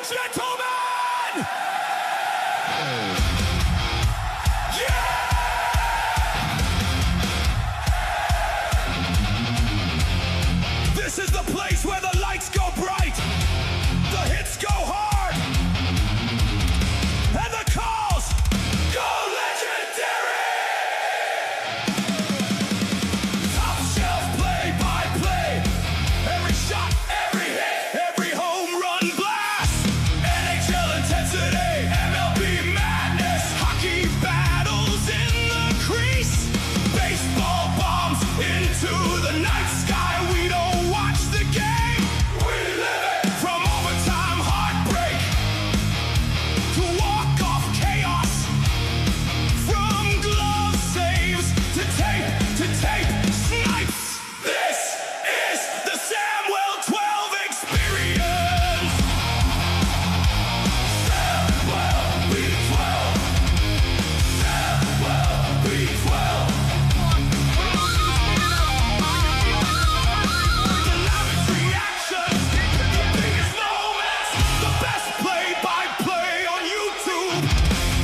gentlemen! Yeah! This is the place where the lights go bright, the hits go hard, and the calls go legendary! Top shelf play-by-play, every shot, every hit, every home run blast, NHL intensity, MLB madness, hockey battles in the crease, baseball bombs into the night sky. We don't watch the game, we live it. From overtime heartbreak to walk-off chaos, from glove saves to tape snipes. This is the Samwelb12 Experience. Samwelb12. Samwelb12. The loudest reactions, the biggest moments, the best play-by-play on YouTube.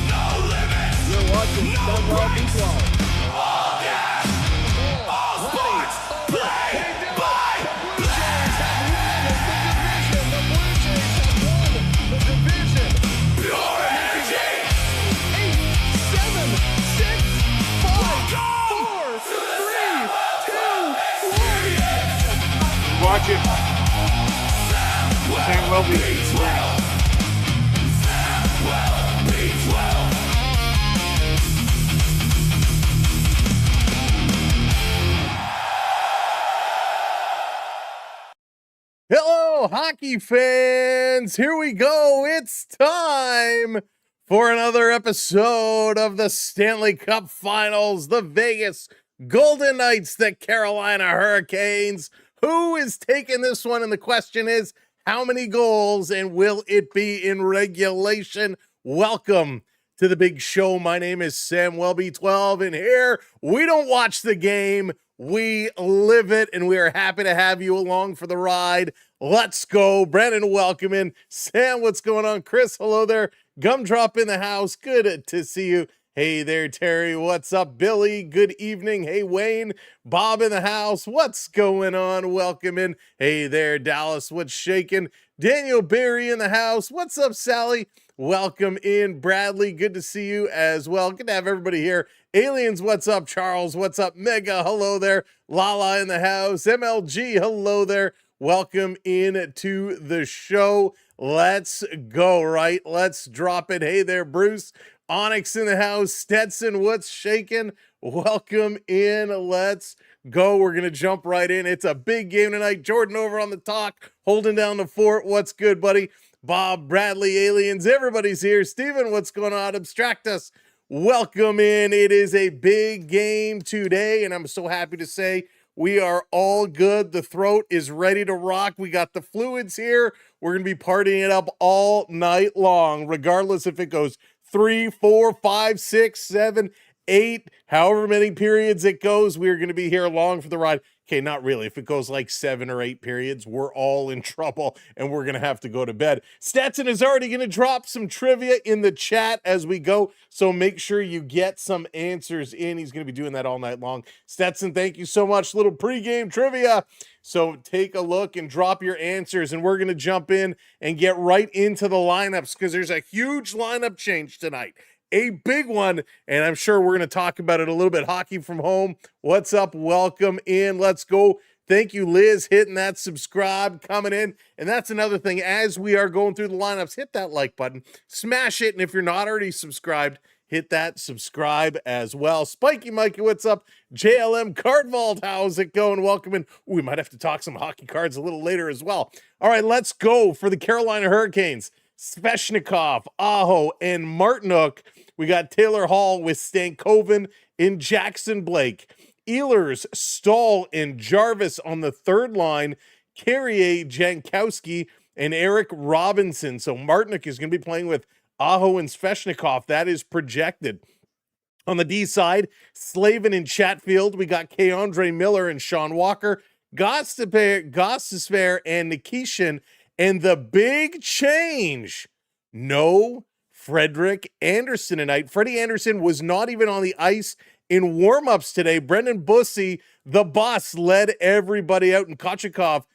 No limits, You're watching no breaks. Samwelb12. All gas, all sports, play-by-play. Pure energy. 8, 7, 6, 5, Welcome 4, to the 3, 2, Experience. Watch it. Samwelb12. Samwelb12. Hello, hockey fans. Here we go. It's time for another episode of the Stanley Cup Finals. The Vegas Golden Knights, the Carolina Hurricanes. Who is taking this one? And the question is, how many goals and will it be in regulation? Welcome to the big show. My name is Samwelb12, and here we don't watch the game, we live it, and we are happy to have you along for the ride. Let's go. Brennan, welcome in. Sam, what's going on? Chris, hello there. Gumdrop in the house. Good to see you. Hey there, Terry. What's up? Billy, good evening. Hey, Wayne. Bob in the house. What's going on? Welcome in. Hey there, Dallas. What's shaking? Daniel Berry in the house. What's up, Sally? Welcome in. Bradley, good to see you as well. Good to have everybody here. Aliens, what's up? Charles, what's up? Mega, hello there. Lala in the house. MLG, hello there. Welcome in to the show. Let's go, right? Let's drop it. Hey there, Bruce. Onyx in the house. Stetson, what's shaking? Welcome in. Let's go. We're going to jump right in. It's a big game tonight. Jordan over on the talk, holding down the fort. What's good, buddy? Bob, Bradley, Aliens, everybody's here. Steven, what's going on? Abstract us. Welcome in. It is a big game today, and I'm so happy to say we are all good. The throat is ready to rock. We got the fluids here. We're going to be partying it up all night long, regardless if it goes 3, 4, 5, 6, 7, 8, however many periods it goes. We're going to be here along for the ride. Okay, not really. If it goes like 7 or 8 periods, we're all in trouble and we're going to have to go to bed. Stetson is already going to drop some trivia in the chat as we go, so make sure you get some answers in. He's going to be doing that all night long. Stetson, thank you so much. Little pregame trivia. So take a look and drop your answers, and we're going to jump in and get right into the lineups because there's a huge lineup change tonight. A big one, and I'm sure we're going to talk about it a little bit. Hockey from home. What's up? Welcome in. Let's go. Thank you, Liz, hitting that subscribe, coming in. And that's another thing. As we are going through the lineups, hit that like button, smash it. And if you're not already subscribed, hit that subscribe as well. Spiky Mikey, what's up? JLM Cardvault, how's it going? Welcome in. Ooh, we might have to talk some hockey cards a little later as well. All right, let's go for the Carolina Hurricanes. Svechnikov, Aho, and Martinook. We got Taylor Hall with Stankoven and Jackson Blake. Ehlers, Stahl, and Jarvis on the third line. Carrier, Jankowski, and Eric Robinson. So Martinook is going to be playing with Aho and Svechnikov. That is projected. On the D side, Slavin and Chatfield. We got Keandre Miller and Sean Walker. Gostisbehere and Nikishin. And the big change, no Frederik Andersen tonight. Freddie Andersen was not even on the ice in warm-ups today. Brendan Bussey, the boss, led everybody out, and Kochikov,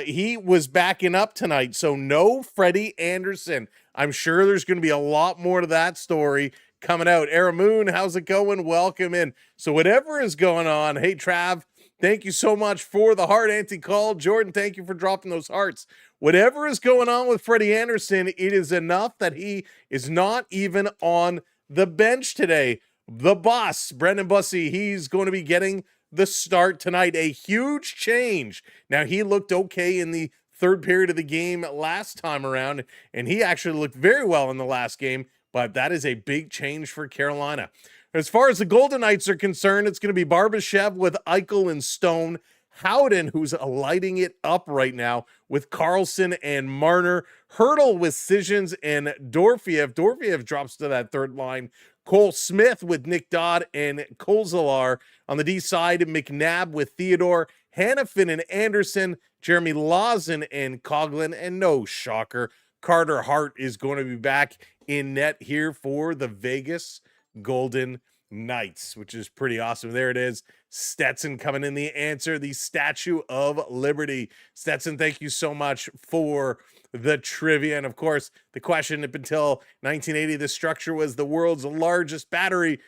he was backing up tonight. So no Freddie Andersen. I'm sure there's going to be a lot more to that story coming out. Aramoon, how's it going? Welcome in. So whatever is going on, hey, Trav, thank you so much for the heart anti-call. Jordan, thank you for dropping those hearts. Whatever is going on with Freddie Andersen, it is enough that he is not even on the bench today. The boss, Brendan Bussey, he's going to be getting the start tonight. A huge change. Now, he looked okay in the third period of the game last time around, and he actually looked very well in the last game, but that is a big change for Carolina. As far as the Golden Knights are concerned, it's going to be Barbashev with Eichel and Stone, Howden, who's lighting it up right now with Carlson and Marner, Hurdle with Sissons and Dorfiev. Dorfiev drops to that third line. Cole Smith with Nick Dodd and Kozelar. On the D side, McNabb with Theodore, Hannafin and Anderson, Jeremy Lawson and Coughlin, and no shocker, Carter Hart is going to be back in net here for the Vegas Golden Knights, which is pretty awesome. There it is. Stetson coming in the answer, the Statue of Liberty. Stetson, thank you so much for the trivia. And of course, the question up until 1980, the structure was the world's largest battery,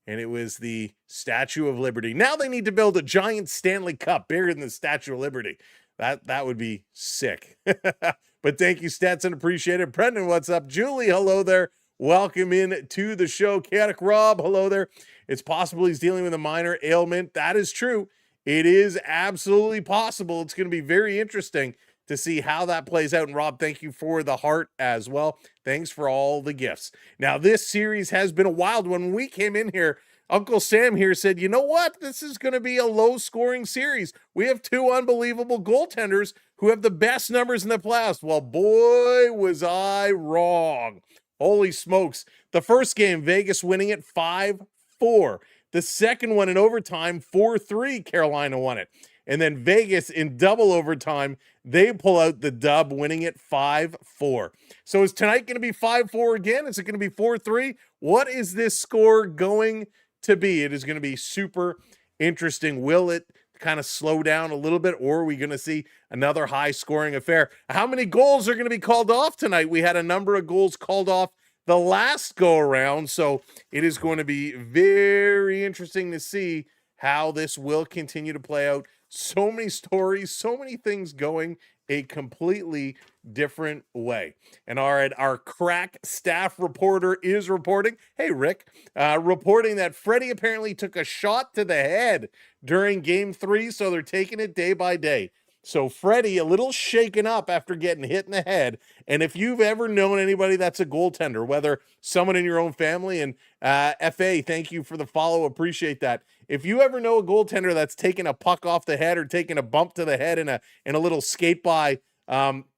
and it was the Statue of Liberty. Now they need to build a giant Stanley Cup bigger than the Statue of Liberty. That would be sick. But thank you, Stetson. Appreciate it. Brendan, what's up? Julie, hello there. Welcome in to the show. Chaotic Rob, hello there. It's possible he's dealing with a minor ailment. That is true. It is absolutely possible. It's going to be very interesting to see how that plays out. And Rob, thank you for the heart as well. Thanks for all the gifts. Now, this series has been a wild one. When we came in here, Uncle Sam here said, you know what? This is going to be a low-scoring series. We have two unbelievable goaltenders who have the best numbers in the playoffs. Well, boy, was I wrong. Holy smokes. The first game, Vegas winning it 5-4. The second one in overtime, 4-3, Carolina won it. And then Vegas in double overtime, they pull out the dub, winning it 5-4. So is tonight going to be 5-4 again? Is it going to be 4-3? What is this score going to be? It is going to be super interesting. Will it kind of slow down a little bit, or are we going to see another high-scoring affair? How many goals are going to be called off tonight? We had a number of goals called off the last go-around, so it is going to be very interesting to see how this will continue to play out. So many stories, so many things going a completely different way. And all right, our crack staff reporter is reporting. Hey, Rick, reporting that Freddie apparently took a shot to the head during game 3, so they're taking it day by day. So Freddie, a little shaken up after getting hit in the head. And if you've ever known anybody that's a goaltender, whether someone in your own family, and FA, thank you for the follow, appreciate that. If you ever know a goaltender that's taken a puck off the head or taken a bump to the head in a little skate by,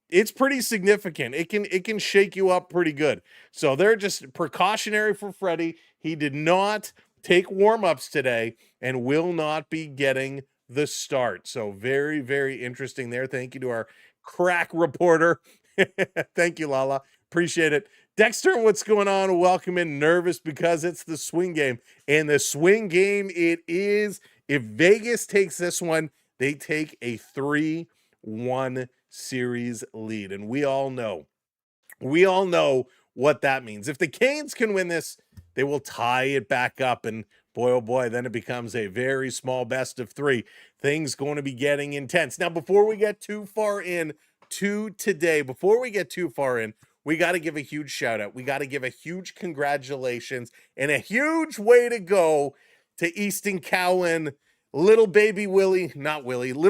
it's pretty significant. It can shake you up pretty good. So they're just precautionary for Freddie. He did not take warm-ups today and will not be getting the start. So very, very interesting there. Thank you to our crack reporter. Thank you, Lala. Appreciate it. Dexter, what's going on? Welcome in. Nervous because it's the swing game. And the swing game it is. If Vegas takes this one, they take a 3-1 series lead. And we all know what that means. If the Canes can win this, they will tie it back up. And boy, oh boy, then it becomes a very small best of 3. Things going to be getting intense. Now, before we get too far in to today, we got to give a huge shout out. We got to give a huge congratulations and a huge way to go to Easton Cowan, little baby Nylander,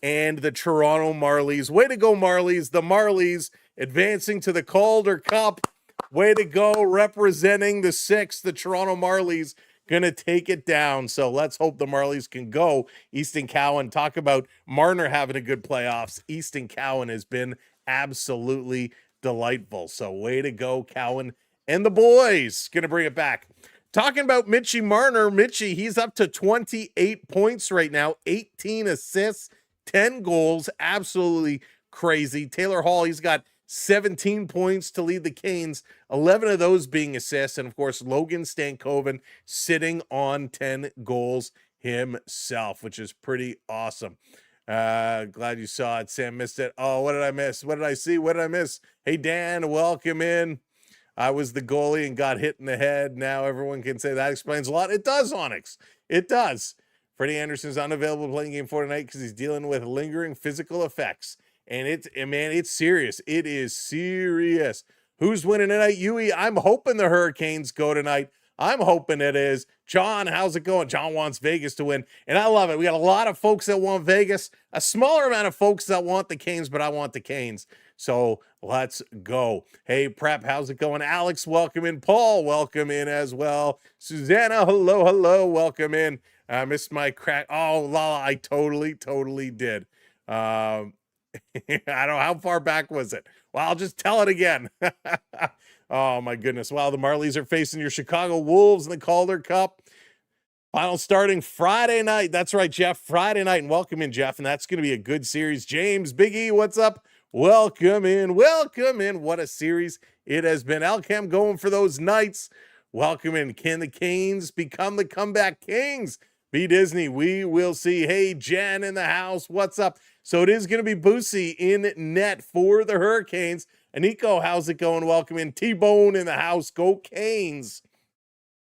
and the Toronto Marlies. Way to go, Marlies. The Marlies advancing to the Calder Cup. Way to go, representing the 6, the Toronto Marlies, going to take it down. So let's hope the Marlies can go. Easton Cowan, talk about Marner having a good playoffs. Easton Cowan has been absolutely delightful. So way to go, Cowan and the boys. Going to bring it back. Talking about Mitchie Marner. Mitchie, he's up to 28 points right now, 18 assists, 10 goals. Absolutely crazy. Taylor Hall, he's got 17 points to lead the Canes, 11 of those being assists. And of course, Logan Stankoven sitting on 10 goals himself, which is pretty awesome. Glad you saw it. Sam missed it. Oh, what did I miss? What did I see? What did I miss? Hey, Dan, welcome in. I was the goalie and got hit in the head. Now everyone can say that explains a lot. It does, Onyx. It does. Freddie Anderson's unavailable playing game 4 tonight because he's dealing with lingering physical effects. And it's serious. It is serious. Who's winning tonight? Yui, I'm hoping the Hurricanes go tonight. I'm hoping it is. John, how's it going? John wants Vegas to win, and I love it. We got a lot of folks that want Vegas, a smaller amount of folks that want the Canes, but I want the Canes. So let's go. Hey, Prep, how's it going? Alex, welcome in. Paul, welcome in as well. Susanna, hello, welcome in. I missed my crack. Oh, Lala, I totally did. I don't know, how far back was it? Well, I'll just tell it again. Oh, my goodness. Wow, the Marlies are facing your Chicago Wolves in the Calder Cup. Final starting Friday night. That's right, Jeff. Friday night. And welcome in, Jeff. And that's going to be a good series. James, Big E, what's up? Welcome in. Welcome in. What a series it has been. Alcam going for those Knights. Welcome in. Can the Canes become the comeback kings? Be Disney. We will see. Hey, Jen in the house. What's up? So it is going to be Boosie in net for the Hurricanes. Aniko, how's it going? Welcome in. T-Bone in the house. Go Canes.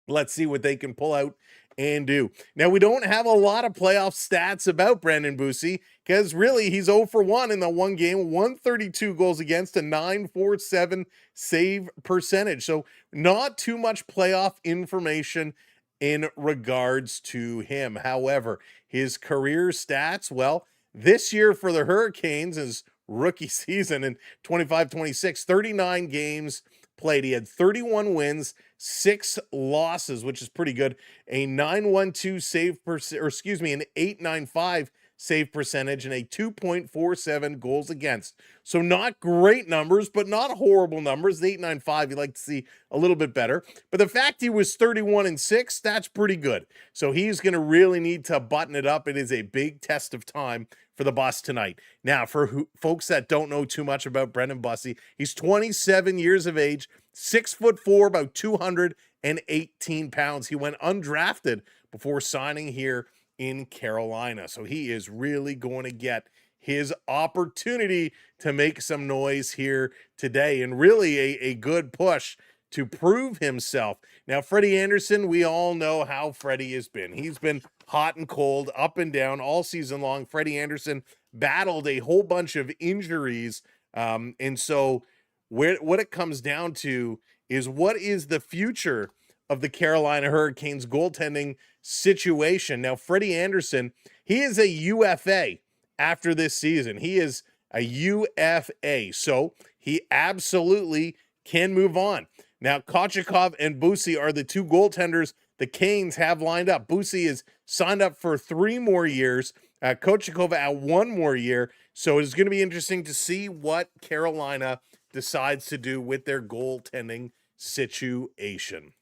Let's see what they can pull out and do. Now, we don't have a lot of playoff stats about Brandon Boosie because really he's 0 for 1 in the one game, 132 goals against, a 947 save percentage. So not too much playoff information in regards to him. However, his career stats, well, this year for the Hurricanes is rookie season in 25-26, 39 games played. He had 31 wins, 6 losses, which is pretty good. A 912 save an 895 save percentage and a 2.47 goals against. So not great numbers, but not horrible numbers. The 895, you'd like to see a little bit better. But the fact he was 31-6, that's pretty good. So he's going to really need to button it up. It is a big test of time for the Bus tonight. Now, for folks that don't know too much about Brendan Bussey, he's 27 years of age, 6'4", about 218 pounds. He went undrafted before signing here in Carolina. So he is really going to get his opportunity to make some noise here today, and really a good push to prove himself. Now, Freddie Anderson, we all know how Freddie has been. He's been hot and cold, up and down all season long. Freddie Anderson battled a whole bunch of injuries. And so what it comes down to is, what is the future of the Carolina Hurricanes goaltending situation? Now, Freddie Anderson, he is a UFA after this season. He is a UFA, so he absolutely can move on. Now, Kochetkov and Boosie are the two goaltenders the Canes have lined up. Boosie is signed up for 3 more years. Kochetkov at 1 more year. So it's going to be interesting to see what Carolina decides to do with their goaltending situation.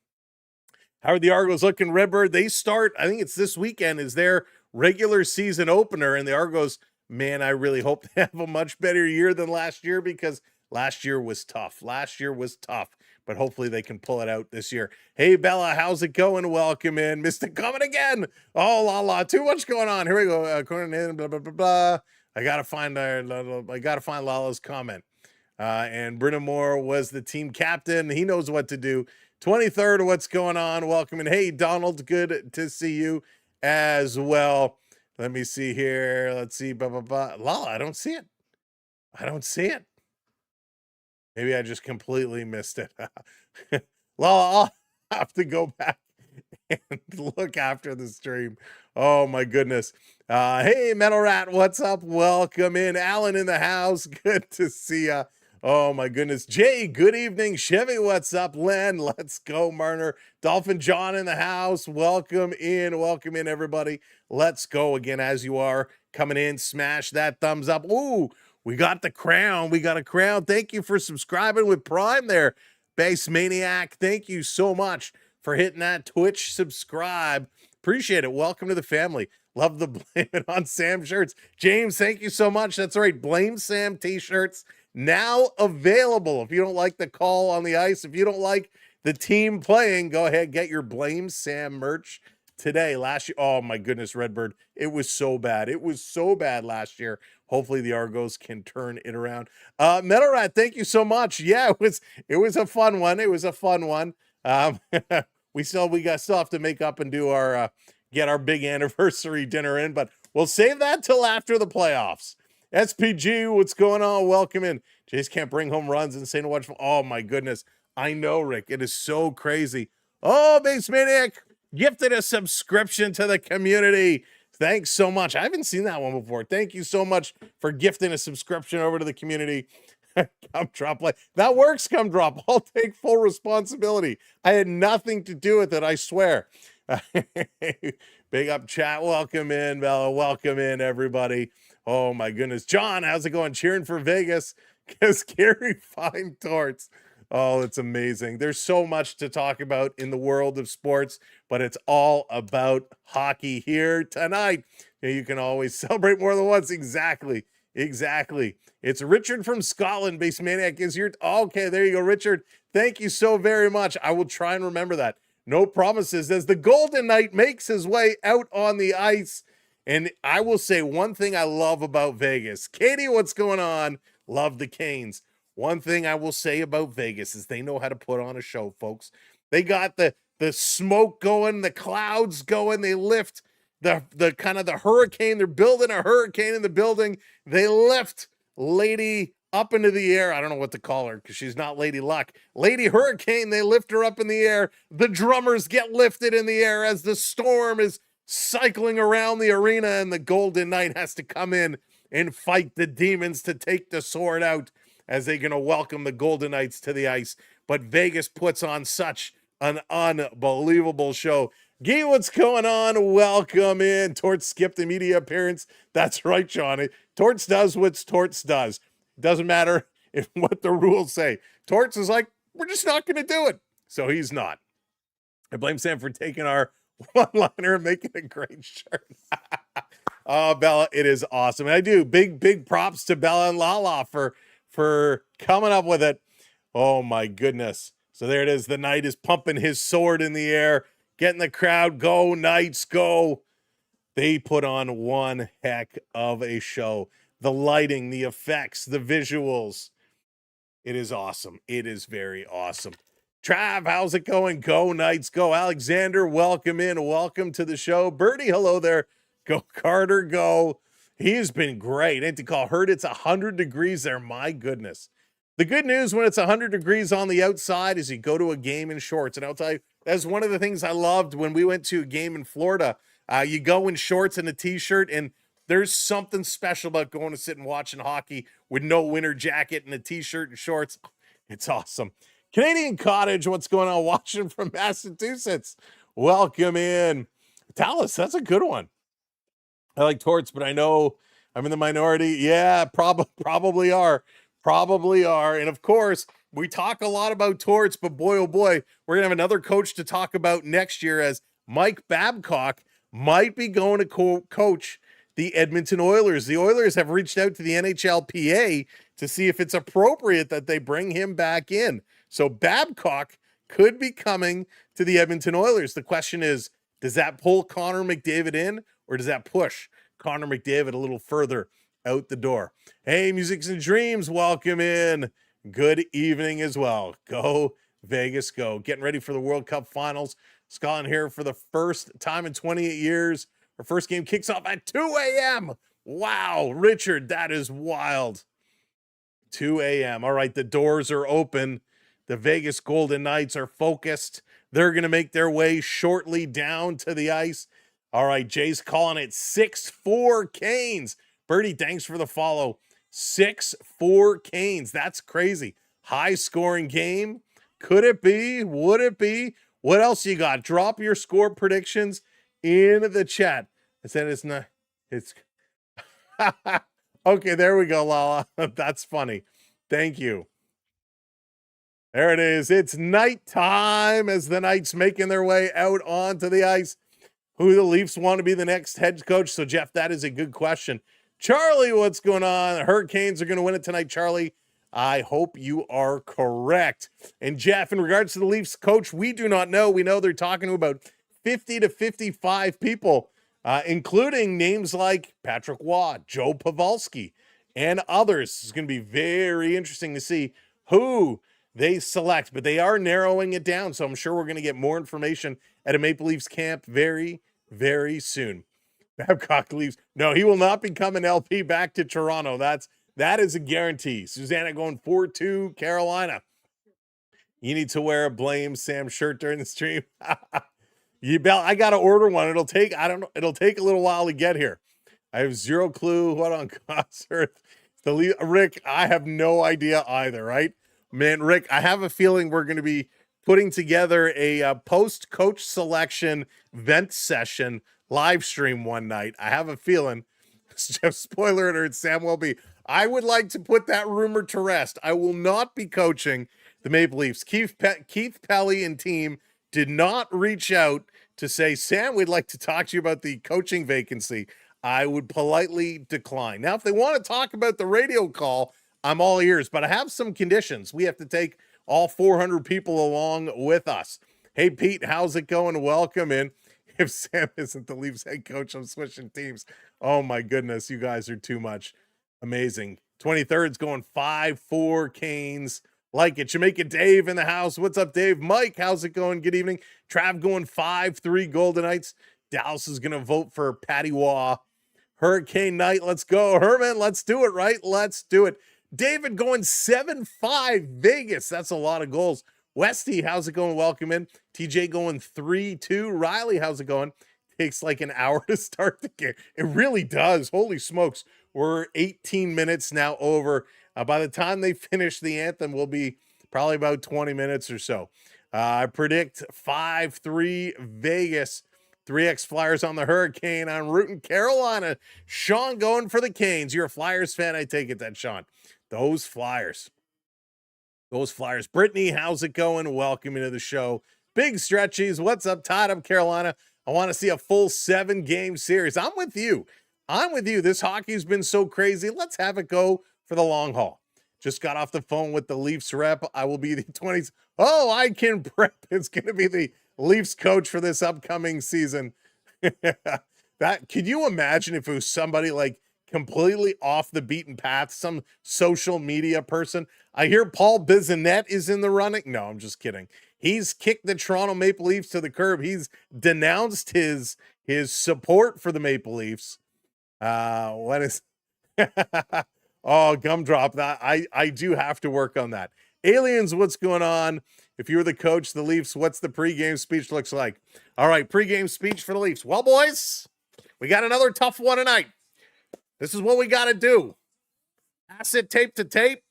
How are the Argos looking, Redbird? They start, I think it's this weekend, is their regular season opener. And the Argos, man, I really hope they have a much better year than last year, because last year was tough. But hopefully they can pull it out this year. Hey, Bella, how's it going? Welcome in. Mystic coming again. Oh, la, too much going on. Here we go. Blah, blah, blah, blah. I gotta find Lala's comment. And Brennan Moore was the team captain. He knows what to do. 23rd, what's going on? Welcome in. Hey, Donald, good to see you as well. Let me see here. Let's see. Blah, blah, blah. Lala, I don't see it. Maybe I just completely missed it. Lala, I'll have to go back and look after the stream. Oh, my goodness. Hey, Metal Rat, what's up? Welcome in. Alan in the house. Good to see ya. Oh, my goodness. Jay, good evening. Chevy, what's up? Len, let's go. Marner. Dolphin John in the house. Welcome in, everybody. Let's go again, as you are coming in. Smash that thumbs up. Ooh, we got the crown. We got a crown. Thank you for subscribing with Prime there, Base Maniac. Thank you so much for hitting that Twitch subscribe. Appreciate it. Welcome to the family. Love the Blame It on Sam shirts. James, thank you so much. That's right. Blame Sam t-shirts now available. If you don't like the call on the ice, if you don't like the team playing, go ahead, get your Blame Sam merch today. Last year, oh my goodness, Redbird, it was so bad. It was so bad last year. Hopefully the Argos can turn it around. Metal Rat, thank you so much. Yeah, it was a fun one. It was a fun one. We still have to make up and do our get our big anniversary dinner in, but we'll save that till after the playoffs. SPG, what's going on? Welcome in. Jace can't bring home runs and say no watch. Oh my goodness. I know, Rick. It is so crazy. Oh, Base Maniac gifted a subscription to the community. Thanks so much. I haven't seen that one before. Thank you so much for gifting a subscription over to the community. Come drop play. That works, come drop. I'll take full responsibility. I had nothing to do with it, I swear. Big up chat. Welcome in, Bella. Welcome in, everybody. Oh my goodness. John, how's it going? Cheering for Vegas because Gary Fine Torts. Oh, it's amazing. There's so much to talk about in the world of sports, but it's all about hockey here tonight. You can always celebrate more than once. Exactly. It's Richard from Scotland. Base Maniac is here. Okay, there you go, Richard. Thank you so very much. I will try and remember that. No promises as the Golden Knight makes his way out on the ice. And I will say one thing I love about Vegas. Katie, what's going on? Love the Canes. One thing I will say about Vegas is they know how to put on a show, folks. They got the smoke going, the clouds going. They lift the kind of the hurricane. They're building a hurricane in the building. They lift Lady up into the air. I don't know what to call her because she's not Lady Luck. Lady Hurricane, they lift her up in the air. The drummers get lifted in the air as the storm is cycling around the arena, and the Golden Knight has to come in and fight the demons to take the sword out as they're going to welcome the Golden Knights to the ice. But Vegas puts on such an unbelievable show. Gee, what's going on? Welcome in. Torts skipped the media appearance. That's right, Johnny. Torts does what Torts does. Doesn't matter if what the rules say. Torts is like, we're just not going to do it. So he's not. I blame Sam for taking our one-liner and making a great shirt. Oh, Bella, it is awesome. And I do. Big props to Bella and Lala for coming up with it. Oh, my goodness. So there it is. The Knight is pumping his sword in the air, getting the crowd, go, Knights, go. They put on one heck of a show. The lighting, the effects, the visuals. It is awesome. It is very awesome. Trav, how's it going? Go, Knights, go. Alexander, welcome in. Welcome to the show. Birdie, hello there. Go, Carter, go. He's been great. Ain't to call. Heard it's 100 degrees there. My goodness. The good news when it's 100 degrees on the outside is you go to a game in shorts. And I'll tell you, that's one of the things I loved when we went to a game in Florida. You go in shorts and a t-shirt, and there's something special about going to sit and watching hockey with no winter jacket and a t-shirt and shorts. It's awesome. Canadian Cottage, what's going on? Watching from Massachusetts. Welcome in. Dallas, that's a good one. I like Torts, but I know I'm in the minority. Yeah, probably are. Probably are. And of course, we talk a lot about Torts, but boy, oh boy, we're going to have another coach to talk about next year as Mike Babcock might be going to coach the Edmonton Oilers. The Oilers have reached out to the NHLPA to see if it's appropriate that they bring him back in. So Babcock could be coming to the Edmonton Oilers. The question is, does that pull Connor McDavid in, or does that push Connor McDavid a little further out the door? Hey, Musics and Dreams, welcome in. Good evening as well. Go Vegas, go. Getting ready for the World Cup Finals. Scotland here for the first time in 28 years. Our first game kicks off at 2 a.m. Wow, Richard, that is wild. 2 a.m. All right, the doors are open. The Vegas Golden Knights are focused. They're going to make their way shortly down to the ice. All right, Jay's calling it 6-4 Canes. Birdie, thanks for the follow. 6-4 Canes. That's crazy. High scoring game. Could it be? Would it be? What else you got? Drop your score predictions in the chat. I said it's not. It's okay. There we go, Lala. That's funny. Thank you. There it is. It's nighttime as the Knights making their way out onto the ice. who the Leafs want to be the next head coach. So, Jeff, that is a good question. Charlie, what's going on? The Hurricanes are going to win it tonight, Charlie. I hope you are correct. And, Jeff, in regards to the Leafs coach, we do not know. We know they're talking to about 50 to 55 people, including names like Patrick Waugh, Joe Pavelski, and others. It's going to be very interesting to see who they select, but they are narrowing it down. So I'm sure we're going to get more information at a Maple Leafs camp very, very soon. Babcock leaves. No, he will not be coming LP back to Toronto. That is a guarantee. Susanna going 4-2 Carolina. You need to wear a Blame Sam shirt during the stream. I got to order one. It'll take a little while to get here. I have zero clue what on God's earth. Rick, I have no idea either, right? Man, Rick, I have a feeling we're going to be putting together a post-coach selection vent session live stream one night. I have a feeling. Spoiler alert, Samwelb12. I would like to put that rumor to rest. I will not be coaching the Maple Leafs. Keith Pelly and team did not reach out to say, Sam, we'd like to talk to you about the coaching vacancy. I would politely decline. Now, if they want to talk about the radio call, I'm all ears, but I have some conditions. We have to take all 400 people along with us. Hey, Pete, how's it going? Welcome in. If Sam isn't the Leafs head coach, I'm switching teams. Oh, my goodness. You guys are too much. Amazing. 23rd's going 5-4 Canes. Like it. Jamaica Dave in the house. What's up, Dave? Mike, how's it going? Good evening. Trav going 5-3 Golden Knights. Dallas is going to vote for Patty Waugh. Hurricane night. Let's go. Herman, let's do it, right? Let's do it. David going 7-5 Vegas. That's a lot of goals. Westy, how's it going? Welcome in. TJ going 3-2. Riley, how's it going? Takes like an hour to start the game. It really does. Holy smokes. We're 18 minutes now over. By the time they finish the anthem, we'll be probably about 20 minutes or so. I predict 5-3 Vegas. 3X Flyers on the Hurricane. I'm rooting Carolina. Sean going for the Canes. You're a Flyers fan, I take it then, Sean. Those Flyers. Brittany, how's it going? Welcome into the show. Big Stretchies, what's up? Tied up Carolina. I want to see a full 7-game series. I'm with you. This hockey's been so crazy. Let's have it go for the long haul. Just got off the phone with the Leafs rep. I will be the 20s. Oh, I can prep. It's going to be the Leafs coach for this upcoming season. Could you imagine if it was somebody like completely off the beaten path, some social media person? I hear Paul Bissonnette is in the running. No, I'm just kidding. He's kicked the Toronto Maple Leafs to the curb. He's denounced his support for the Maple Leafs. What is oh, gumdrop. That I do have to work on that. Aliens, what's going on? If you were the coach of the Leafs, what's the pregame speech looks like? All right, pregame speech for the Leafs. Well, boys, we got another tough one tonight. This is what we got to do. Pass it tape to tape.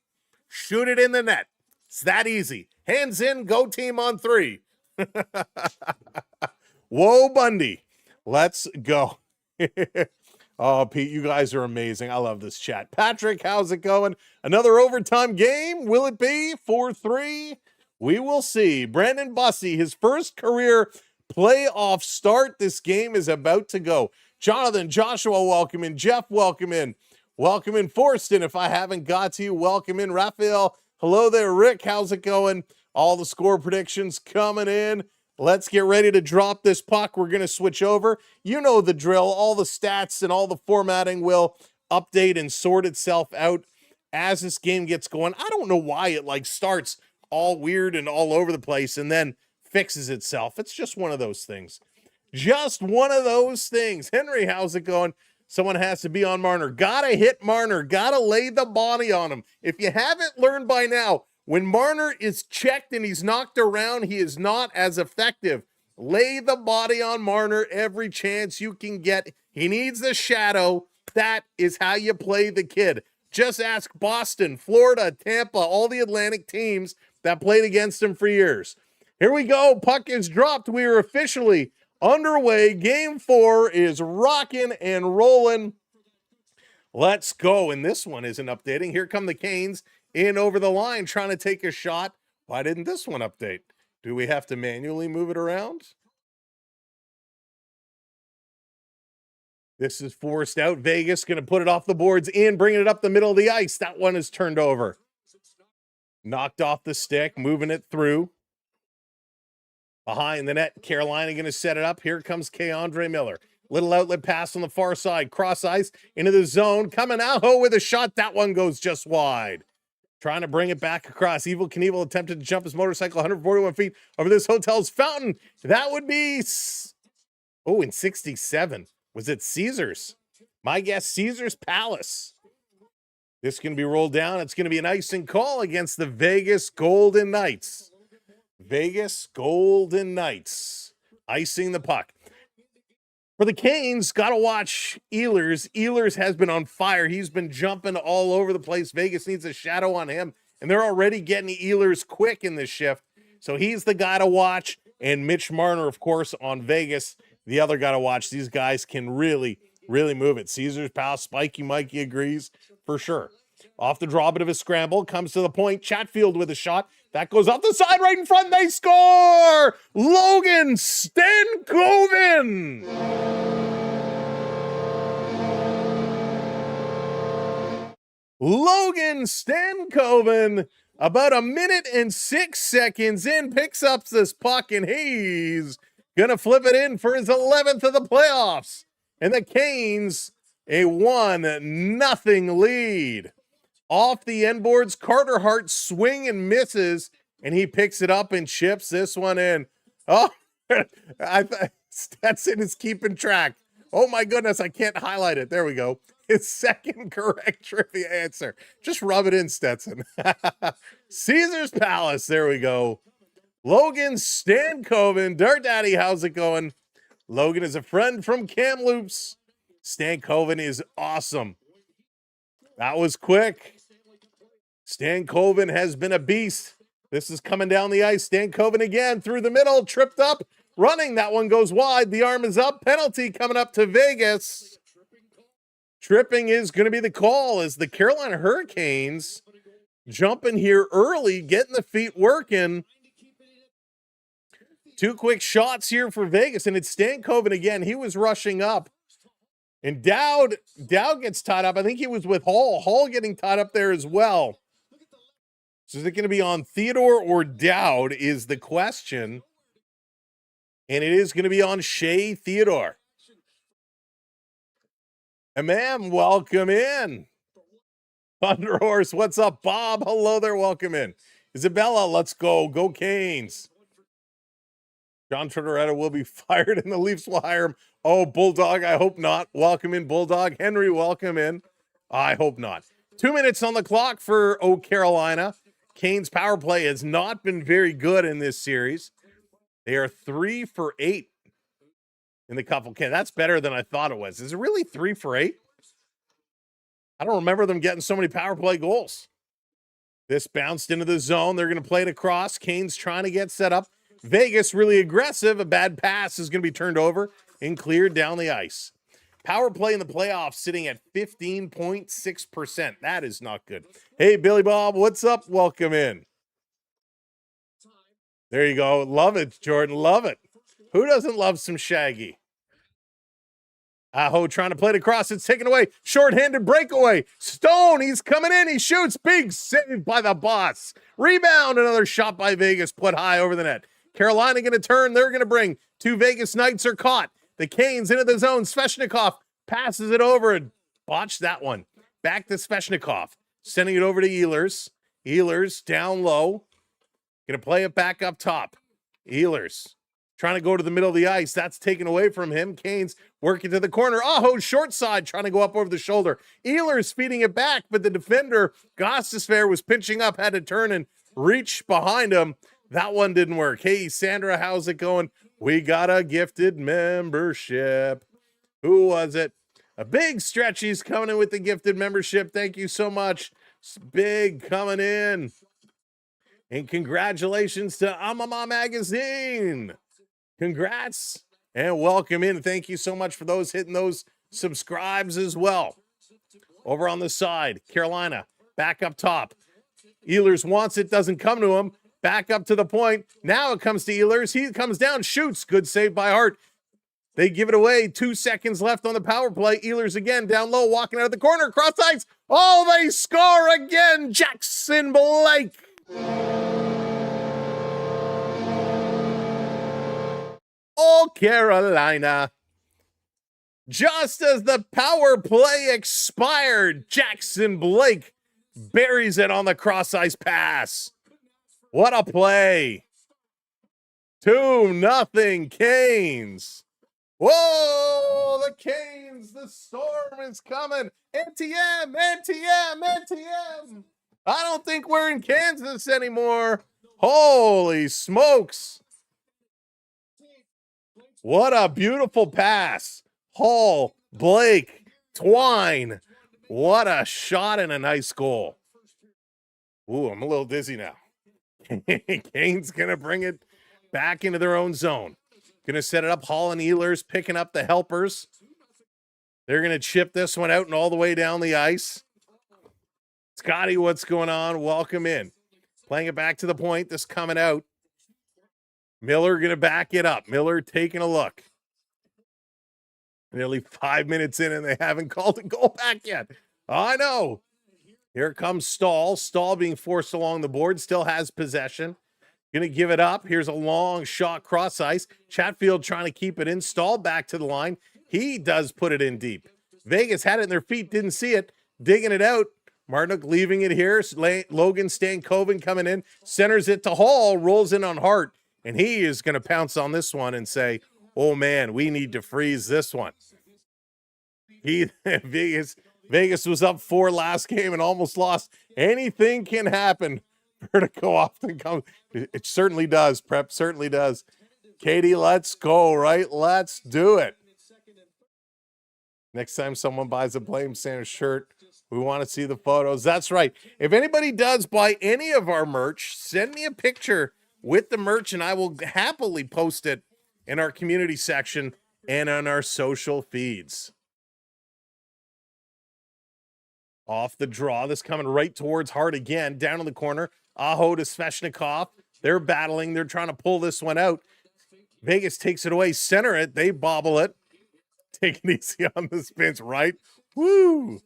Shoot it in the net. It's that easy. Hands in, go team on 3. Whoa, Bundy. Let's go. Oh, Pete, you guys are amazing. I love this chat. Patrick, how's it going? Another overtime game. Will it be 4-3? We will see. Brandon Bussey, his first career playoff start. This game is about to go. Jonathan, Joshua, welcome in. Jeff, welcome in. Welcome in. Forston, if I haven't got to you, welcome in. Raphael, hello there. Rick, how's it going? All the score predictions coming in. Let's get ready to drop this puck. We're going to switch over. You know the drill. All the stats and all the formatting will update and sort itself out as this game gets going. I don't know why it starts all weird and all over the place and then fixes itself. It's just one of those things. Just one of those things. Henry, how's it going? Someone has to be on Marner. Gotta hit Marner. Gotta lay the body on him. If you haven't learned by now, when Marner is checked and he's knocked around, he is not as effective. Lay the body on Marner every chance you can get. He needs the shadow. That is how you play the kid. Just ask Boston, Florida, Tampa, all the Atlantic teams that played against him for years. Here we go. Puck is dropped. We are officially underway. Game 4 is rocking and rolling. Let's go. And this one isn't updating. Here come the Canes in over the line trying to take a shot. Why didn't this one update? Do we have to manually move it around? This is forced out. Vegas going to put it off the boards in, bringing it up the middle of the ice. That one is turned over. Knocked off the stick, moving it through. Behind the net, Carolina going to set it up. Here comes K'Andre Miller. Little outlet pass on the far side. Cross ice into the zone. Coming out with a shot. That one goes just wide. Trying to bring it back across. Evel Knievel attempted to jump his motorcycle 141 feet over this hotel's fountain. That would be... in 67. Was it Caesars? My guess, Caesars Palace. This can be rolled down. It's going to be an icing call against the Vegas Golden Knights. Vegas Golden Knights icing the puck. For the Canes, got to watch Ehlers. Ehlers has been on fire. He's been jumping all over the place. Vegas needs a shadow on him, and they're already getting Ehlers quick in this shift. So he's the guy to watch, and Mitch Marner, of course, on Vegas, the other guy to watch. These guys can really, really move it. Caesar's Palace, Spiky Mikey agrees for sure. Off the draw, bit of a scramble, comes to the point. Chatfield with a shot. That goes off the side right in front. They score! Logan Stankoven! Logan Stankoven, about a minute and 6 seconds in, picks up this puck, and he's going to flip it in for his 11th of the playoffs. And the Canes, a 1-0 lead. Off the end boards, Carter Hart swing and misses, and he picks it up and chips this one in. Oh, Stetson is keeping track. Oh my goodness, I can't highlight it. There we go. His second correct trivia answer. Just rub it in, Stetson. Caesar's Palace, there we go. Logan Stankoven. Dirt Daddy, how's it going? Logan is a friend from Kamloops. Stankoven is awesome. That was quick. Stankoven has been a beast. This is coming down the ice. Stankoven again through the middle, tripped up, running. That one goes wide. The arm is up. Penalty coming up to Vegas. Tripping is going to be the call as the Carolina Hurricanes jumping here early, getting the feet working. Two quick shots here for Vegas, and it's Stankoven again. He was rushing up. And Dowd gets tied up. I think he was with Hall. Hall getting tied up there as well. So is it going to be on Theodore or Dowd is the question. And it is going to be on Shea Theodore. And ma'am, welcome in. Thunder Horse, what's up? Bob, hello there, welcome in. Isabella, let's go. Go Canes. John Tortoretta will be fired and the Leafs will hire him. Oh, Bulldog, I hope not. Welcome in, Bulldog. Henry, welcome in. I hope not. 2 minutes on the clock for Carolina. Canes' power play has not been very good in this series. They are 3 for 8 in the couple. Okay, that's better than I thought it was. Is it really 3 for 8? I don't remember them getting so many power play goals. This bounced into the zone. They're going to play it across. Canes trying to get set up. Vegas really aggressive. A bad pass is going to be turned over and cleared down the ice. Power play in the playoffs sitting at 15.6%. That is not good. Hey, Billy Bob, what's up? Welcome in. There you go. Love it, Jordan. Love it. Who doesn't love some Shaggy? Aho trying to play it across. It's taken away. Short-handed breakaway. Stone, he's coming in. He shoots. Big save by the boss. Rebound. Another shot by Vegas. Put high over the net. Carolina going to turn. They're going to bring. Two Vegas Knights are caught. The Canes into the zone. Svechnikov passes it over and botched that one. Back to Svechnikov. Sending it over to Ehlers. Ehlers down low. Going to play it back up top. Ehlers trying to go to the middle of the ice. That's taken away from him. Canes working to the corner. Aho, short side, trying to go up over the shoulder. Ehlers feeding it back, but the defender, Gostisbehere, was pinching up, had to turn and reach behind him. That one didn't work. Hey, Sandra, how's it going? We got a gifted membership. Who was it? A big Stretchy's coming in with the gifted membership. Thank you so much. It's big coming in. And congratulations to Amama Magazine. Congrats and welcome in. Thank you so much for those hitting those subscribes as well. Over on the side, Carolina back up top. Ehlers wants it, doesn't come to him. Back up to the point. Now it comes to Ehlers. He comes down, shoots. Good save by Hart. They give it away. 2 seconds left on the power play. Ehlers again down low, walking out of the corner. Cross ice. Oh, they score again. Jackson Blake. Oh, Carolina. Just as the power play expired, Jackson Blake buries it on the cross ice pass. What a play. 2-0 Canes. Whoa, the Canes, the storm is coming. NTM. I don't think we're in Kansas anymore. Holy smokes. What a beautiful pass. Hall, Blake, Twine. What a shot and a nice goal. Ooh, I'm a little dizzy now. Canes going to bring it back into their own zone. Going to set it up. Hall and Ehlers picking up the helpers. They're going to chip this one out and all the way down the ice. Scotty, what's going on? Welcome in. Playing it back to the point. This coming out. Miller going to back it up. Miller taking a look. Nearly 5 minutes in and they haven't called a goal back yet. I know. Here comes Stahl. Stahl being forced along the board. Still has possession. Going to give it up. Here's a long shot cross ice. Chatfield trying to keep it in. Stahl back to the line. He does put it in deep. Vegas had it in their feet. Didn't see it. Digging it out. Martinook leaving it here. Logan Stankoven coming in. Centers it to Hall. Rolls in on Hart. And he is going to pounce on this one and say, oh, man, we need to freeze this one. Vegas was up 4 last game and almost lost. Anything can happen. Vertigo often comes. It certainly does, Prep. Certainly does. Katie, let's go, right? Let's do it. Next time someone buys a Blame Santa shirt, we want to see the photos. That's right. If anybody does buy any of our merch, send me a picture with the merch, and I will happily post it in our community section and on our social feeds. Off the draw. This coming right towards Hart again. Down in the corner. Aho to Svechnikov. They're battling. They're trying to pull this one out. Vegas takes it away. Center it. They bobble it. Taking it easy on the spins, right? Woo!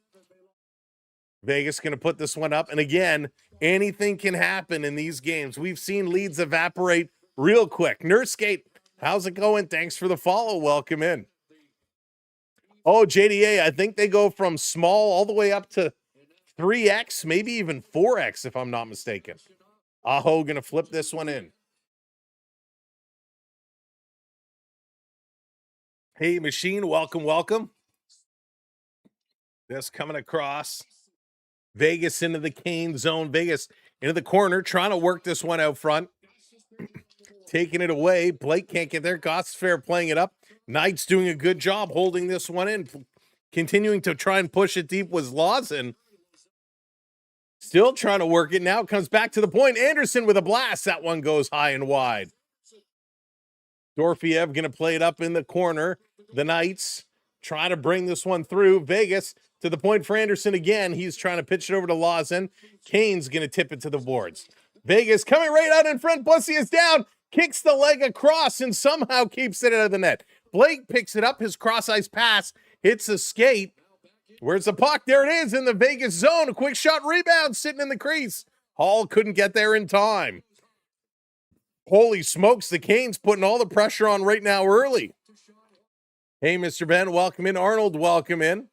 Vegas going to put this one up. And again, anything can happen in these games. We've seen leads evaporate real quick. Nurskate, how's it going? Thanks for the follow. Welcome in. Oh, JDA, I think they go from small all the way up to 3X, maybe even 4X, if I'm not mistaken. Aho going to flip this one in. Hey, Machine, welcome, welcome. This coming across. Vegas into the Kane zone. Vegas into the corner, trying to work this one out front. Taking it away. Blake can't get there. Gosfair playing it up. Knight's doing a good job holding this one in. Continuing to try and push it deep was Lawson. Still trying to work it. Now it comes back to the point. Anderson with a blast. That one goes high and wide. Dorfiev going to play it up in the corner. The Knights trying to bring this one through. Vegas to the point for Anderson again. He's trying to pitch it over to Lawson. Kane's going to tip it to the boards. Vegas coming right out in front. Bussy is down. Kicks the leg across and somehow keeps it out of the net. Blake picks it up. His cross ice pass hits a skate. Where's the puck? There it is in the Vegas zone. A quick shot rebound sitting in the crease. Hall couldn't get there in time. Holy smokes, the Canes putting all the pressure on right now early. Hey, Mr. Ben, welcome in. Arnold, welcome in.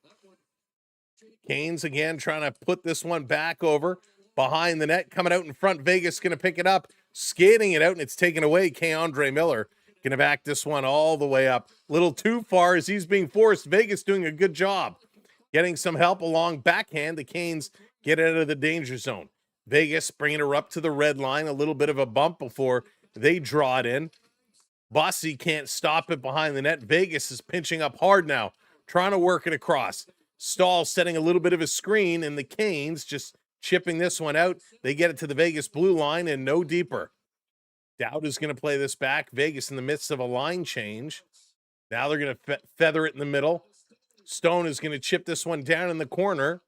Canes again trying to put this one back over behind the net. Coming out in front. Vegas going to pick it up. Skating it out, and it's taken away. K-Andre Miller going to back this one all the way up. Little too far as he's being forced. Vegas doing a good job. Getting some help along backhand. The Canes get out of the danger zone. Vegas bringing her up to the red line. A little bit of a bump before they draw it in. Bossy can't stop it behind the net. Vegas is pinching up hard now, trying to work it across. Stahl setting a little bit of a screen, and the Canes just chipping this one out. They get it to the Vegas blue line and no deeper. Dowd is going to play this back. Vegas in the midst of a line change. Now they're going to feather it in the middle. Stone is going to chip this one down in the corner.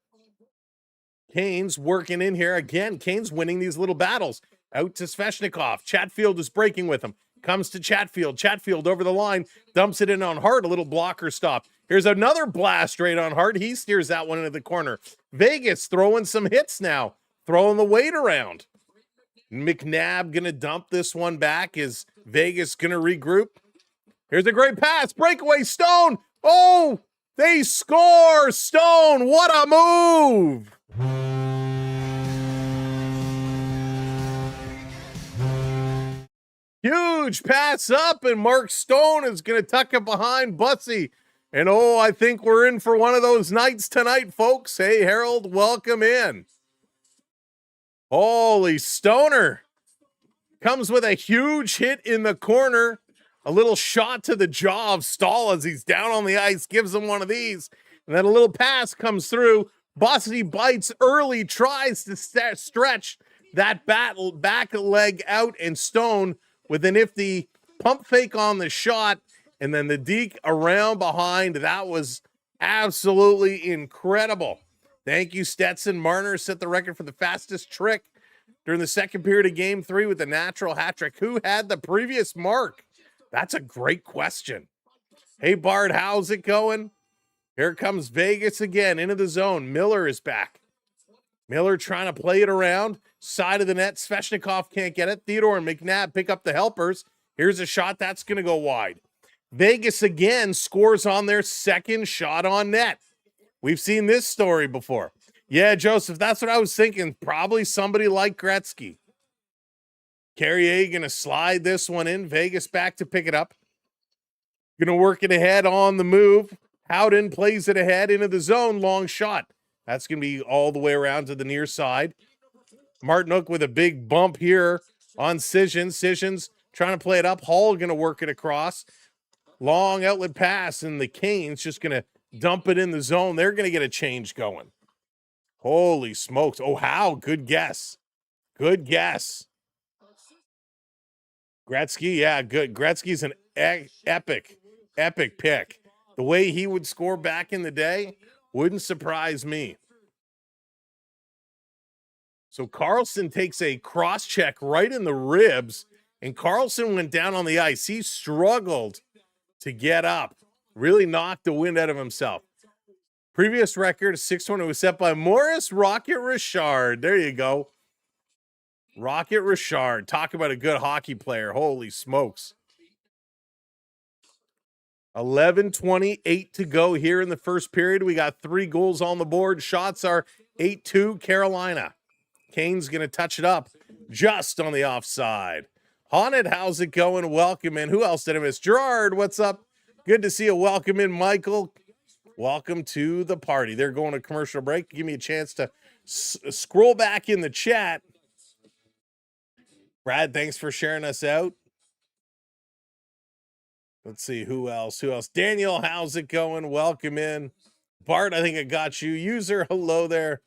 Canes working in here again. Canes winning these little battles. Out to Svechnikov. Chatfield is breaking with him. Comes to Chatfield. Chatfield over the line. Dumps it in on Hart. A little blocker stop. Here's another blast right on Hart. He steers that one into the corner. Vegas throwing some hits now. Throwing the weight around. McNabb going to dump this one back. Is Vegas going to regroup? Here's a great pass. Breakaway. Stone. Oh, they score. Stone. What a move. Huge pass up, and Mark Stone is going to tuck it behind Bussy. And oh, I think we're in for one of those nights tonight, folks. Hey, Harold, welcome in. Holy Stoner comes with a huge hit in the corner. A little shot to the jaw of Stahl as he's down on the ice, gives him one of these. And then a little pass comes through. Bussy bites early, tries to stretch that back leg out, and Stone with a nifty pump fake on the shot, and then the deke around behind. That was absolutely incredible. Thank you, Stetson. Marner set the record for the fastest trick during the second period of Game 3 with a natural hat trick. Who had the previous mark? That's a great question. Hey, Bard, how's it going? Here comes Vegas again into the zone. Miller is back. Miller trying to play it around. Side of the net. Svechnikov can't get it. Theodore and McNabb pick up the helpers. Here's a shot. That's going to go wide. Vegas again scores on their second shot on net. We've seen this story before. Yeah, Joseph, that's what I was thinking. Probably somebody like Gretzky. Carrier going to slide this one in. Vegas back to pick it up. Going to work it ahead on the move. Howden plays it ahead into the zone. Long shot. That's going to be all the way around to the near side. Martinook with a big bump here on Sissons. Sissons trying to play it up. Hall going to work it across. Long outlet pass, and the Canes just going to dump it in the zone. They're going to get a change going. Holy smokes. Oh, Howe, good guess. Good guess. Gretzky, yeah, good. Gretzky's an epic pick. The way he would score back in the day wouldn't surprise me. So Carlson takes a cross check right in the ribs, and Carlson went down on the ice. He struggled to get up, really knocked the wind out of himself. Previous record, 620, was set by Maurice Rocket Richard. There you go. Rocket Richard. Talk about a good hockey player. Holy smokes. 11:28 to go here in the first period. We got 3 goals on the board. Shots are 8-2 Carolina. Kane's going to touch it up just on the offside. Haunted, how's it going? Welcome in. Who else did I miss? Gerard, what's up? Good to see you. Welcome in, Michael. Welcome to the party. They're going to commercial break. Give me a chance to scroll back in the chat. Brad, thanks for sharing us out. Let's see, who else? Daniel, how's it going? Welcome in. Bart, I think I got you. User, hello there.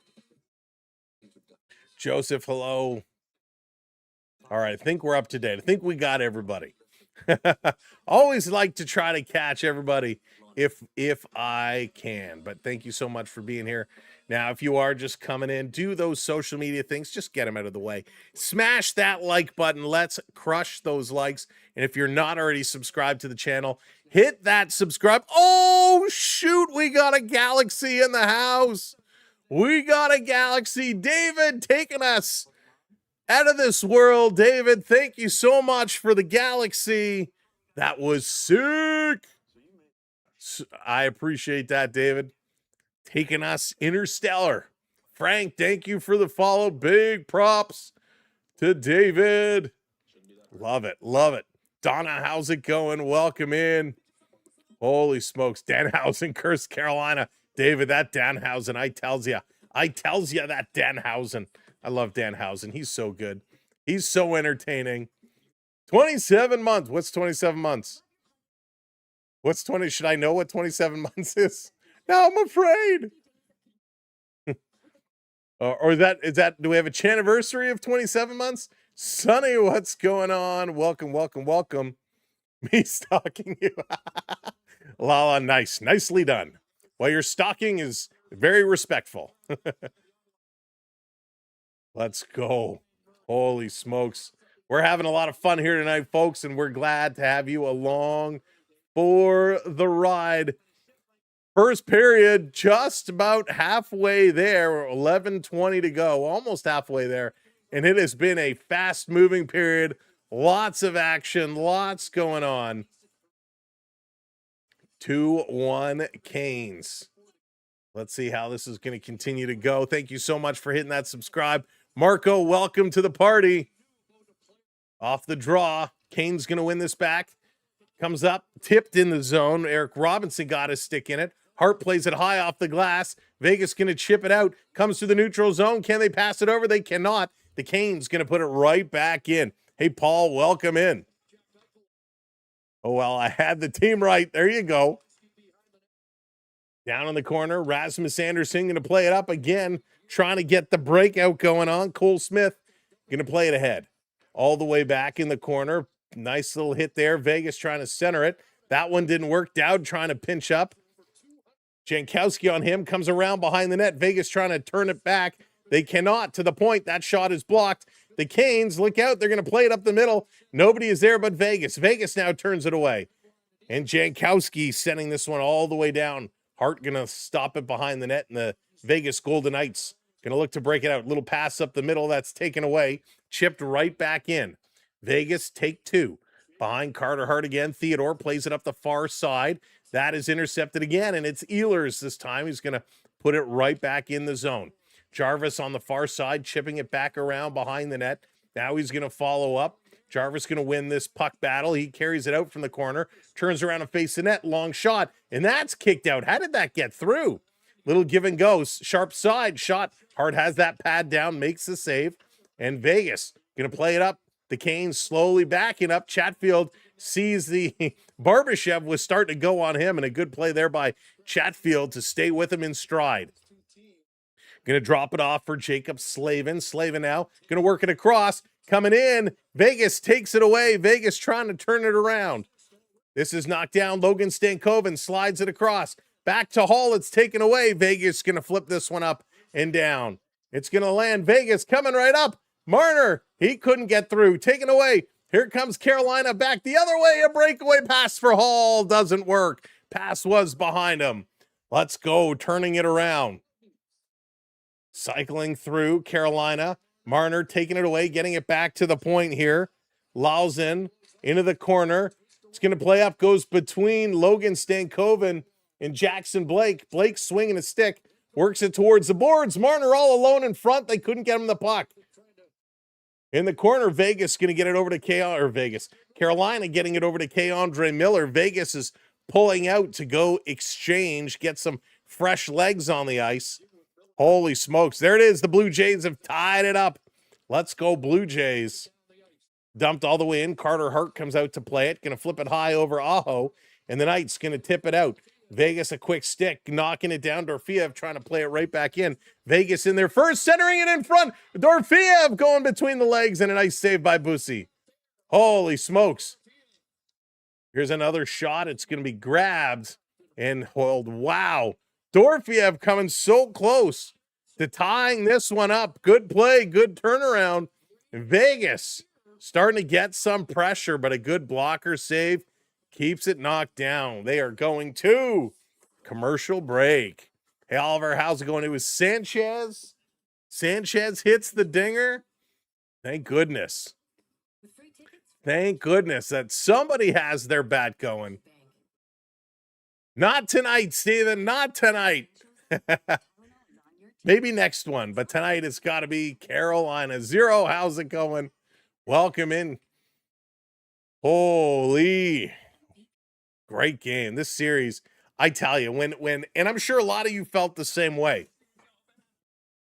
Joseph, hello. All right, I think we're up to date. I think we got everybody. Always like to try to catch everybody if I can. But thank you so much for being here. Now, if you are just coming in, do those social media things. Just get them out of the way. Smash that like button. Let's crush those likes. And if you're not already subscribed to the channel, hit that subscribe. Oh, shoot. We got a Galaxy in the house. We got a Galaxy. David taking us out of this world. David, thank you so much for the Galaxy. That was sick. I appreciate that, David. Taking us interstellar. Frank, thank you for the follow. Big props to David. Love it. Love it. Donna, how's it going? Welcome in. Holy smokes. Danhausen, cursed Carolina. David, that Danhausen, I tells ya that Danhausen. I love Danhausen. He's so good. He's so entertaining. 27 months. What's 27 months? What's 20? Should I know what 27 months is? Now I'm afraid. Or is that, do we have a anniversary of 27 months? Sonny, what's going on? Welcome. Me stalking you. Lala, nice. Nicely done. Well, your stalking is very respectful. Let's go. Holy smokes. We're having a lot of fun here tonight, folks, and we're glad to have you along for the ride. First period, just about halfway there, 11:20 to go, almost halfway there. And it has been a fast-moving period. Lots of action, lots going on. 2-1 Canes. Let's see how this is going to continue to go. Thank you so much for hitting that subscribe. Marco, welcome to the party. Off the draw, Canes going to win this back. Comes up, tipped in the zone. Eric Robinson got his stick in it. Hart plays it high off the glass. Vegas going to chip it out. Comes to the neutral zone. Can they pass it over? They cannot. The Canes going to put it right back in. Hey, Paul, welcome in. Oh, well, I had the team right. There you go. Down in the corner, Rasmus Anderson going to play it up again, trying to get the breakout going on. Cole Smith going to play it ahead. All the way back in the corner. Nice little hit there. Vegas trying to center it. That one didn't work. Dowd trying to pinch up. Jankowski on him, comes around behind the net. Vegas trying to turn it back. They cannot, to the point. That shot is blocked. The Canes, look out. They're going to play it up the middle. Nobody is there but Vegas. Vegas now turns it away. And Jankowski sending this one all the way down. Hart going to stop it behind the net, and the Vegas Golden Knights going to look to break it out. Little pass up the middle. That's taken away. Chipped right back in. Vegas take two. Behind Carter Hart again. Theodore plays it up the far side. That is intercepted again, and it's Ehlers this time. He's going to put it right back in the zone. Jarvis on the far side, chipping it back around behind the net. Now he's going to follow up. Jarvis going to win this puck battle. He carries it out from the corner, turns around and face the net. Long shot, and that's kicked out. How did that get through? Little give and go. Sharp side shot. Hart has that pad down, makes the save, and Vegas going to play it up. The Canes slowly backing up. Chatfield sees the Barbashev was starting to go on him, and a good play there by Chatfield to stay with him in stride. Going to drop it off for Jacob Slavin. Slavin now going to work it across. Coming in. Vegas takes it away. Vegas trying to turn it around. This is knocked down. Logan Stankoven slides it across. Back to Hall. It's taken away. Vegas going to flip this one up and down. It's going to land. Vegas coming right up. Marner, he couldn't get through. Taken away. Here comes Carolina back the other way. A breakaway pass for Hall. Doesn't work. Pass was behind him. Let's go. Turning it around. Cycling through Carolina. Marner taking it away. Getting it back to the point here. Lausen into the corner. It's going to play up. Goes between Logan Stankoven and Jackson Blake. Blake swinging a stick. Works it towards the boards. Marner all alone in front. They couldn't get him the puck. In the corner, Vegas going to get it over to Carolina getting it over to K-Andre Miller. Vegas is pulling out to go exchange, get some fresh legs on the ice. Holy smokes. There it is. The Blue Jays have tied it up. Let's go Blue Jays. Dumped all the way in. Carter Hart comes out to play it. Going to flip it high over Aho. And the Knights going to tip it out. Vegas a quick stick, knocking it down. Dorofeev trying to play it right back in. Vegas in there first, centering it in front. Dorofeev going between the legs, and a nice save by Bussi. Holy smokes. Here's another shot. It's going to be grabbed and held. Wow. Dorofeev coming so close to tying this one up. Good play, good turnaround. Vegas starting to get some pressure, but a good blocker save. Keeps it knocked down. They are going to commercial break. Hey, Oliver, how's it going? It was Sanchez. Sanchez hits the dinger. Thank goodness. Thank goodness that somebody has their bat going. Not tonight, Steven. Not tonight. Maybe next one, but tonight it's got to be Carolina. Zero, how's it going? Welcome in. Holy. Great game. This series, I tell you, when and I'm sure a lot of you felt the same way.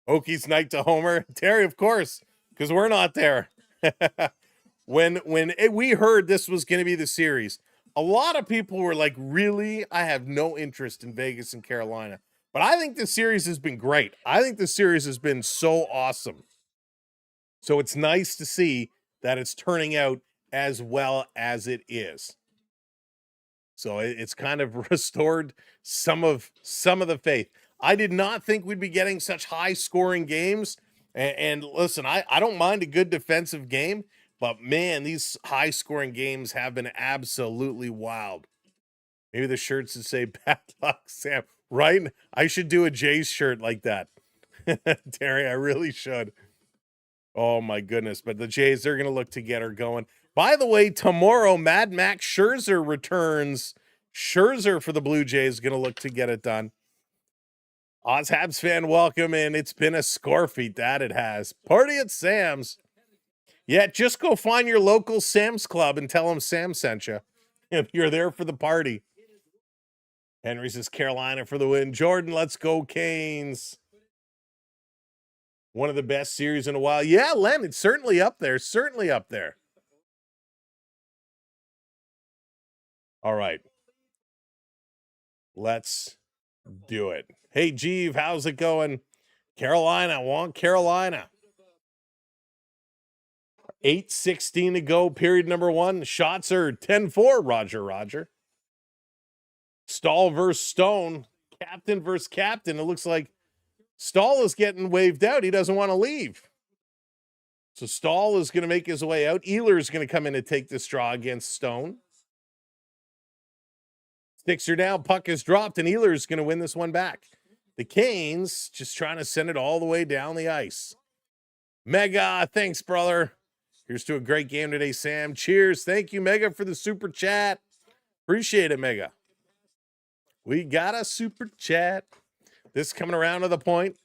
Hokies night to Homer. Terry, of course, because we're not there. when we heard this was going to be the series, a lot of people were like, really? I have no interest in Vegas and Carolina. But I think this series has been great. I think this series has been so awesome. So it's nice to see that it's turning out as well as it is. So it's kind of restored some of the faith. I did not think we'd be getting such high scoring games. And listen, I don't mind a good defensive game, But man, these high-scoring games have been absolutely wild. Maybe the shirts that say "Bad Luck, Sam." Right? I should do a Jays shirt like that. Terry, I really should. Oh my goodness. But the Jays, they're going to look to get her going. By the way, tomorrow, Mad Max Scherzer returns. Scherzer for the Blue Jays going to look to get it done. Oz Habs fan, welcome, and it's been a scorefeet, that it has. Party at Sam's. Yeah, just go find your local Sam's Club and tell them Sam sent you. If you're there for the party. Henry says Carolina for the win. Jordan, let's go Canes. One of the best series in a while. Yeah, Len, it's certainly up there. Certainly up there. All right. Let's do it. Hey, Jeeve, how's it going? Carolina, want Carolina. 8:16 to go, period number 1. Shots are 10-4, Roger. Stahl versus Stone. Captain versus captain. It looks like Stahl is getting waved out. He doesn't want to leave. So Stahl is going to make his way out. Ehlers is going to come in and take this draw against Stone. Sticks are down. Puck is dropped, and Ehlers is going to win this one back. The Canes just trying to send it all the way down the ice. Mega, thanks, brother. Here's to a great game today, Sam. Cheers. Thank you, Mega, for the super chat. Appreciate it, Mega. We got a super chat. This coming around to the point.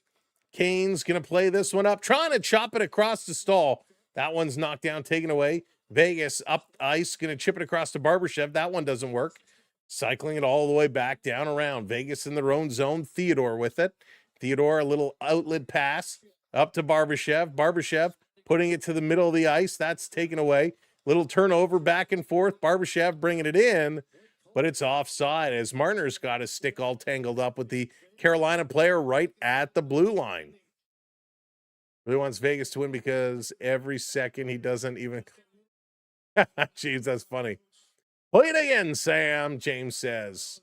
Canes going to play this one up. Trying to chop it across the Stahl. That one's knocked down, taken away. Vegas up ice. Going to chip it across to Barbashev. That one doesn't work. Cycling it all the way back down around. Vegas in their own zone. Theodore with it. Theodore, a little outlet pass up to Barbashev. Barbashev putting it to the middle of the ice. That's taken away. Little turnover back and forth. Barbashev bringing it in, but it's offside as Marner's got his stick all tangled up with the Carolina player right at the blue line. Really wants Vegas to win because every second he doesn't even... Jeez, that's funny. Play it again, Sam, James says.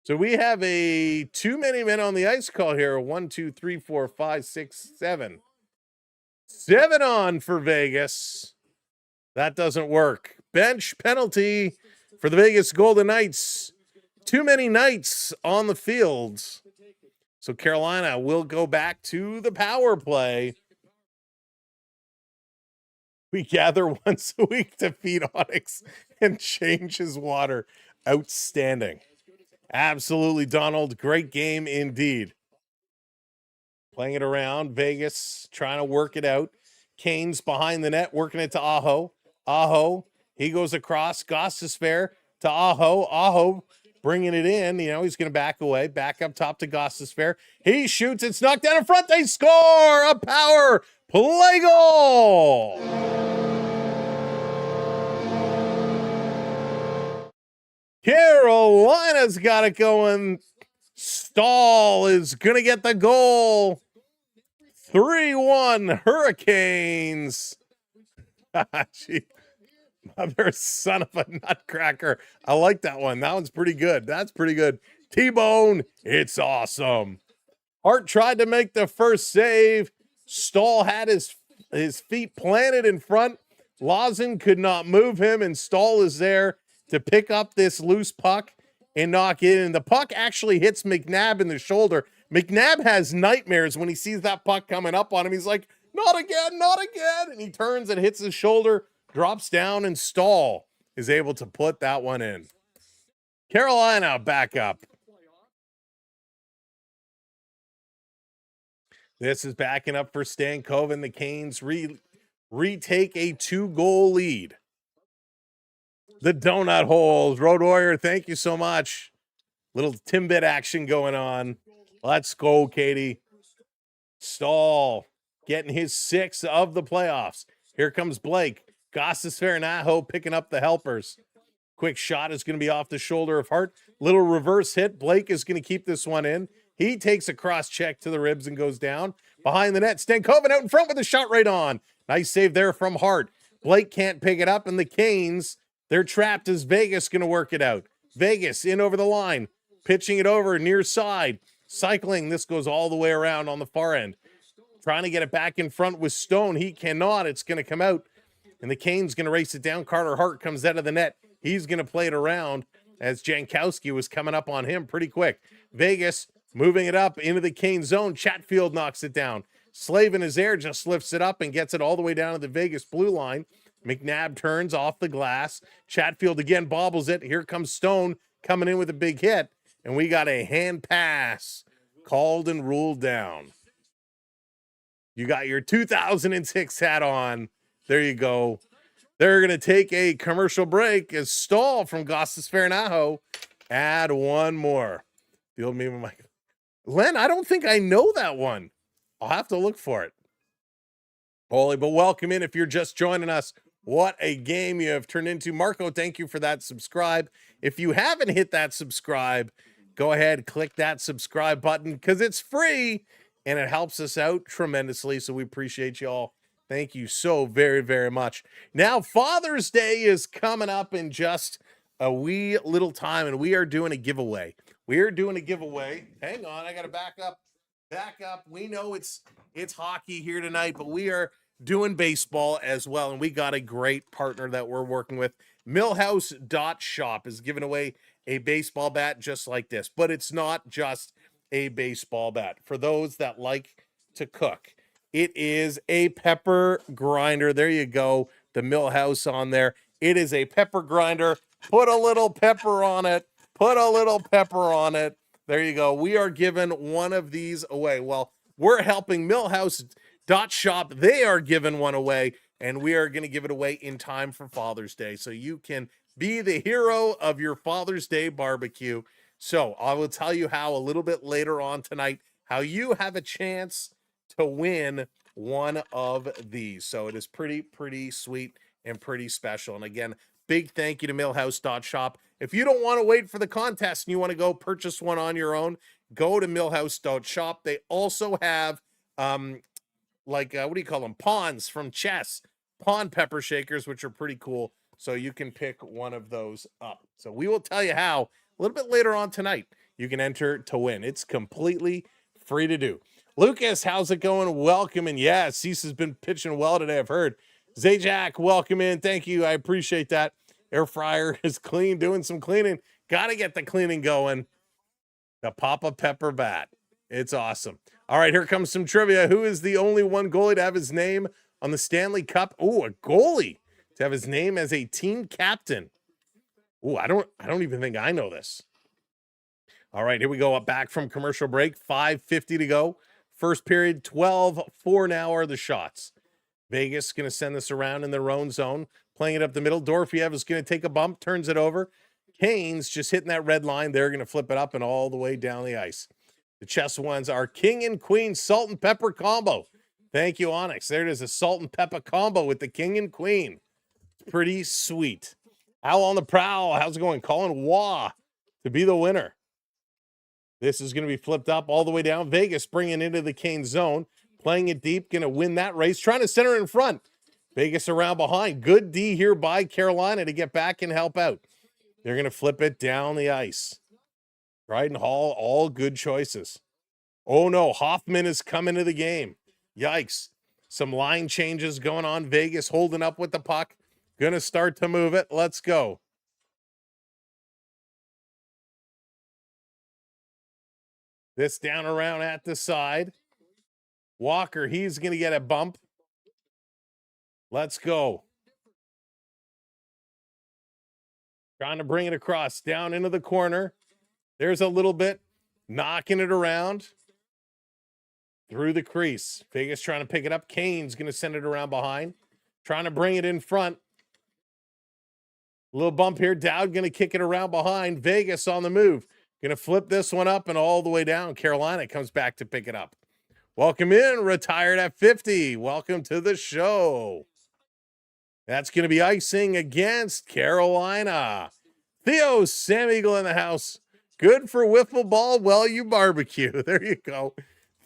So we have a too many men on the ice call here. 1, 2, 3, 4, 5, 6, 7. 7 on for Vegas. That doesn't work. Bench penalty for the Vegas Golden Knights. Too many Knights on the field. So Carolina will go back to the power play. We gather once a week to feed Onyx and change his water. Outstanding. Absolutely, Donald. Great game indeed. Playing it around. Vegas trying to work it out. Canes behind the net, working it to Aho. Aho, he goes across. Gostisbehere to Aho. Aho bringing it in. You know, he's going to back away. Back up top to Gostisbehere. He shoots. It's knocked down in front. They score a power play goal. Carolina's got it going. Stahl is going to get the goal. 3-1 Hurricanes. Gee, mother son of a nutcracker. I like that one. That one's pretty good. That's pretty good. T-Bone, it's awesome. Hart tried to make the first save. Stahl had his feet planted in front. Lawson could not move him, and Stahl is there to pick up this loose puck and knock it in. The puck actually hits McNabb in the shoulder. McNabb has nightmares when he sees that puck coming up on him. He's like, not again, not again. And he turns and hits his shoulder, drops down, and Stahl is able to put that one in. Carolina back up. This is backing up for Stankoven. The Canes retake a 2-goal lead. The donut holes. Road Warrior, thank you so much. Little Timbit action going on. Let's go, Katie. Stahl getting his 6th of the playoffs. Here comes Blake. Gostisbehere and Aho picking up the helpers. Quick shot is going to be off the shoulder of Hart. Little reverse hit. Blake is going to keep this one in. He takes a cross check to the ribs and goes down. Behind the net, Stankoven out in front with a shot right on. Nice save there from Hart. Blake can't pick it up, and the Canes, they're trapped as Vegas going to work it out. Vegas in over the line. Pitching it over near side. Cycling. This goes all the way around on the far end. trying to get it back in front with Stone. He cannot. It's going to come out, and the Canes going to race it down. Carter Hart comes out of the net. He's going to play it around as Jankowski was coming up on him pretty quick. Vegas moving it up into the Cane zone. Chatfield knocks it down. Slavin is there, just lifts it up and gets it all the way down to the Vegas blue line. McNabb turns off the glass. Chatfield again bobbles it. Here comes Stone coming in with a big hit, and we got a hand pass called and ruled down. You got your 2006 hat on. There you go. They're going to take a commercial break as Stahl from Goss's Fernajo add one more. Field me with my Len, I don't think I know that one. I'll have to look for it. Holy, but welcome in if you're just joining us. What a game you have turned into. Marco, thank you for that subscribe. If you haven't hit that subscribe, go ahead, click that subscribe button because it's free and it helps us out tremendously. So we appreciate you all. Thank you so very, very much. Now, Father's Day is coming up in just a wee little time, and we are doing a giveaway. We are doing a giveaway. Hang on, I got to back up. Back up. We know it's hockey here tonight, but we are doing baseball as well, and we got a great partner that we're working with. Millhouse.shop is giving away a baseball bat just like this, but it's not just a baseball bat. For those that like to cook, it is a pepper grinder. There you go. The Millhouse on there. It is a pepper grinder. Put a little pepper on it. Put a little pepper on it. There you go. We are giving one of these away. Well, we're helping Millhouse.shop. They are giving one away, and we are going to give it away in time for Father's Day. So you can be the hero of your Father's Day barbecue. So I will tell you how a little bit later on tonight, how you have a chance to win one of these. So it is pretty sweet and pretty special. And again, big thank you to Millhouse.shop. If you don't want to wait for the contest and you want to go purchase one on your own, go to Millhouse.shop. They also have what do you call them? Pawns from chess, pawn pepper shakers, which are pretty cool. So you can pick one of those up. So we will tell you how a little bit later on tonight. You can enter to win. It's completely free to do. Lucas, how's it going? Welcome in. Yeah, Cease has been pitching well today, I've heard. Zajac, welcome in. Thank you. I appreciate that. Air fryer is clean, doing some cleaning. Got to get the cleaning going. The Papa Pepper bat. It's awesome. All right, here comes some trivia. Who is the only one goalie to have his name on the Stanley Cup? Oh, a goalie to have his name as a team captain. Oh, I don't even think I know this. All right, here we go. Up back from commercial break. 5:50 to go. First period, 12-4 now are the shots. Vegas going to send this around in their own zone. Playing it up the middle. Dorofiev is going to take a bump, turns it over. Canes just hitting that red line. They're going to flip it up and all the way down the ice. The chess ones are King and Queen salt and pepper combo. Thank you, Onyx. There it is, a salt and pepper combo with the King and Queen. Pretty sweet. Al on the prowl. How's it going? Colin Waugh to be the winner. This is going to be flipped up all the way down. Vegas bringing into the Cane zone. Playing it deep. Going to win that race. Trying to center in front. Vegas around behind. Good D here by Carolina to get back and help out. They're going to flip it down the ice. Dryden Hall, all good choices. Oh no, Hoffman is coming to the game. Yikes. Some line changes going on. Vegas holding up with the puck. Going to start to move it. Let's go. This down around at the side. Walker, he's going to get a bump. Let's go. Trying to bring it across, down into the corner. There's a little bit, knocking it around. Through the crease. Vegas trying to pick it up. Kane's going to send it around behind. Trying to bring it in front. A little bump here. Dowd going to kick it around behind. Vegas on the move. Going to flip this one up and all the way down. Carolina comes back to pick it up. Welcome in, retired at 50. Welcome to the show. That's going to be icing against Carolina. Theo, Sam Eagle in the house. Good for wiffle ball while you barbecue. There you go.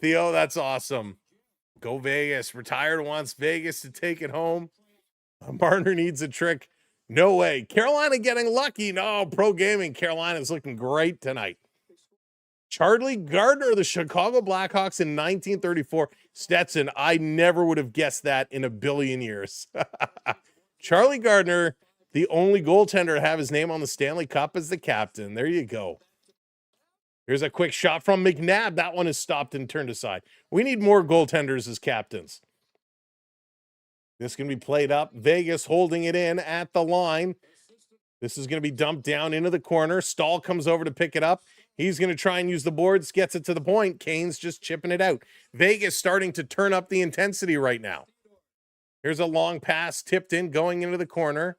Theo, that's awesome. Go Vegas. Retired wants Vegas to take it home. Marner needs a trick. No way. Carolina getting lucky. No, pro gaming. Carolina's looking great tonight. Charlie Gardner, the Chicago Blackhawks in 1934. Stetson, I never would have guessed that in a billion years. Charlie Gardner, the only goaltender to have his name on the Stanley Cup as the captain. There you go. Here's a quick shot from McNabb. That one is stopped and turned aside. We need more goaltenders as captains. This can be played up. Vegas holding it in at the line. This is going to be dumped down into the corner. Stahl comes over to pick it up. He's going to try and use the boards, gets it to the point. Kane's just chipping it out. Vegas starting to turn up the intensity right now. Here's a long pass tipped in, going into the corner.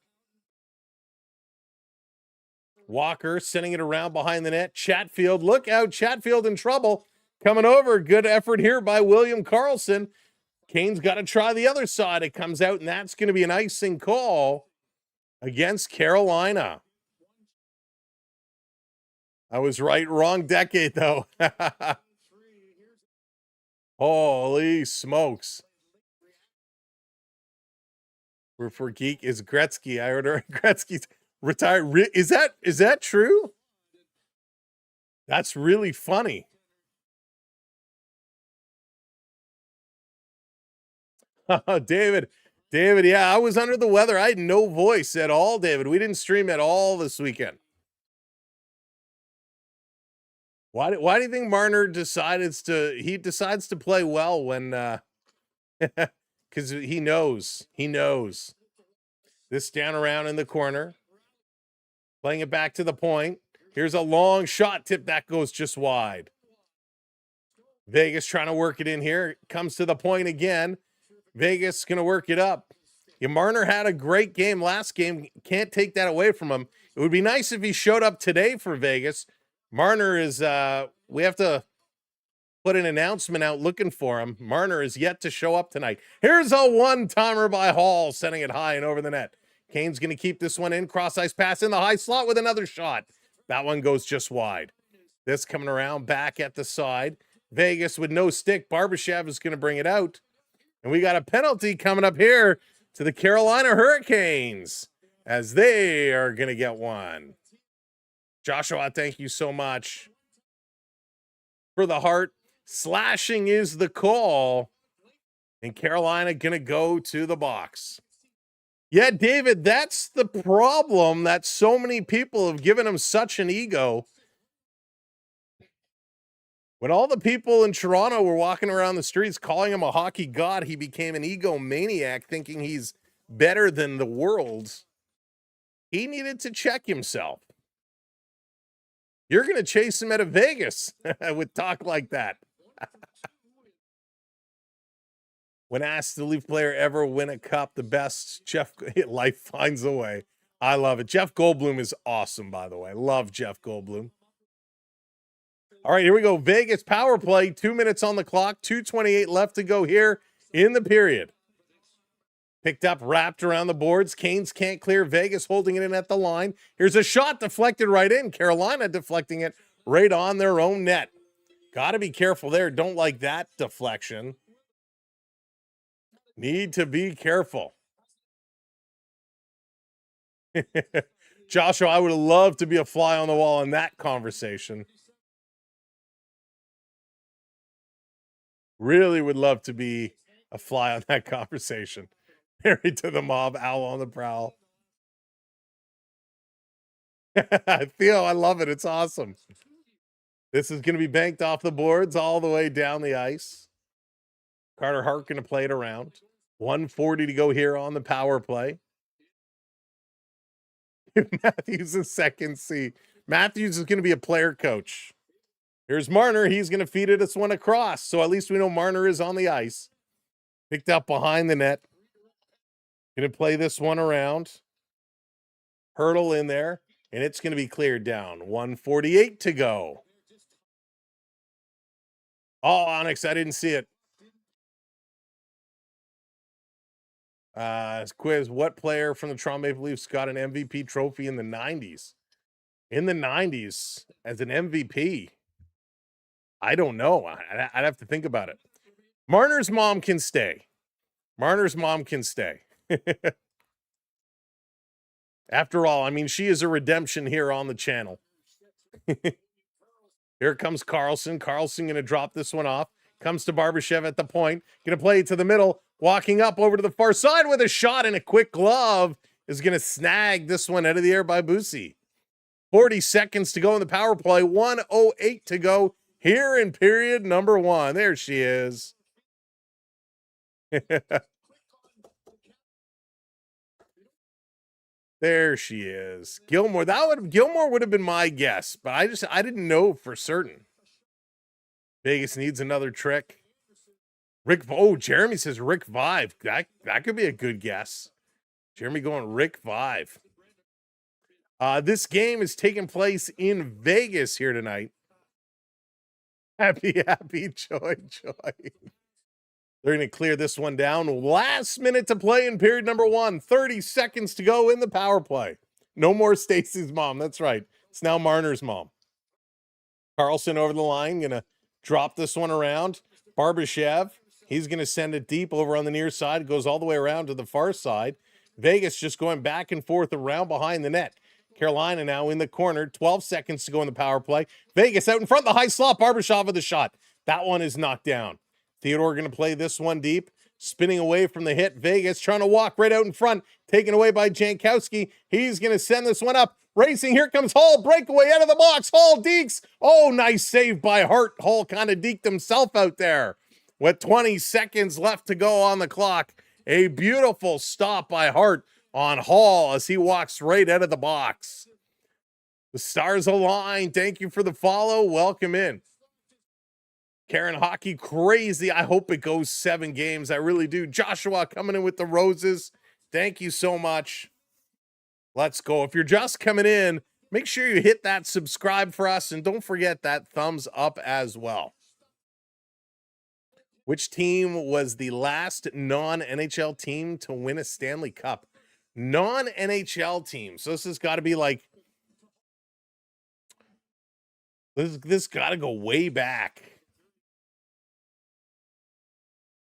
Walker sending it around behind the net. Chatfield, look out, Chatfield in trouble. Coming over, good effort here by William Karlsson. Kane's got to try the other side. It comes out, and that's going to be an icing call against Carolina. I was right, wrong decade, though. Holy smokes. We're for geek is Gretzky. I heard Gretzky's retired. Is that true? That's really funny. David, yeah, I was under the weather. I had no voice at all, David. We didn't stream at all this weekend. Why do you think Marner decides to play well when because he knows. This down around in the corner. Playing it back to the point. Here's a long shot tip that goes just wide. Vegas trying to work it in here. It comes to the point again. Vegas going to work it up. Yeah, Marner had a great game last game. Can't take that away from him. It would be nice if he showed up today for Vegas. Marner is, we have to put an announcement out looking for him. Marner is yet to show up tonight. Here's a one-timer by Hall, sending it high and over the net. Kane's going to keep this one in. Cross-ice pass in the high slot with another shot. That one goes just wide. This coming around back at the side. Vegas with no stick. Barbashev is going to bring it out. And we got a penalty coming up here to the Carolina Hurricanes as they are going to get one. Joshua, thank you so much for the heart. Slashing is the call. And Carolina going to go to the box. Yeah, David, that's the problem that so many people have given him such an ego. When all the people in Toronto were walking around the streets calling him a hockey god, he became an egomaniac thinking he's better than the world. He needed to check himself. You're going to chase him out of Vegas with talk like that. When asked the Leaf player ever win a cup, the best, Jeff, life finds a way. I love it. Jeff Goldblum is awesome, by the way. Love Jeff Goldblum. All right, here we go. Vegas power play. 2 minutes on the clock. 2:28 left to go here in the period. Picked up, wrapped around the boards. Canes can't clear. Vegas holding it in at the line. Here's a shot deflected right in. Carolina deflecting it right on their own net. Got to be careful there. Don't like that deflection. Need to be careful. Joshua, I would love to be a fly on the wall in that conversation. Really would love to be a fly on that conversation. Married to the mob, owl on the prowl. Theo, I love it. It's awesome. This is going to be banked off the boards all the way down the ice. Carter Hart going to play it around. 1:40 to go here on the power play. Matthews is second C. Matthews is going to be a player coach. Here's Marner. He's going to feed it this one across. So at least we know Marner is on the ice. Picked up behind the net. Going to play this one around. Hurdle in there. And it's going to be cleared down. 1:48 to go. Oh, Onyx, I didn't see it. Quiz, what player from the Toronto Maple Leafs got an MVP trophy in the 90s? In the 90s as an MVP? I don't know. I'd have to think about it. Marner's mom can stay. Marner's mom can stay. After all, I mean, she is a redemption here on the channel. Here comes Carlson. Carlson going to drop this one off. Comes to Barbashev at the point. Going to play it to the middle. Walking up over to the far side with a shot, and a quick glove is going to snag this one out of the air by Bussi. 40 seconds to go in the power play. 1:08 to go here in period number 1. There she is. There she is. Gilmore. Gilmore would have been my guess, but I didn't know for certain. Vegas needs another trick. Jeremy says Rick Vive. That could be a good guess. Jeremy going Rick Vive. This game is taking place in Vegas here tonight. Happy, joy. They're going to clear this one down. Last minute to play in period number 1. 30 seconds to go in the power play. No more Stacy's mom. That's right. It's now Marner's mom. Carlson over the line. Going to drop this one around. Barbashev. He's going to send it deep over on the near side. It goes all the way around to the far side. Vegas just going back and forth around behind the net. Carolina now in the corner. 12 seconds to go in the power play. Vegas out in front of the high slot. Barbashev with the shot. That one is knocked down. Theodore going to play this one deep. Spinning away from the hit. Vegas trying to walk right out in front. Taken away by Jankowski. He's going to send this one up. Racing. Here comes Hall. Breakaway out of the box. Hall dekes. Oh, nice save by Hart. Hall kind of deked himself out there. With 20 seconds left to go on the clock. A beautiful stop by Hart on Hall as he walks right out of the box. The stars align. Thank you for the follow. Welcome in. Karen Hockey crazy. I hope it goes 7 games. I really do. Joshua coming in with the roses. Thank you so much. Let's go. If you're just coming in, make sure you hit that subscribe for us, and don't forget that thumbs up as well. Which team was the last non-NHL team to win a Stanley Cup? Non-NHL team. So this has got to be like, this got to go way back.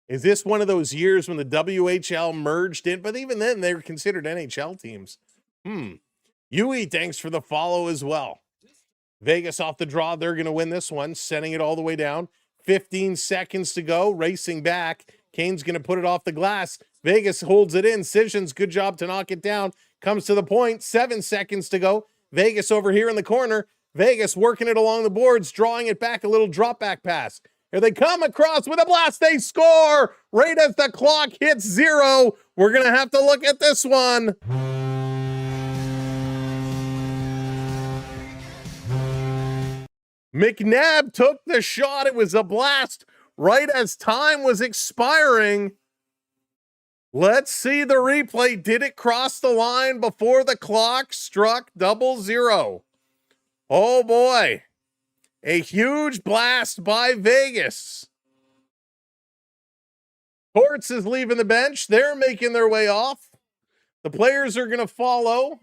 Is this one of those years when the WHL merged in? But even then, they were considered NHL teams. Yui, thanks for the follow as well. Vegas off the draw. They're going to win this one, sending it all the way down. 15 seconds to go. Racing back. Kane's going to put it off the glass. Vegas holds it in. Sissons, good job to knock it down. Comes to the point. 7 seconds to go. Vegas over here in the corner. Vegas working it along the boards, drawing it back, a little drop back pass. Here they come across with a blast. They score right as the clock hits 0. We're going to have to look at this one. McNabb took the shot. It was a blast right as time was expiring. Let's see the replay. Did it cross the line before the clock struck 00? Oh boy. A huge blast by Vegas. Torts is leaving the bench. They're making their way off. The players are going to follow.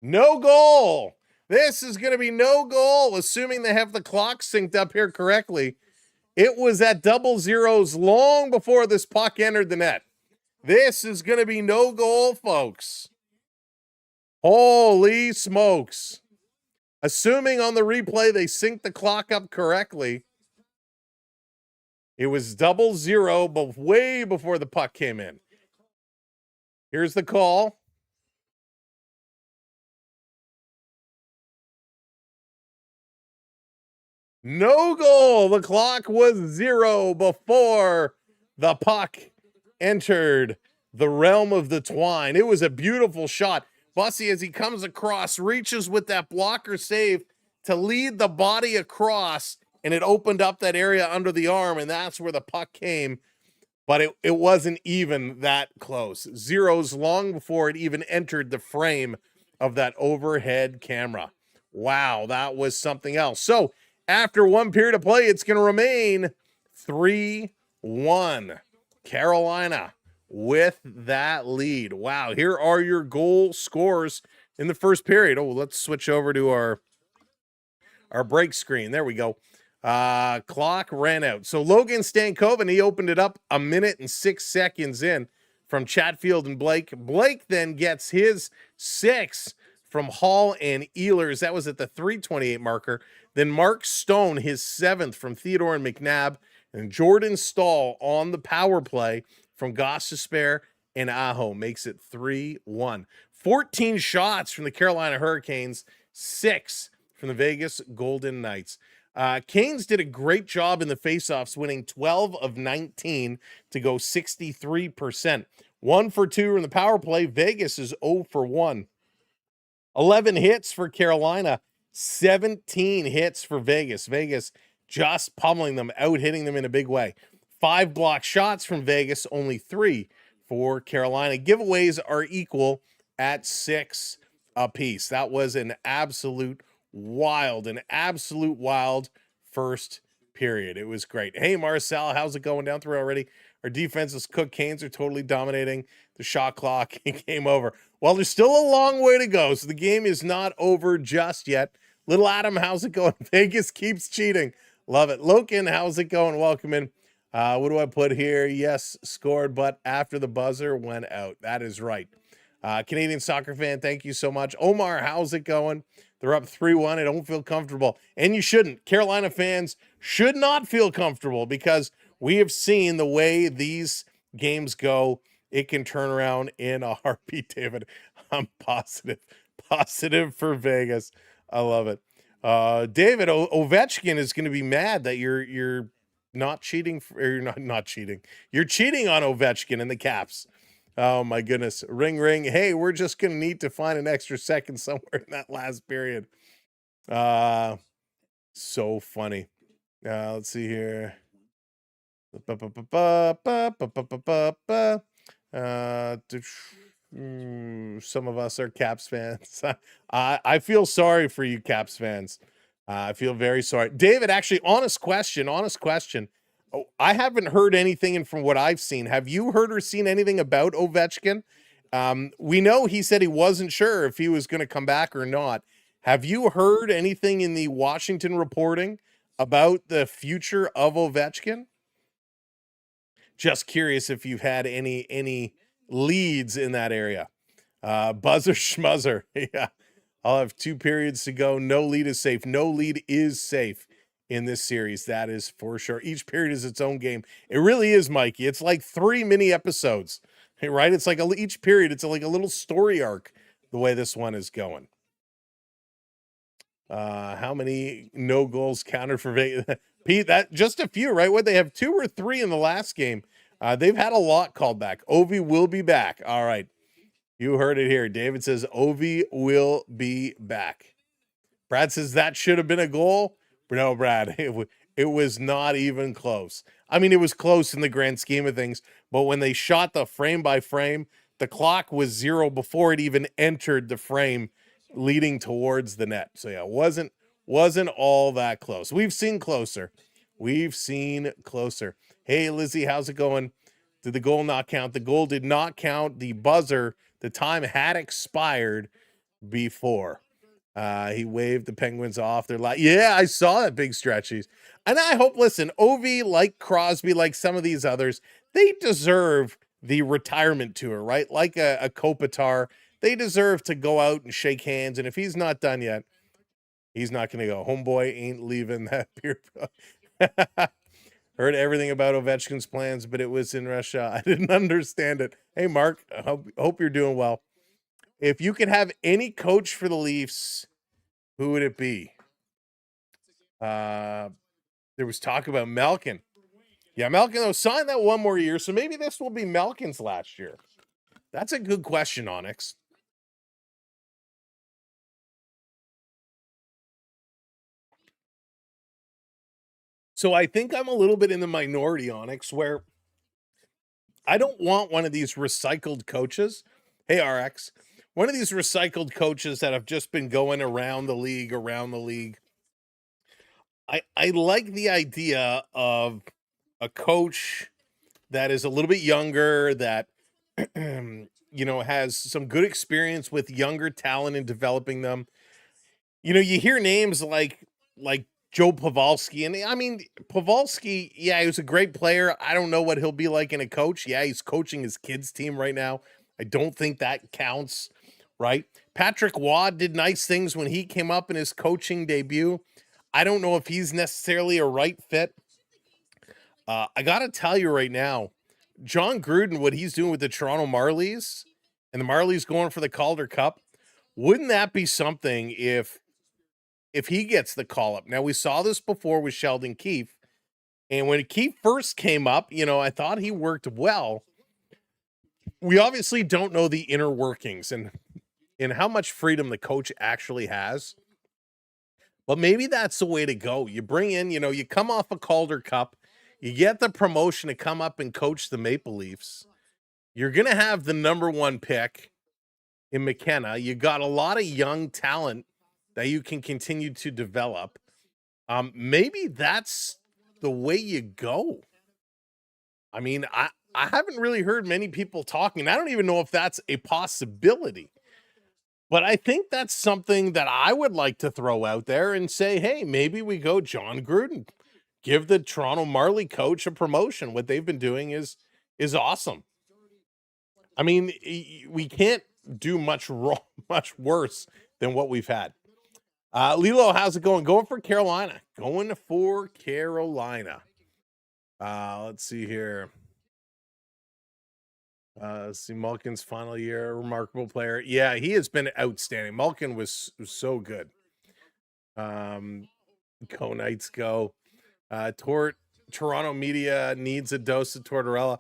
No goal. This is going to be no goal, assuming they have the clock synced up here correctly. It was at 00s long before this puck entered the net. This is going to be no goal, folks. Holy smokes. Assuming on the replay they synced the clock up correctly, it was 00, but way before the puck came in. Here's the call. No goal. The clock was 0 before the puck entered the realm of the twine. It was a beautiful shot. Bussy, as he comes across, reaches with that blocker save to lead the body across, and it opened up that area under the arm, and that's where the puck came. But it wasn't even that close. 0s long before it even entered the frame of that overhead camera. Wow, that was something else. So after 1 period of play, it's going to remain 3-1. Carolina with that lead. Wow, here are your goal scores in the first period. Oh, let's switch over to our break screen. There we go. Clock ran out. So Logan Stankoven, he opened it up 1 minute and 6 seconds in from Chatfield and Blake. Blake then gets his 6 from Hall and Ehlers. That was at the 3:28 marker. Then Mark Stone, his 7th from Theodore and McNabb, and Jordan Stahl on the power play from Gostisbehere and Aho makes it 3-1. 14 shots from the Carolina Hurricanes, 6 from the Vegas Golden Knights. Canes did a great job in the faceoffs, winning 12 of 19 to go 63%. 1 for 2 in the power play. Vegas is 0 for 1. 11 hits for Carolina, 17 hits for Vegas. Vegas just pummeling them, out hitting them in a big way. 5 block shots from Vegas, only 3 for Carolina. Giveaways are equal at 6 apiece. That was an absolute wild first period. It was great. Hey, Marcel, how's it going down through already? Our defense is cooked. Canes are totally dominating. The shot clock came over. Well, there's still a long way to go, so the game is not over just yet. Little Adam, how's it going? Vegas keeps cheating. Love it. Loken, how's it going? Welcome in. What do I put here? Yes, scored, but after the buzzer went out. That is right. Canadian soccer fan, thank you so much. Omar, how's it going? They're up 3-1. I don't feel comfortable. And you shouldn't. Carolina fans should not feel comfortable because we have seen the way these games go. It can turn around in a heartbeat, David. I'm positive for Vegas. I love it. David, Ovechkin is going to be mad that you're not cheating, or you're not cheating. You're cheating on Ovechkin and the Caps. Oh, my goodness. Ring, ring. Hey, we're just going to need to find an extra second somewhere in that last period. So funny. Let's see here. Some of us are Caps fans. I feel sorry for you Caps fans. I feel very sorry. David, actually, honest question. Oh, I haven't heard anything from what I've seen. Have you heard or seen anything about Ovechkin? We know he said he wasn't sure if he was going to come back or not. Have you heard anything in the Washington reporting about the future of Ovechkin? Just curious if you've had any leads in that area. Buzzer schmuzzer. Yeah. I'll have 2 periods to go. No lead is safe. No lead is safe in this series. That is for sure. Each period is its own game. It really is, Mikey. It's like 3 mini episodes, right? It's like each period, it's like a little story arc the way this one is going. How many no goals counted for Vegas? Pete, that just a few, right? What, they have 2 or 3 in the last game. They've had a lot called back. Ovi will be back. All right. You heard it here. David says Ovi will be back. Brad says that should have been a goal. No, Brad, it was not even close. I mean, it was close in the grand scheme of things, but when they shot the frame by frame, the clock was 0 before it even entered the frame leading towards the net. So yeah, it wasn't all that close. We've seen closer. Hey, Lizzie, how's it going? Did the goal not count? The goal did not count. The buzzer, the time had expired before. He waved the Penguins off their line. Yeah, I saw that big stretches. And I hope, listen, Ovi, like Crosby, like some of these others, they deserve the retirement tour, right? Like a Kopitar. They deserve to go out and shake hands. And if he's not done yet, he's not going to go. Homeboy ain't leaving that beer. Heard everything about Ovechkin's plans, but it was in Russia. I didn't understand it. Hey, Mark, I hope you're doing well. If you could have any coach for the Leafs, who would it be? There was talk about Malkin. Yeah, Malkin, though, signed that 1 more year, so maybe this will be Malkin's last year. That's a good question, Onyx. So I think I'm a little bit in the minority, Onyx, where I don't want one of these recycled coaches. Hey, RX. One of these recycled coaches that have just been going around the league. I like the idea of a coach that is a little bit younger, that has some good experience with younger talent and developing them. You hear names like Joe Pavelski, and I mean, Pavelski, yeah, he was a great player. I don't know what he'll be like in a coach. Yeah, he's coaching his kids' team right now. I don't think that counts, right? Patrick Waugh did nice things when he came up in his coaching debut. I don't know if he's necessarily a right fit. I got to tell you right now, John Gruden, what he's doing with the Toronto Marlies, and the Marlies going for the Calder Cup, wouldn't that be something if he gets the call up? Now, we saw this before with Sheldon Keefe, and when Keefe first came up, I thought he worked well. We obviously don't know the inner workings and how much freedom the coach actually has. But maybe that's the way to go. You bring in, you come off a Calder Cup, you get the promotion to come up and coach the Maple Leafs. You're going to have the number one pick in McKenna. You got a lot of young talent that you can continue to develop. Maybe that's the way you go. I mean, I haven't really heard many people talking. I don't even know if that's a possibility. But I think that's something that I would like to throw out there and say, hey, maybe we go John Gruden. Give the Toronto Marley coach a promotion. What they've been doing is awesome. I mean, we can't do much worse than what we've had. Lilo, how's it going? Going for Carolina. Let's see here. See Malkin's final year, remarkable player. Yeah, he has been outstanding. Malkin was so good. Go Knights, go. Toronto media needs a dose of Tortorella.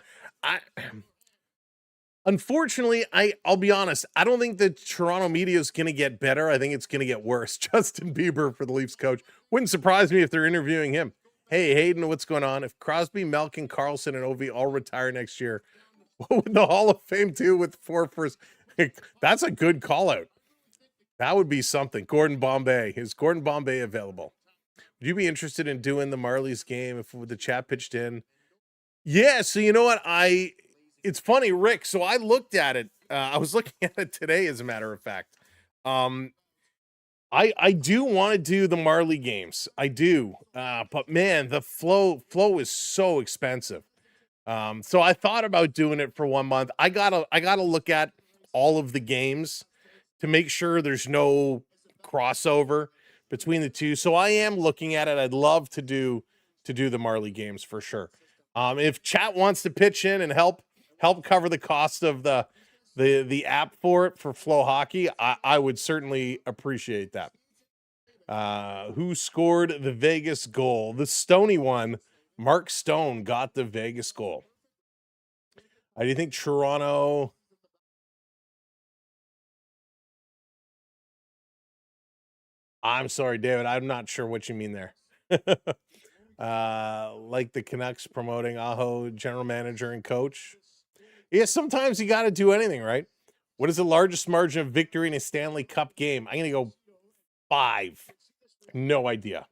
Unfortunately, I'll be honest, I don't think the Toronto media is going to get better. I think it's going to get worse. Justin Bieber for the Leafs coach. Wouldn't surprise me if they're interviewing him. Hey, Hayden, what's going on? If Crosby, Malkin, Carlson, and Ovi all retire next year, what would the Hall of Fame do with 4 first? That's a good call out. That would be something. Gordon Bombay. Is Gordon Bombay available? Would you be interested in doing the Marlies game if the chat pitched in? Yeah, so you know what? It's funny, Rick. So I looked at it. I was looking at it today, as a matter of fact. I do want to do the Marley games. I do. But man, the flow is so expensive. So I thought about doing it for 1 month. I gotta look at all of the games to make sure there's no crossover between the two. So I am looking at it. I'd love to do the Marley games for sure. If chat wants to pitch in and help cover the cost of the app for Flow Hockey, I would certainly appreciate that. Who scored the Vegas goal? The Stoney one. Mark Stone got the Vegas goal. Do you think Toronto? I'm sorry, David. I'm not sure what you mean there. Like the Canucks promoting Aho, general manager and coach. Yeah, sometimes you got to do anything, right? What is the largest margin of victory in a Stanley Cup game? I'm going to go 5. No idea.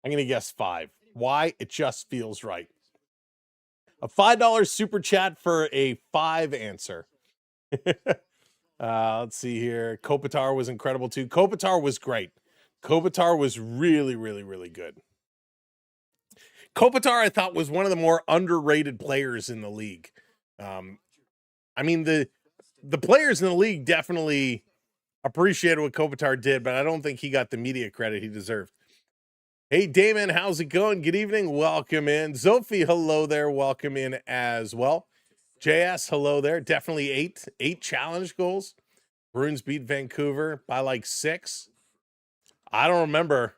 I'm going to guess 5. Why? It just feels right. A $5 super chat for a 5 answer. Let's see here. Kopitar was incredible too. Kopitar was great. Kopitar was really, really, really good. Kopitar, I thought, was one of the more underrated players in the league. I mean, the players in the league definitely appreciated what Kopitar did, but I don't think he got the media credit he deserved. Hey, Damon, how's it going? Good evening. Welcome in. Sophie, hello there. Welcome in as well. JS, hello there. Definitely 8 challenge goals. Bruins beat Vancouver by like 6. I don't remember.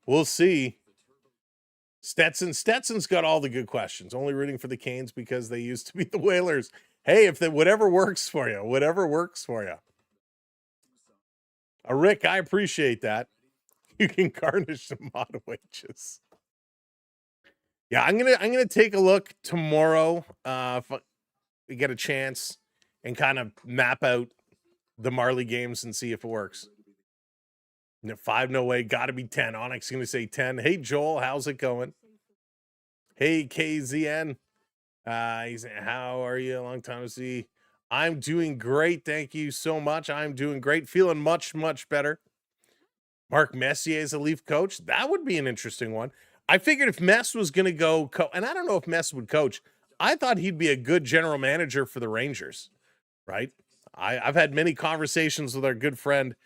We'll see. Stetson's got all the good questions. Only rooting for the Canes because they used to beat the Whalers. Hey, whatever works for you. Rick, I appreciate that. You can garnish some mod wages. Yeah, I'm gonna take a look tomorrow if we get a chance and kind of map out the Marley games and see if it works. 5, no way. Got to be 10. Onyx gonna say 10. Hey Joel, how's it going? Hey KZN, he's how are you? A long time to see. I'm doing great. Thank you so much. I'm doing great. Feeling much better. Mark Messier is a Leaf coach. That would be an interesting one. I figured if Mess was going to go, and I don't know if Mess would coach. I thought he'd be a good general manager for the Rangers, right? I've had many conversations with our good friend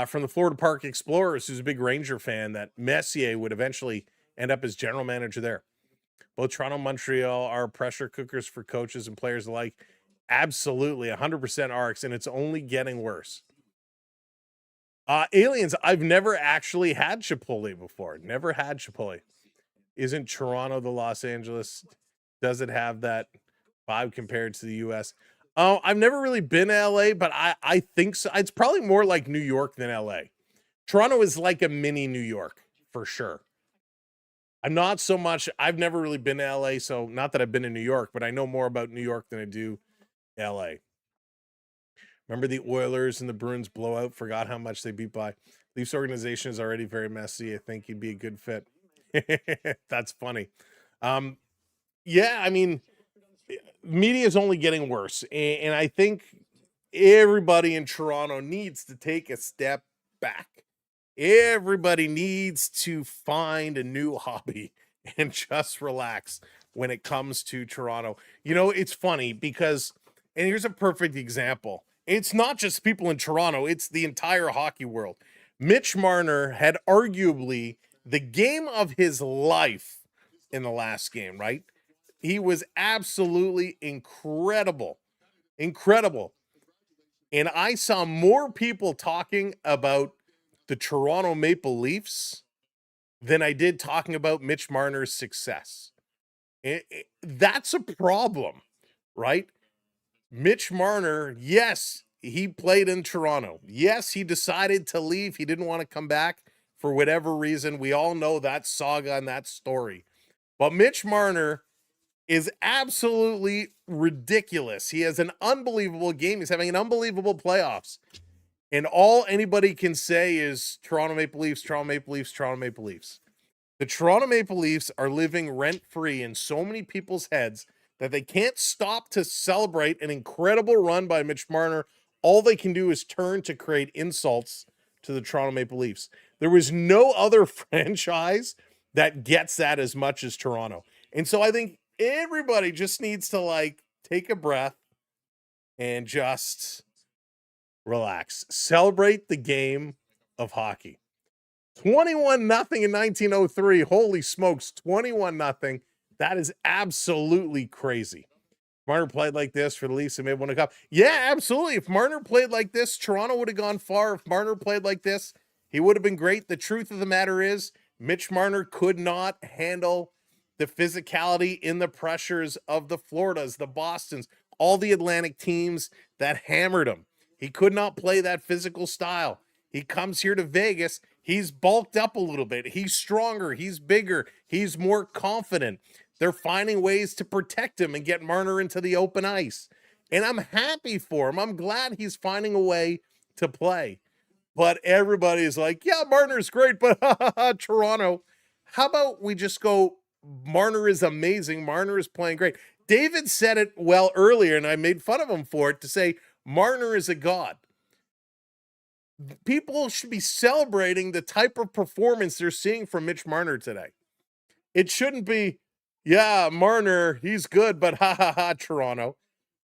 from the Florida Park Explorers, who's a big Ranger fan, that Messier would eventually end up as general manager there. Both Toronto and Montreal are pressure cookers for coaches and players alike. Absolutely, 100% ARCs, and it's only getting worse. Aliens, I've never actually had Chipotle before. Never had Chipotle. Isn't Toronto the Los Angeles? Does it have that vibe compared to the U.S.? Oh, I've never really been to L.A., but I think so. It's probably more like New York than L.A. Toronto is like a mini New York, for sure. I'm not so much, I've never really been to LA, so not that I've been to New York, but I know more about New York than I do LA. Remember the Oilers and the Bruins blowout? Forgot how much they beat by. Leafs organization is already very messy. I think he'd be a good fit. That's funny. Yeah, I mean, media is only getting worse. And I think everybody in Toronto needs to take a step back. Everybody needs to find a new hobby and just relax when it comes to Toronto. You know, it's funny because, and here's a perfect example. It's not just people in Toronto, it's the entire hockey world. Mitch Marner had arguably the game of his life in the last game, right? He was absolutely incredible. Incredible. And I saw more people talking about the Toronto Maple Leafs than I did talking about Mitch Marner's success. That's a problem, right? Mitch Marner, yes, he played in Toronto. Yes, he decided to leave. He didn't want to come back for whatever reason. We all know that saga and that story. But Mitch Marner is absolutely ridiculous. He has an unbelievable game. He's having an unbelievable playoffs. And all anybody can say is Toronto Maple Leafs, Toronto Maple Leafs, Toronto Maple Leafs. The Toronto Maple Leafs are living rent-free in so many people's heads that they can't stop to celebrate an incredible run by Mitch Marner. All they can do is turn to create insults to the Toronto Maple Leafs. There was no other franchise that gets that as much as Toronto. And so I think everybody just needs to take a breath and just relax. Celebrate the game of hockey. 21-0 in 1903. Holy smokes, 21-0. That is absolutely crazy. Marner played like this for the Leafs and maybe won a cup. Yeah, absolutely. If Marner played like this, Toronto would have gone far. If Marner played like this, he would have been great. The truth of the matter is, Mitch Marner could not handle the physicality in the pressures of the Floridas, the Bostons, all the Atlantic teams that hammered him. He could not play that physical style. He comes here to Vegas. He's bulked up a little bit. He's stronger. He's bigger. He's more confident. They're finding ways to protect him and get Marner into the open ice. And I'm happy for him. I'm glad he's finding a way to play. But everybody is like, yeah, Marner's great, but Toronto. How about we just go, Marner is amazing. Marner is playing great. David said it well earlier, and I made fun of him for it, to say Marner is a god. People should be celebrating the type of performance they're seeing from Mitch Marner today. It shouldn't be, yeah, Marner, he's good, but Toronto.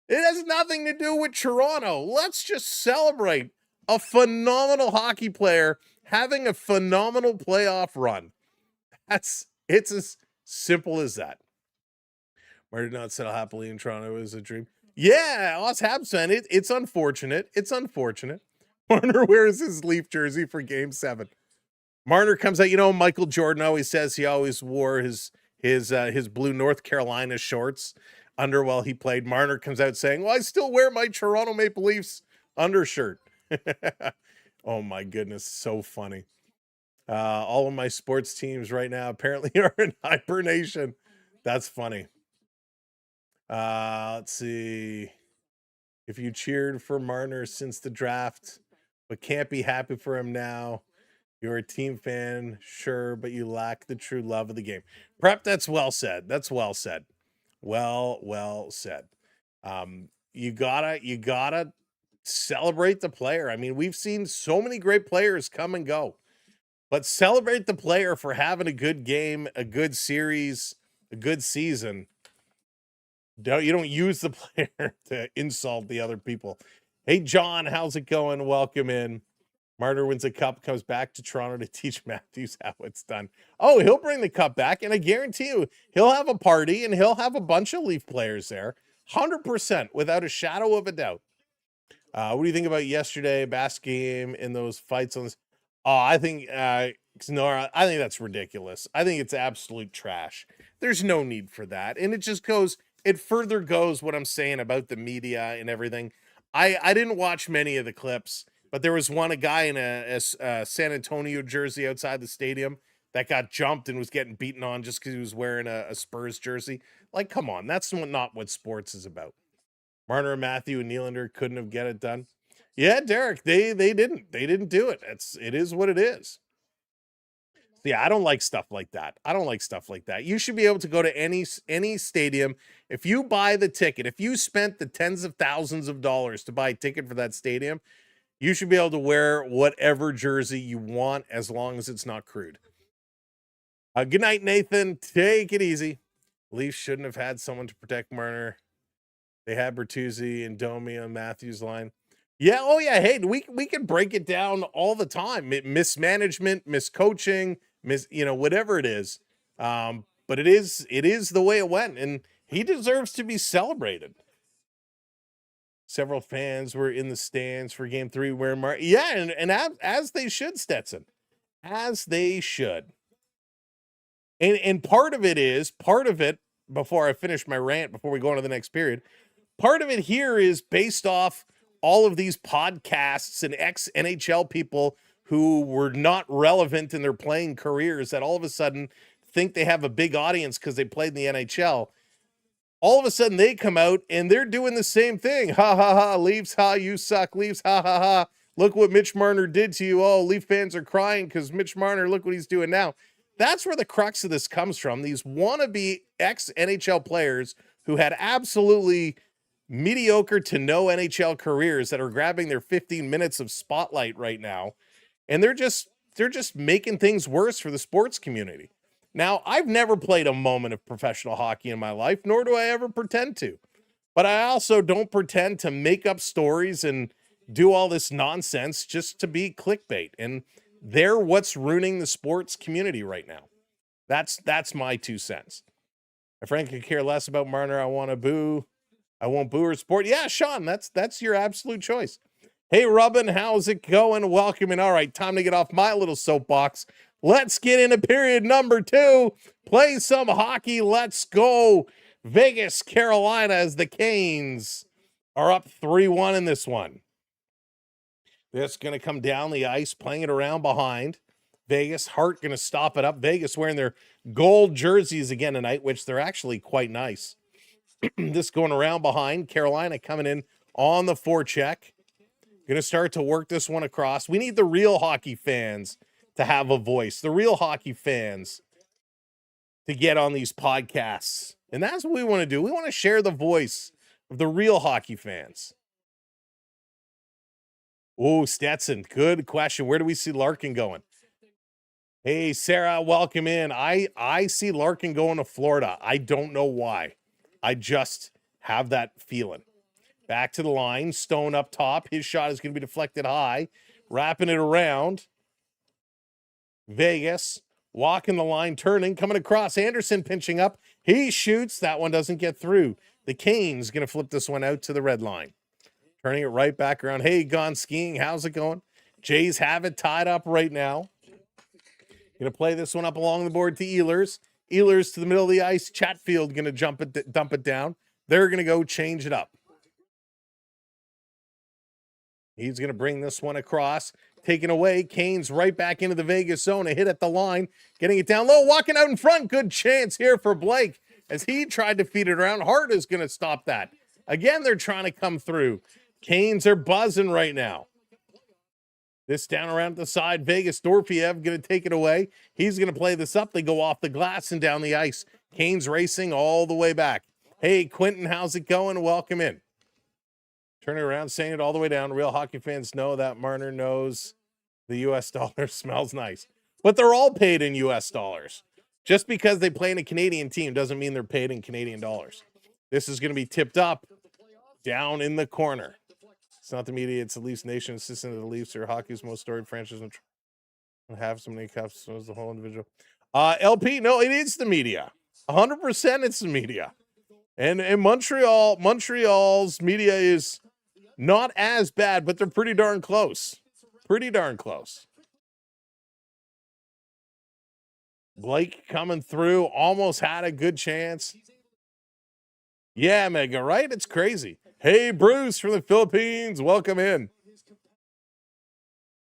It has nothing to do with Toronto. Let's just celebrate a phenomenal hockey player having a phenomenal playoff run. It's as simple as that. Marner did not settle happily in Toronto. It was a dream. Yeah, us Habs fan. It's unfortunate. It's unfortunate. Marner wears his Leaf jersey for Game 7. Marner comes out. Michael Jordan always says he always wore his blue North Carolina shorts under while he played. Marner comes out saying, well, I still wear my Toronto Maple Leafs undershirt. Oh my goodness, so funny. All of my sports teams right now apparently are in hibernation. That's funny. Let's see. If you cheered for Marner since the draft, but can't be happy for him now, you're a team fan, sure, but you lack the true love of the game. Prep, that's well said. That's well said. Well said. You gotta celebrate the player. I mean, we've seen so many great players come and go, but celebrate the player for having a good game, a good series, a good season. You don't use the player to insult the other people. Hey, John, how's it going? Welcome in. Marner wins a cup, comes back to Toronto to teach Matthews how it's done. Oh, he'll bring the cup back, and I guarantee you he'll have a party, and he'll have a bunch of Leaf players there. 100%, without a shadow of a doubt. What do you think about yesterday, basket game, and those fights on this? Oh, I think, Nora, I think that's ridiculous. I think it's absolute trash. There's no need for that. And it further goes what I'm saying about the media and everything. I didn't watch many of the clips, but there was a guy in a San Antonio jersey outside the stadium that got jumped and was getting beaten on just because he was wearing a Spurs jersey. Like, come on, that's not what sports is about. Marner, Matthew, and Nylander couldn't have get it done. Yeah, Derek, they didn't do it. It is what it is. Yeah, I don't like stuff like that. You should be able to go to any stadium. If you buy the ticket, if you spent the tens of thousands of dollars to buy a ticket for that stadium, you should be able to wear whatever jersey you want as long as it's not crude. Good night, Nathan. Take it easy. Leafs shouldn't have had someone to protect Marner. They had Bertuzzi and Domi on Matthews' line. Yeah, oh yeah. Hey, we can break it down all the time. Mismanagement, miscoaching, whatever it is. But it is the way it went, and he deserves to be celebrated. Several fans were in the stands for Game 3 wearing and as they should, Stetson. As they should. And part of it, before I finish my rant, before we go on to the next period, part of it here is based off all of these podcasts and ex-NHL people who were not relevant in their playing careers that all of a sudden think they have a big audience because they played in the NHL. All of a sudden they come out and they're doing the same thing. Ha, ha, ha, Leafs, ha, you suck. Leafs, ha, ha, ha. Look what Mitch Marner did to you. Oh, Leaf fans are crying because Mitch Marner, look what he's doing now. That's where the crux of this comes from. These wannabe ex-NHL players who had absolutely mediocre to no NHL careers that are grabbing their 15 minutes of spotlight right now. And they're just making things worse for the sports community. Now, I've never played a moment of professional hockey in my life, nor do I ever pretend to. But I also don't pretend to make up stories and do all this nonsense just to be clickbait. And they're what's ruining the sports community right now. That's my 2 cents. I frankly could care less about Marner. I won't boo or support. Yeah, Sean, that's your absolute choice. Hey, Robin, how's it going? Welcome. And all right, time to get off my little soapbox. Let's get into period number 2. Play some hockey. Let's go. Vegas, Carolina, as the Canes are up 3-1 in this one. That's going to come down the ice, playing it around behind. Vegas, Hart going to stop it up. Vegas wearing their gold jerseys again tonight, which they're actually quite nice. This going around behind. Carolina coming in on the forecheck. Going to start to work this one across. We need the real hockey fans to have a voice. The real hockey fans to get on these podcasts. And that's what we want to do. We want to share the voice of the real hockey fans. Oh, Stetson, good question. Where do we see Larkin going? Hey, Sarah, welcome in. I see Larkin going to Florida. I don't know why. I just have that feeling. Back to the line. Stone up top. His shot is going to be deflected high. Wrapping it around. Vegas. Walking the line. Turning. Coming across. Anderson pinching up. He shoots. That one doesn't get through. The Canes going to flip this one out to the red line. Turning it right back around. Hey, gone skiing. How's it going? Jays have it tied up right now. Going to play this one up along the board to Ehlers. Ehlers to the middle of the ice. Chatfield going to dump it down. They're going to go change it up. He's going to bring this one across. Taken away. Canes right back into the Vegas zone. A hit at the line. Getting it down low. Walking out in front. Good chance here for Blake as he tried to feed it around. Hart is going to stop that. Again, they're trying to come through. Canes are buzzing right now. This down around the side. Vegas, Dorfiev going to take it away. He's going to play this up. They go off the glass and down the ice. Canes racing all the way back. Hey, Quentin, how's it going? Welcome in. Turning around, saying it all the way down. Real hockey fans know that Marner knows the U.S. dollar smells nice. But they're all paid in U.S. dollars. Just because they play in a Canadian team doesn't mean they're paid in Canadian dollars. This is going to be tipped up down in the corner. It's not the media, it's the Leafs Nation assistant of the Leafs or hockey's most storied franchise and have so many cups as the whole individual. LP, no, it is the media. 100% it's the media. And in Montreal's media is not as bad, but they're pretty darn close. Pretty darn close. Blake coming through, almost had a good chance. Yeah, Mega, right? It's crazy. Hey, Bruce from the Philippines, welcome in.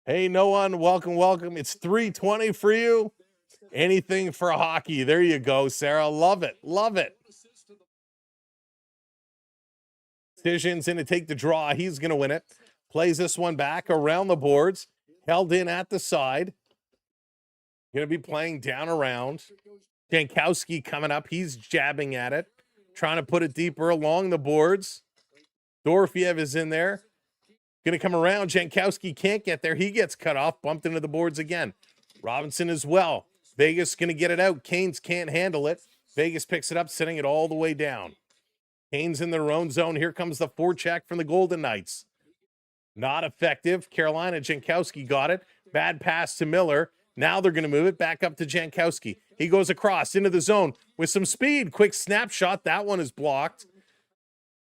Hey, no one, welcome, welcome. It's 3:20 for you. Anything for hockey. There you go, Sarah. Love it, love it. Decision's in to take the draw. He's going to win it. Plays this one back around the boards. Held in at the side. Going to be playing down around. Jankowski coming up. He's jabbing at it. Trying to put it deeper along the boards. Dorofiev is in there. Going to come around. Jankowski can't get there. He gets cut off. Bumped into the boards again. Robinson as well. Vegas going to get it out. Canes can't handle it. Vegas picks it up, sending it all the way down. Canes in their own zone. Here comes the forecheck from the Golden Knights. Not effective. Carolina, Jankowski got it. Bad pass to Miller. Now they're going to move it back up to Jankowski. He goes across into the zone with some speed. Quick snapshot. That one is blocked.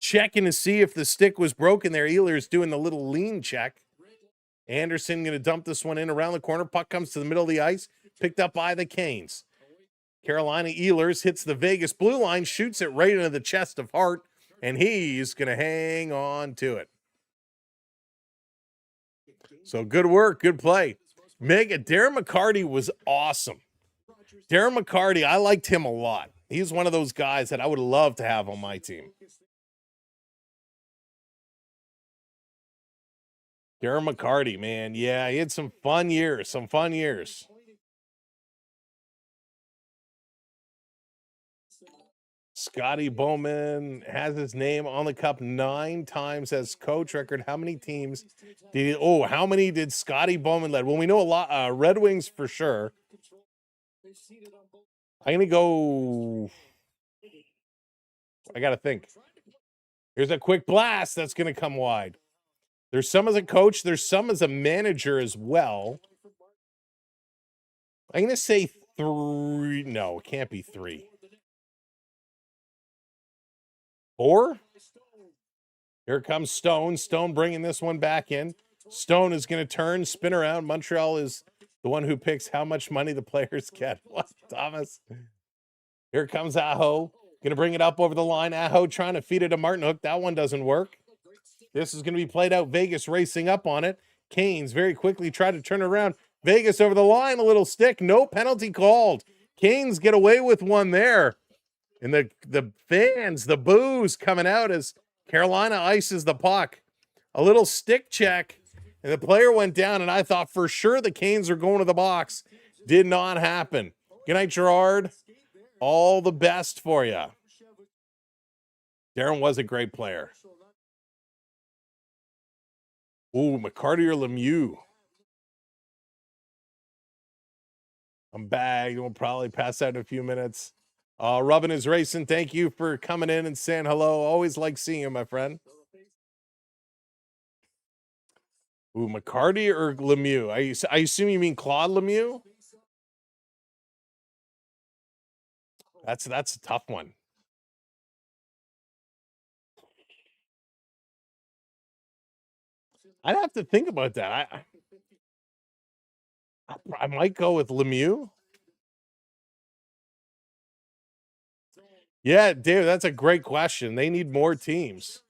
Checking to see if the stick was broken there. Ehlers doing the little lean check. Anderson going to dump this one in around the corner. Puck comes to the middle of the ice. Picked up by the Canes. Carolina Ehlers hits the Vegas blue line, shoots it right into the chest of Hart, and he's going to hang on to it. So good work, good play. Darren McCarty was awesome. Darren McCarty, I liked him a lot. He's one of those guys that I would love to have on my team. Darren McCarty, man, yeah, he had some fun years, Scotty Bowman has his name on the cup 9 times as coach. Record. How many teams did he? How many did Scotty Bowman lead? Well, we know a lot. Red Wings for sure. I'm gonna go. I gotta think. Here's a quick blast that's gonna come wide. There's some as a coach. There's some as a manager as well. I'm gonna say 3. No, it can't be 3. 4? Here comes Stone. Stone bringing this one back in. Stone is going to turn, spin around. Montreal is the one who picks how much money the players get. What, Thomas? Here comes Aho. Going to bring it up over the line. Aho trying to feed it to Martin Hook. That one doesn't work. This is going to be played out. Vegas racing up on it. Canes very quickly try to turn around. Vegas over the line. A little stick. No penalty called. Canes get away with one there. And the fans, the boos coming out as Carolina ices the puck. A little stick check, and the player went down, and I thought for sure the Canes are going to the box. Did not happen. Good night, Gerard. All the best for you. Darren was a great player. Ooh, McCarty or Lemieux. I'm bagged. We'll probably pass out in a few minutes. Rubbin is racing. Thank you for coming in and saying hello. Always like seeing you, my friend. Ooh, McCarty or Lemieux? I assume you mean Claude Lemieux? That's a tough one. I'd have to think about that. I might go with Lemieux. Yeah, Dave, that's a great question. They need more teams.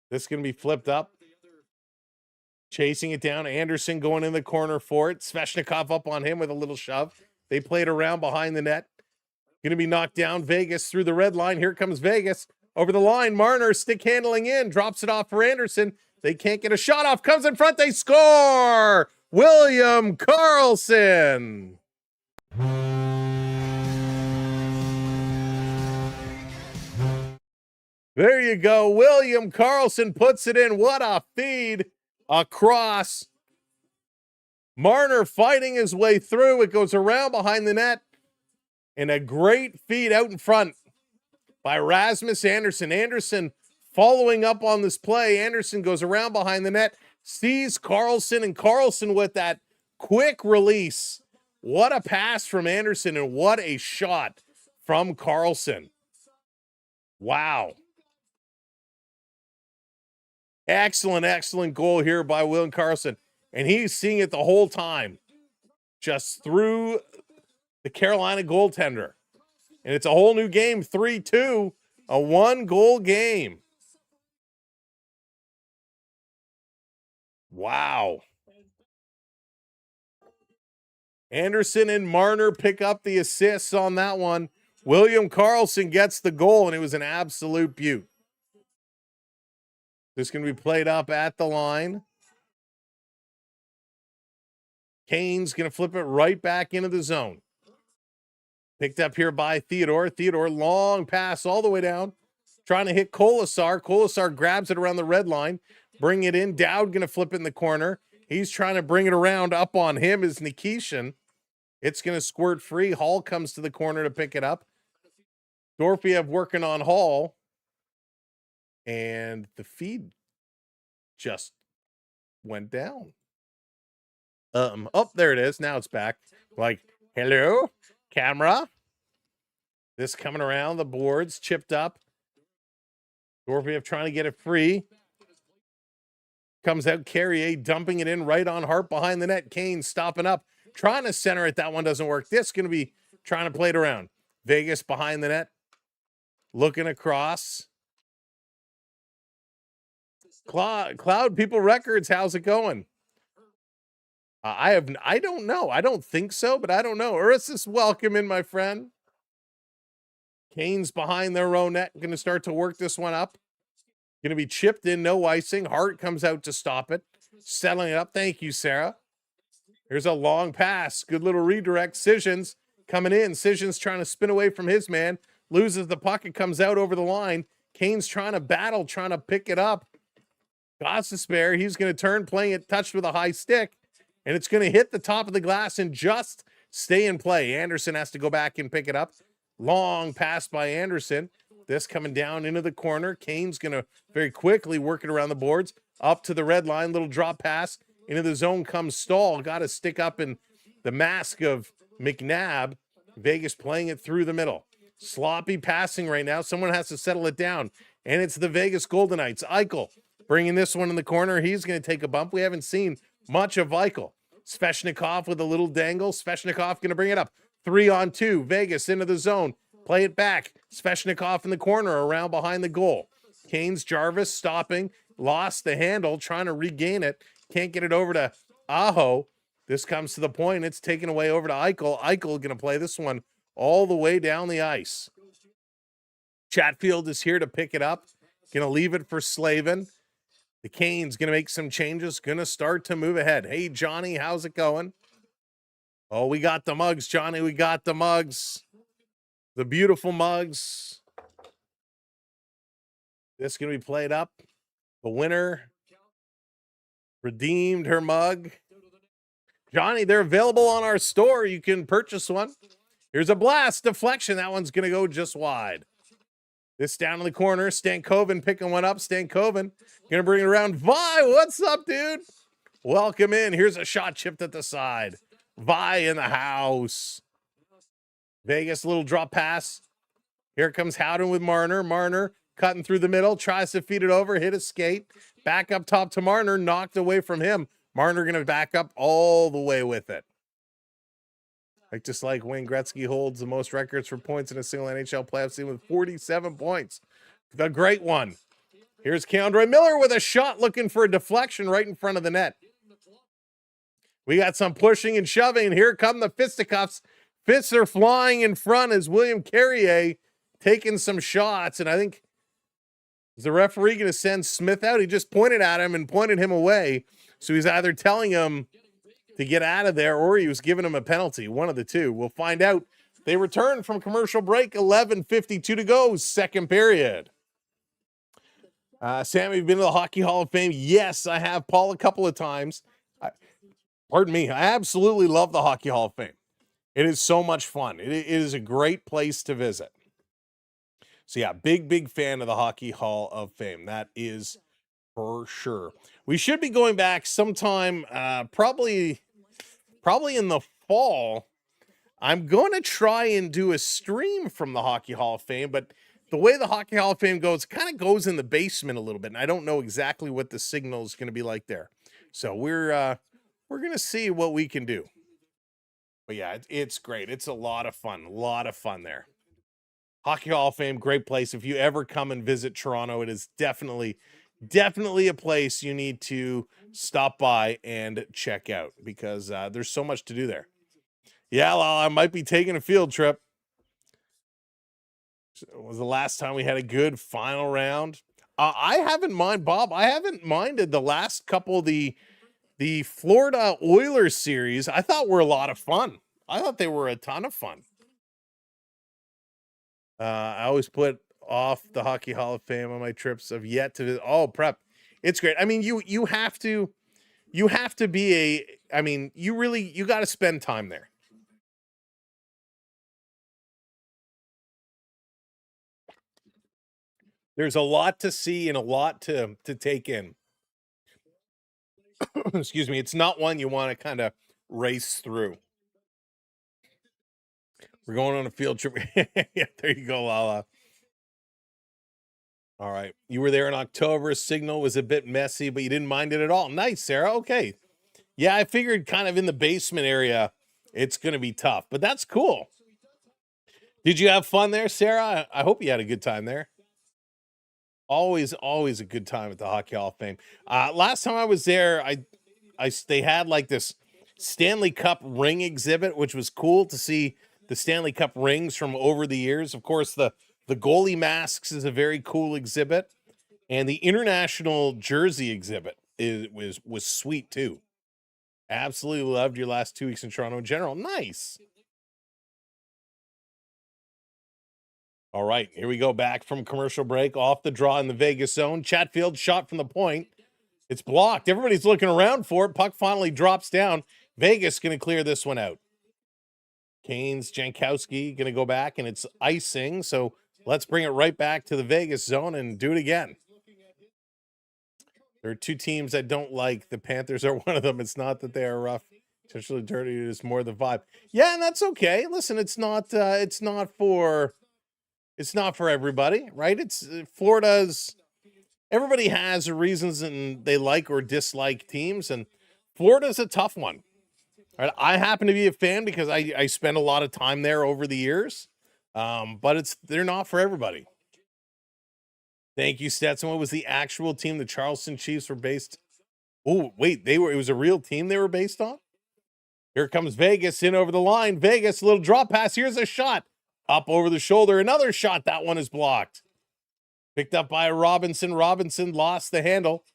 This is going to be flipped up. Chasing it down. Anderson going in the corner for it. Svechnikov up on him with a little shove. They played around behind the net. Going to be knocked down. Vegas through the red line. Here comes Vegas. Over the line. Marner stick handling in. Drops it off for Anderson. They can't get a shot off. Comes in front. They score! William Karlsson. There you go. William Karlsson puts it in. What a feed across. Marner fighting his way through. It goes around behind the net. And a great feed out in front by Rasmus Anderson. Anderson Following up on this play, Anderson goes around behind the net, sees Carlson, and Carlson with that quick release. What a pass from Anderson, and what a shot from Carlson. Wow. Excellent, excellent goal here by William Carlson. And he's seeing it the whole time. Just through the Carolina goaltender. And it's a whole new game, 3-2, a 1-goal game. Wow. Anderson and Marner pick up the assists on that one. William Carlson gets the goal, and it was an absolute beaut. This is going to be played up at the line. Kane's going to flip it right back into the zone. Picked up here by Theodore. Theodore, long pass all the way down. Trying to hit Kolasar. Kolasar grabs it around the red line. Bring it in. Dowd going to flip it in the corner. He's trying to bring it around. Up on him is Nikishin. It's going to squirt free. Hall comes to the corner to pick it up. Dorfiev working on Hall. And the feed just went down. Oh, there it is. Now it's back. Like, hello, camera. This coming around the boards, chipped up. Dorfiev trying to get it free. Comes out Carrier, dumping it in right on Hart behind the net. Kane stopping up, trying to center it. That one doesn't work. This is going to be trying to play it around. Vegas behind the net, looking across. Cloud People Records, how's it going? I don't know. I don't think so, but I don't know. Ursus, welcome in, my friend. Kane's behind their own net, going to start to work this one up. Going to be chipped in, no icing. Hart comes out to stop it. Settling it up. Thank you, Sarah. Here's a long pass. Good little redirect. Sissons coming in. Sissons trying to spin away from his man. Loses the puck. It comes out over the line. Kane's trying to battle, trying to pick it up. Got to spare. He's going to turn, playing it touched with a high stick. And it's going to hit the top of the glass and just stay in play. Anderson has to go back and pick it up. Long pass by Anderson. This coming down into the corner. Kane's going to very quickly work it around the boards. Up to the red line. Little drop pass. Into the zone comes Stahl. Got to stick up in the mask of McNabb. Vegas playing it through the middle. Sloppy passing right now. Someone has to settle it down. And it's the Vegas Golden Knights. Eichel bringing this one in the corner. He's going to take a bump. We haven't seen much of Eichel. Svechnikov with a little dangle. Svechnikov going to bring it up. 3-on-2. Vegas into the zone. Play it back. Svechnikov in the corner around behind the goal. Kane's Jarvis stopping. Lost the handle. Trying to regain it. Can't get it over to Aho. This comes to the point. It's taken away over to Eichel. Eichel going to play this one all the way down the ice. Chatfield is here to pick it up. Going to leave it for Slavin. The Canes going to make some changes. Going to start to move ahead. Hey, Johnny, how's it going? Oh, we got the mugs, Johnny. We got the mugs. The beautiful mugs. This is going to be played up. The winner redeemed her mug. Johnny, they're available on our store. You can purchase one. Here's a blast deflection. That one's going to go just wide. This down in the corner. Stankoven picking one up. Stankoven going to bring it around. Vi, what's up, dude? Welcome in. Here's a shot chipped at the side. Vi in the house. Vegas, little drop pass. Here comes Howden with Marner. Marner cutting through the middle. Tries to feed it over. Hit a skate. Back up top to Marner. Knocked away from him. Marner going to back up all the way with it. Just like Wayne Gretzky holds the most records for points in a single NHL playoff season with 47 points. The great one. Here's Keandre Miller with a shot looking for a deflection right in front of the net. We got some pushing and shoving, and here come the fisticuffs. Fists are flying in front as William Carrier taking some shots, and I think is the referee going to send Smith out? He just pointed at him and pointed him away, so he's either telling him to get out of there, or he was giving him a penalty. One of the two. We'll find out. They return from commercial break. 11:52 to go. Second period. Sam, have you been to the Hockey Hall of Fame? Yes, I have, Paul, a couple of times. Pardon me. I absolutely love the Hockey Hall of Fame. It is so much fun. It is a great place to visit. So yeah, big fan of the Hockey Hall of Fame. That is for sure. We should be going back sometime, probably in the fall. I'm going to try and do a stream from the Hockey Hall of Fame, but the way the Hockey Hall of Fame goes, kind of goes in the basement a little bit, and I don't know exactly what the signal is going to be like there. So we're going to see what we can do. But yeah, it's great. It's a lot of fun there. Hockey Hall of Fame, great place. If you ever come and visit Toronto, it is definitely a place you need to stop by and check out, because there's so much to do there. Yeah, well, I might be taking a field trip. It was the last time we had a good final round. I haven't minded the last couple of the Florida Oilers series. I thought were a lot of fun. I thought they were a ton of fun. I always put off the Hockey Hall of Fame on my trips. Of yet to visit. Oh, prep. It's great. I mean, you have to be you got to spend time there. There's a lot to see and a lot to take in. Excuse me. It's not one you want to kind of race through. We're going on a field trip. Yeah, there you go, Lala. All right. You were there in October. Signal was a bit messy, but you didn't mind it at all. Nice, Sarah. Okay. Yeah, I figured kind of in the basement area, it's going to be tough, but that's cool. Did you have fun there, Sarah? I hope you had a good time there. Always a good time at the Hockey Hall of Fame. Last time I was there, they had like this Stanley Cup ring exhibit, which was cool to see the Stanley Cup rings from over the years. Of course, the goalie masks is a very cool exhibit, and the international jersey exhibit was sweet too. Absolutely loved your last 2 weeks in Toronto in general. Nice. All right, here we go back from commercial break, off the draw in the Vegas zone. Chatfield shot from the point. It's blocked. Everybody's looking around for it. Puck finally drops down. Vegas going to clear this one out. Canes, Jankowski going to go back, and it's icing. So let's bring it right back to the Vegas zone and do it again. There are two teams I don't like. The Panthers are one of them. It's not that they are rough, potentially dirty. It is more the vibe. Yeah, and that's okay. Listen, it's not for everybody, right? It's Florida's. Everybody has reasons and they like or dislike teams, and Florida's a tough one. Right? I happen to be a fan because I spend a lot of time there over the years, but they're not for everybody. Thank you, Stetson. What was the actual team the Charleston Chiefs were based? Oh, wait, it was a real team they were based on? Here comes Vegas in over the line. Vegas, a little drop pass. Here's a shot. Up over the shoulder. Another shot. That one is blocked. Picked up by Robinson. Robinson lost the handle.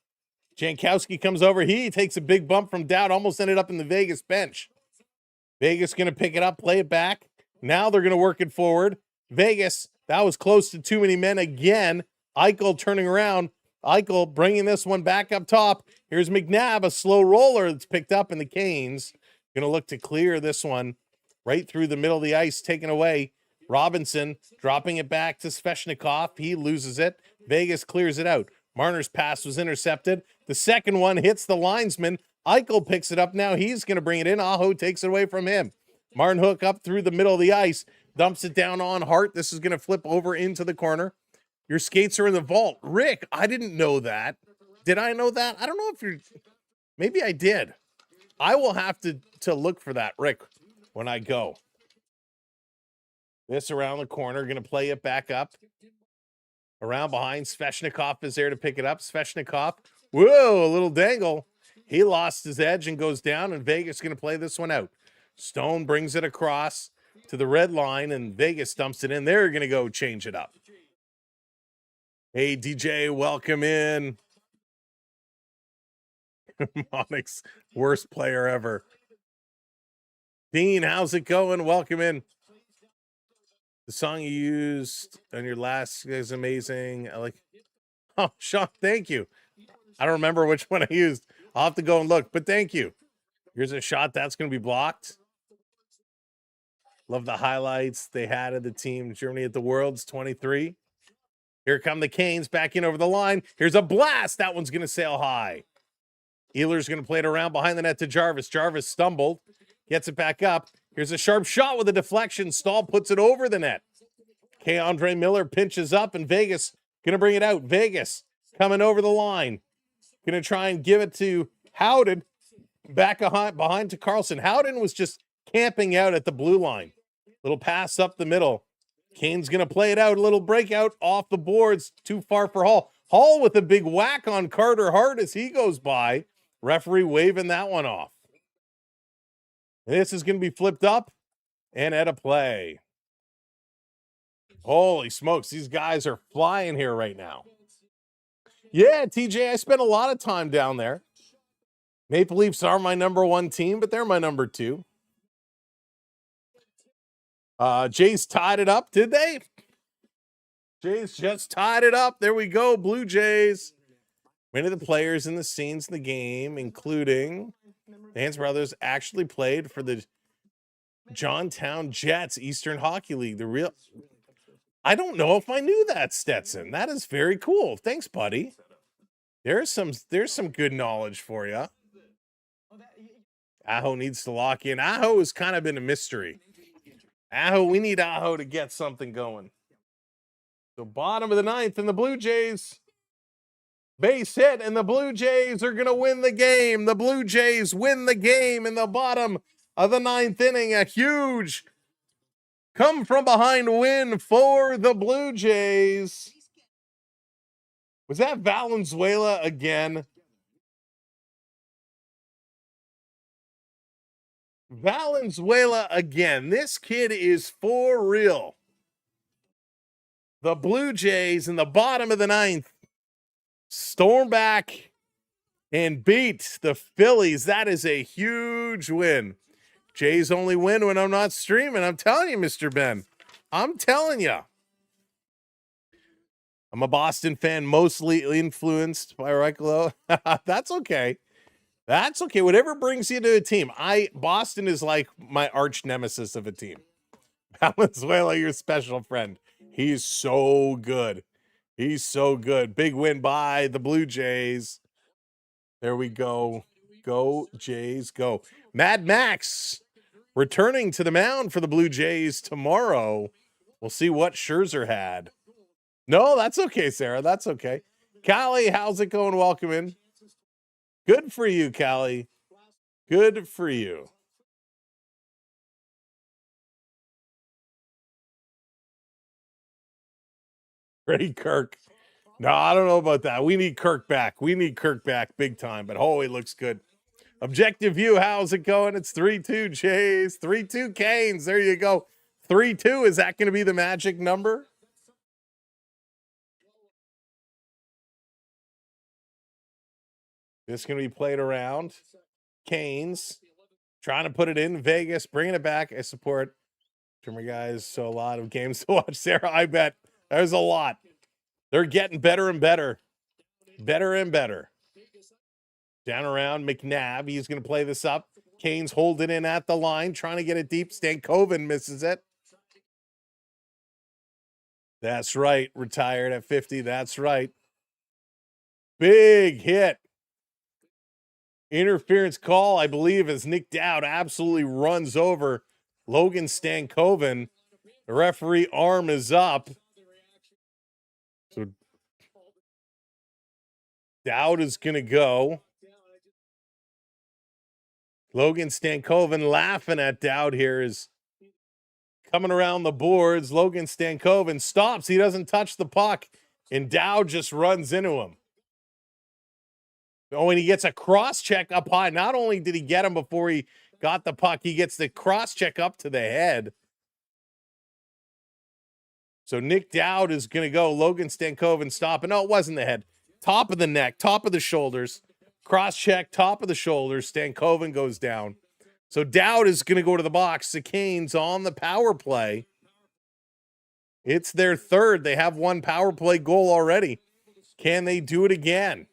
Jankowski comes over. He takes a big bump from Dowd. Almost ended up in the Vegas bench. Vegas going to pick it up, play it back. Now they're going to work it forward. Vegas, that was close to too many men again. Eichel turning around. Eichel bringing this one back up top. Here's McNabb, a slow roller that's picked up in the Canes. Going to look to clear this one right through the middle of the ice, taken away. Robinson dropping it back to Svechnikov. He loses it. Vegas clears it out. Marner's pass was intercepted. The second one hits the linesman. Eichel picks it up. Now he's going to bring it in. Aho takes it away from him. Martin Hook up through the middle of the ice. Dumps it down on Hart. This is going to flip over into the corner. Your skates are in the vault. Rick, I didn't know that. Did I know that? I don't know if you're... Maybe I did. I will have to look for that, Rick, when I go. This around the corner, going to play it back up. Around behind, Svechnikov is there to pick it up. Svechnikov, whoa, a little dangle. He lost his edge and goes down, and Vegas going to play this one out. Stone brings it across to the red line, and Vegas dumps it in. They're going to go change it up. Hey, DJ, welcome in. Monix, worst player ever. Dean, how's it going? Welcome in. The song you used on your last is amazing. I like. Oh, Sean, thank you. I don't remember which one I used. I'll have to go and look, but thank you. Here's a shot that's going to be blocked. Love the highlights they had of the team. Germany at the Worlds 23. Here come the Canes back in over the line. Here's a blast. That one's going to sail high. Ehlers going to play it around behind the net to Jarvis. Jarvis stumbled, gets it back up. Here's a sharp shot with a deflection. Stahl puts it over the net. Andre Miller pinches up, and Vegas going to bring it out. Vegas coming over the line. Going to try and give it to Howden. Back behind to Carlson. Howden was just camping out at the blue line. Little pass up the middle. Kane's going to play it out. A little breakout off the boards. Too far for Hall. Hall with a big whack on Carter Hart as he goes by. Referee waving that one off. This is going to be flipped up and at a play. Holy smokes, these guys are flying here right now. Yeah, TJ, I spent a lot of time down there. Maple Leafs are my number 1 team, but they're my number 2. Jays tied it up, did they? Jays just tied it up. There we go, Blue Jays. Many of the players in the scenes in the game, including the Hans brothers, actually played for the Johntown Jets Eastern Hockey League. I don't know if I knew that, Stetson. That is very cool. Thanks, buddy. There's some good knowledge for you. Aho needs to lock in. Aho has kind of been a mystery. Aho, we need Aho to get something going. So bottom of the 9th, and the Blue Jays base hit, and the Blue Jays are going to win the game. The Blue Jays win the game in the bottom of the 9th inning. A huge come from behind win for the Blue Jays. Was that Valenzuela again? Valenzuela again. This kid is for real. The Blue Jays in the bottom of the 9th storm back and beat the Phillies. That is a huge win. Jays only win when I'm not streaming. I'm telling you, Mr. Ben. I'm telling you. I'm a Boston fan, mostly influenced by Reichelo. That's okay. That's okay. Whatever brings you to a team. Boston is like my arch nemesis of a team. Valenzuela, your special friend. He's so good. He's so good. Big win by the Blue Jays. There we go. Go, Jays, go. Mad Max returning to the mound for the Blue Jays tomorrow. We'll see what Scherzer had. No, that's okay, Sarah. That's okay. Callie, how's it going? Welcome in. Good for you, Callie. Good for you. Freddie Kirk. No, I don't know about that. We need Kirk back. We need Kirk back big time, but oh, he looks good. Objective View, how's it going? It's 3-2 Jays, 3-2 Canes. There you go. 3-2, is that going to be the magic number? This is going to be played around. Canes trying to put it in. Vegas bringing it back. I support Trimmer guys. So a lot of games to watch, Sarah. I bet there's a lot. They're getting better and better. Better and better. Down around McNabb. He's going to play this up. Canes hold it in at the line, trying to get it deep. Stankoven misses it. That's right. Retired at 50. That's right. Big hit. Interference call, I believe, as Nick Dowd absolutely runs over Logan Stankoven. The referee arm is up. So Dowd is going to go. Logan Stankoven laughing at Dowd here is coming around the boards. Logan Stankoven stops. He doesn't touch the puck, and Dowd just runs into him. Oh, and he gets a cross check up high. Not only did he get him before he got the puck, he gets the cross check up to the head. So Nick Dowd is going to go. Logan Stankoven stopping. No, it wasn't the head. Top of the neck, top of the shoulders. Cross check, top of the shoulders. Stankoven goes down. So Dowd is going to go to the box. The Canes on the power play. It's their third. They have one power play goal already. Can they do it again?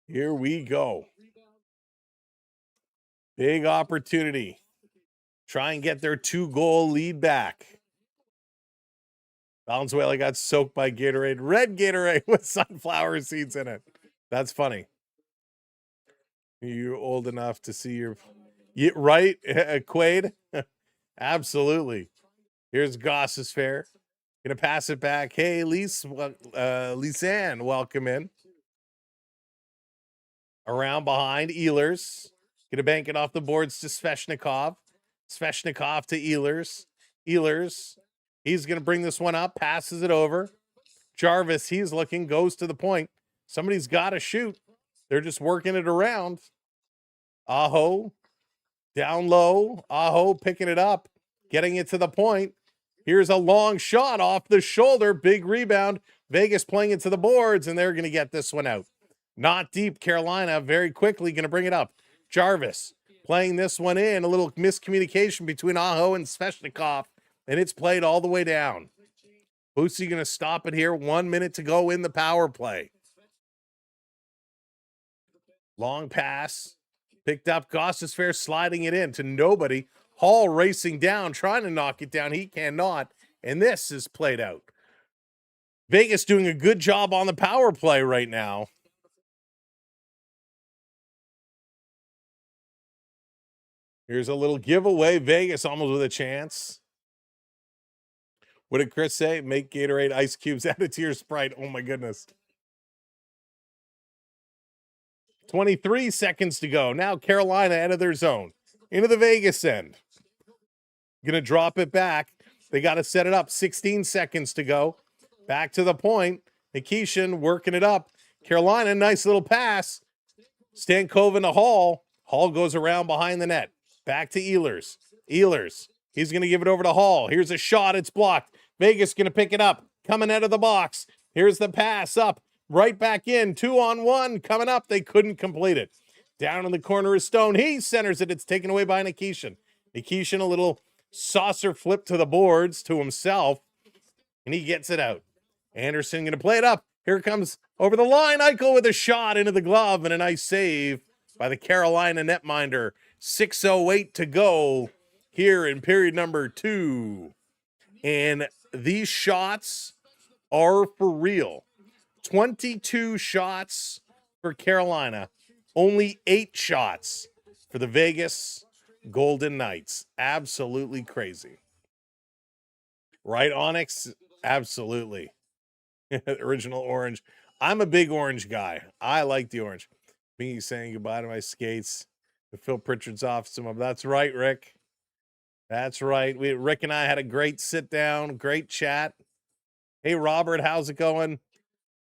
Here we go. Big opportunity try and get their 2-goal lead back. Valenzuela got soaked by Gatorade. Red Gatorade with sunflower seeds in it. That's funny. You're old enough to see your... Yeah, right, Quaid? Absolutely. Here's Goss's Fair. Gonna pass it back. Hey, Lisanne, welcome in. Around behind, Ehlers. Gonna bank it off the boards to Sveshnikov. Sveshnikov to Ehlers. Ehlers. He's gonna bring this one up, passes it over. Jarvis, he's looking, goes to the point. Somebody's got to shoot. They're just working it around. Aho, down low. Aho picking it up, getting it to the point. Here's a long shot off the shoulder. Big rebound. Vegas playing it to the boards, and they're going to get this one out. Not deep. Carolina very quickly going to bring it up. Jarvis playing this one in. A little miscommunication between Aho and Sveshnikov, and it's played all the way down. Boosie going to stop it here. 1 minute to go in the power play. Long pass. Picked up. Goss's Fair sliding it in to nobody. Hall racing down, trying to knock it down. He cannot. And this is played out. Vegas doing a good job on the power play right now. Here's a little giveaway. Vegas almost with a chance. What did Chris say? Make Gatorade ice cubes, add it to your Sprite. Oh my goodness. 23 seconds to go. Now Carolina out of their zone. Into the Vegas end. Gonna drop it back. They got to set it up. 16 seconds to go. Back to the point. Nikishin working it up. Carolina, nice little pass. Stankoven to Hall. Hall goes around behind the net. Back to Ehlers. Ehlers. He's going to give it over to Hall. Here's a shot. It's blocked. Vegas going to pick it up. Coming out of the box. Here's the pass up. Right back in. 2-on-1. Coming up. They couldn't complete it. Down in the corner is Stone. He centers it. It's taken away by Nikishin. Nikishin, a little saucer flip to the boards to himself. And he gets it out. Anderson going to play it up. Here comes over the line. Eichel with a shot into the glove and a nice save by the Carolina netminder. 6:08 to go here in period number 2. And these shots are for real. 22 shots for Carolina. Only 8 shots for the Vegas Golden Knights. Absolutely crazy. Right, Onyx? Absolutely. Original orange. I'm a big orange guy. I like the orange. Me saying goodbye to my skates. Phil Pritchard's off some of. That's right, Rick. That's right. Rick and I had a great sit down, great chat. Hey, Robert, how's it going?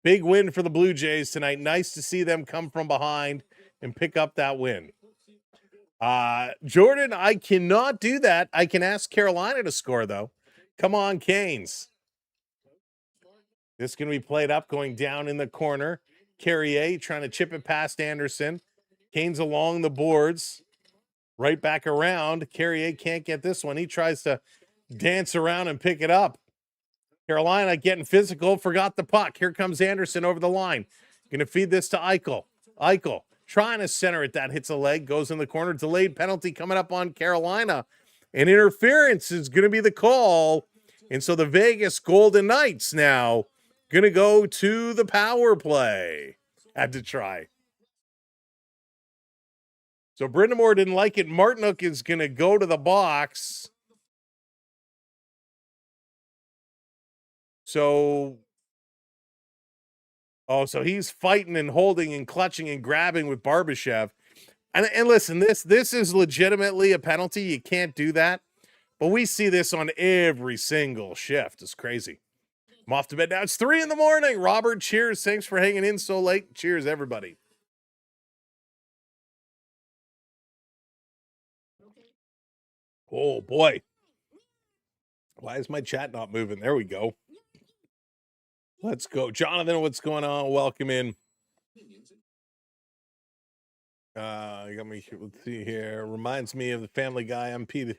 Big win for the Blue Jays tonight. Nice to see them come from behind and pick up that win. Jordan, I cannot do that. I can ask Carolina to score, though. Come on, Canes. This is going to be played up, going down in the corner. Carrier trying to chip it past Anderson. Canes along the boards. Right back around. Carrier can't get this one. He tries to dance around and pick it up. Carolina getting physical. Forgot the puck. Here comes Anderson over the line. Going to feed this to Eichel. Eichel trying to center it. That hits a leg. Goes in the corner. Delayed penalty coming up on Carolina. And interference is going to be the call. And so the Vegas Golden Knights now going to go to the power play. Had to try. So Brindamore didn't like it. Martinook is going to go to the box. So he's fighting and holding and clutching and grabbing with Barbashev. And listen, this is legitimately a penalty. You can't do that. But we see this on every single shift. It's crazy. I'm off to bed now. It's 3 a.m. Robert, cheers. Thanks for hanging in so late. Cheers, everybody. Oh, boy. Why is my chat not moving? There we go. Let's go. Jonathan, what's going on? Welcome in. You got me, let's see here. Reminds me of the Family Guy. I'm Pete.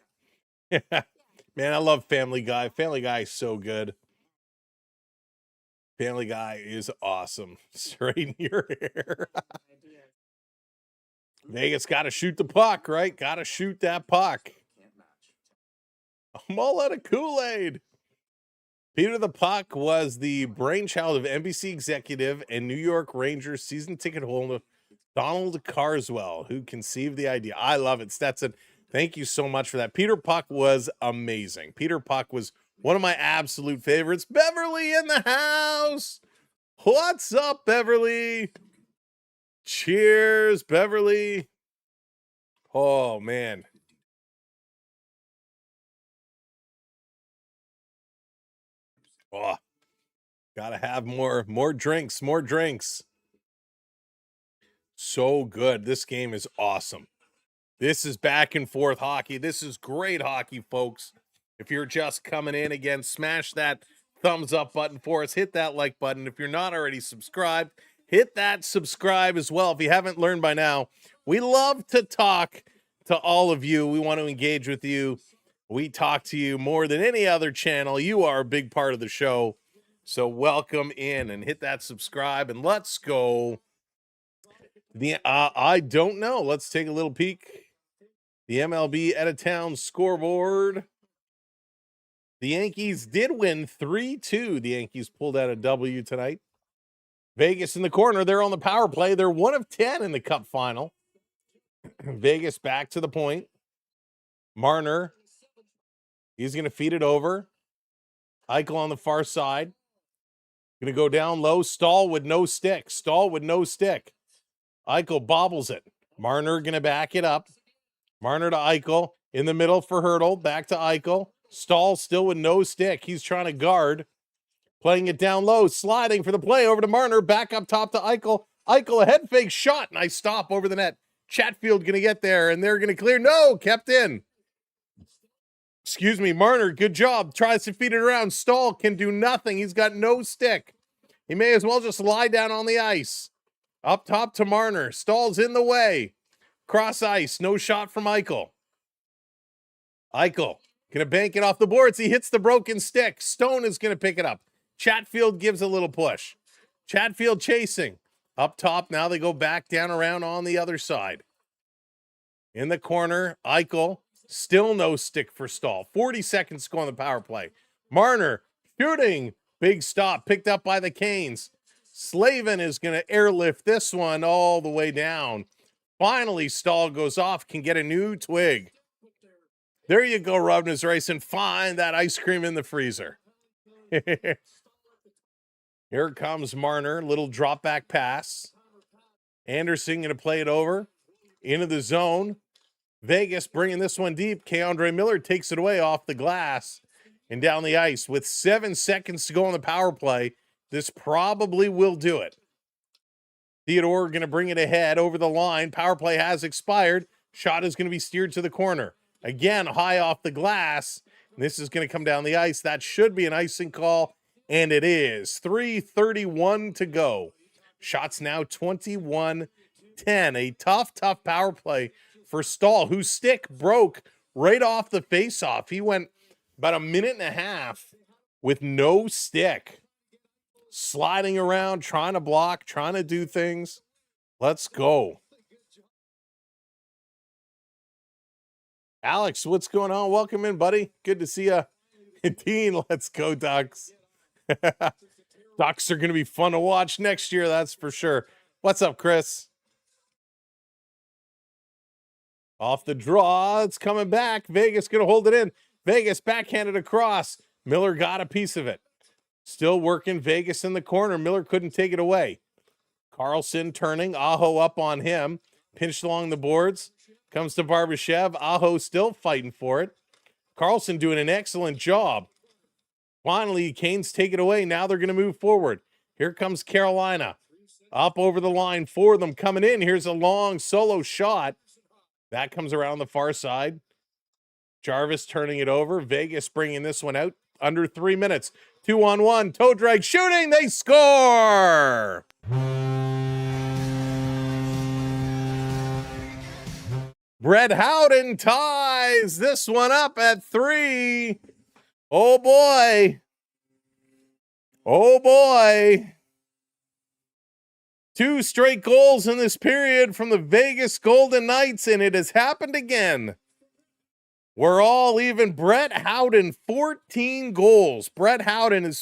Man, I love Family Guy. Family Guy is so good. Family Guy is awesome. Straighten your hair. Vegas got to shoot the puck, right? Got to shoot that puck. I'm all out of Kool-Aid. Peter the Puck was the brainchild of NBC executive and New York Rangers season ticket holder Donald Carswell, who conceived the idea. I love it, Stetson. Thank you so much for that. Peter Puck was amazing. Peter Puck was one of my absolute favorites. Beverly in the house. What's up, Beverly? Cheers, Beverly. Oh, man. Oh, gotta have more drinks, more drinks. So good. This game is awesome. This is back and forth hockey. This is great hockey, folks. If you're just coming in again, smash that thumbs up button for us. Hit that like button. If you're not already subscribed, hit that subscribe as well. If you haven't learned by now, we love to talk to all of you. We want to engage with you. We talk to you more than any other channel. You are a big part of the show. So welcome in and hit that subscribe and let's go. I don't know. Let's take a little peek. The MLB out of town scoreboard. The Yankees did win 3-2. The Yankees pulled out a W tonight. Vegas in the corner. They're on the power play. They're 1 of 10 in the Cup final. Vegas back to the point. Marner. He's going to feed it over. Eichel on the far side. Going to go down low. Stahl with no stick. Stahl with no stick. Eichel bobbles it. Marner going to back it up. Marner to Eichel. In the middle for Hurdle. Back to Eichel. Stahl still with no stick. He's trying to guard. Playing it down low. Sliding for the play over to Marner. Back up top to Eichel. Eichel, a head fake shot. Nice stop over the net. Chatfield going to get there, and they're going to clear. No, kept in. Excuse me, Marner, good job. Tries to feed it around. Stahl can do nothing. He's got no stick. He may as well just lie down on the ice. Up top to Marner. Stahl's in the way. Cross ice. No shot from Eichel. Eichel going to bank it off the boards. He hits the broken stick. Stone is going to pick it up. Chatfield gives a little push. Chatfield chasing. Up top, now they go back down around on the other side. In the corner, Eichel. Still no stick for Stahl. 40 seconds to go on the power play. Marner shooting. Big stop. Picked up by the Canes. Slavin is going to airlift this one all the way down. Finally, Stahl goes off. Can get a new twig. There you go, Robin's Racing. Find that ice cream in the freezer. Here comes Marner. Little drop back pass. Anderson going to play it over. Into the zone. Vegas bringing this one deep. Keandre Miller takes it away off the glass and down the ice. With 7 seconds to go on the power play, this probably will do it. Theodore going to bring it ahead over the line. Power play has expired. Shot is going to be steered to the corner. Again, high off the glass. This is going to come down the ice. That should be an icing call, and it is. 3:31 to go. Shots now 21-10. A tough power play for Stahl, whose stick broke right off the faceoff. He went about a minute and a half with no stick. Sliding around, trying to block, trying to do things. Let's go. Alex, what's going on? Welcome in, buddy. Good to see you. Dean, let's go, Ducks. Ducks are going to be fun to watch next year, that's for sure. What's up, Chris? Off the draw, it's coming back. Vegas going to hold it in. Vegas backhanded across. Miller got a piece of it. Still working. Vegas in the corner. Miller couldn't take it away. Carlson turning. Aho up on him. Pinched along the boards. Comes to Barbashev. Aho still fighting for it. Carlson doing an excellent job. Finally, Canes take it away. Now they're going to move forward. Here comes Carolina. Up over the line for them. Coming in. Here's a long solo shot. That comes around the far side. Jarvis turning it over. Vegas bringing this one out. Under 3 minutes. 2-on-1. Toe drag shooting. They score. Brett Howden ties this one up at 3. Oh boy. Oh boy. 2 straight goals in this period from the Vegas Golden Knights, and it has happened again. We're all even. Brett Howden, 14 goals. Brett Howden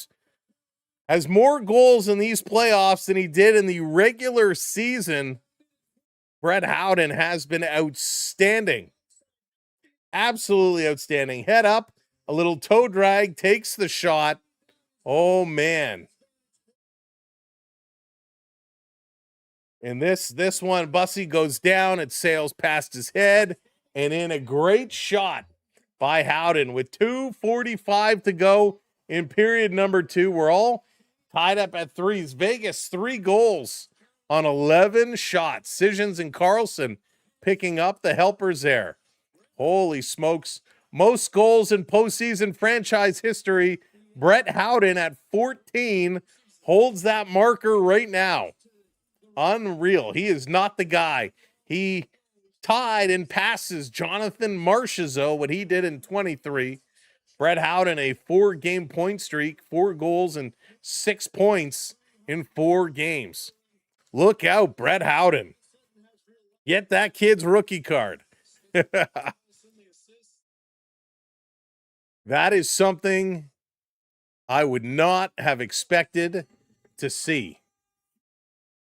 has more goals in these playoffs than he did in the regular season. Brett Howden has been outstanding. Absolutely outstanding. Head up, a little toe drag, takes the shot. Oh, man. And this one, Bussy goes down. It sails past his head. And in a great shot by Howden with 2:45 to go in period number 2. We're all tied up at threes. Vegas, 3 goals on 11 shots. Sijens and Carlson picking up the helpers there. Holy smokes. Most goals in postseason franchise history. Brett Howden at 14 holds that marker right now. Unreal. He is not the guy. He tied in passes Jonathan Marchessault, what he did in 23. Brett Howden, a 4-game point streak, 4 goals and 6 points in 4 games. Look out, Brett Howden. Get that kid's rookie card. That is something I would not have expected to see.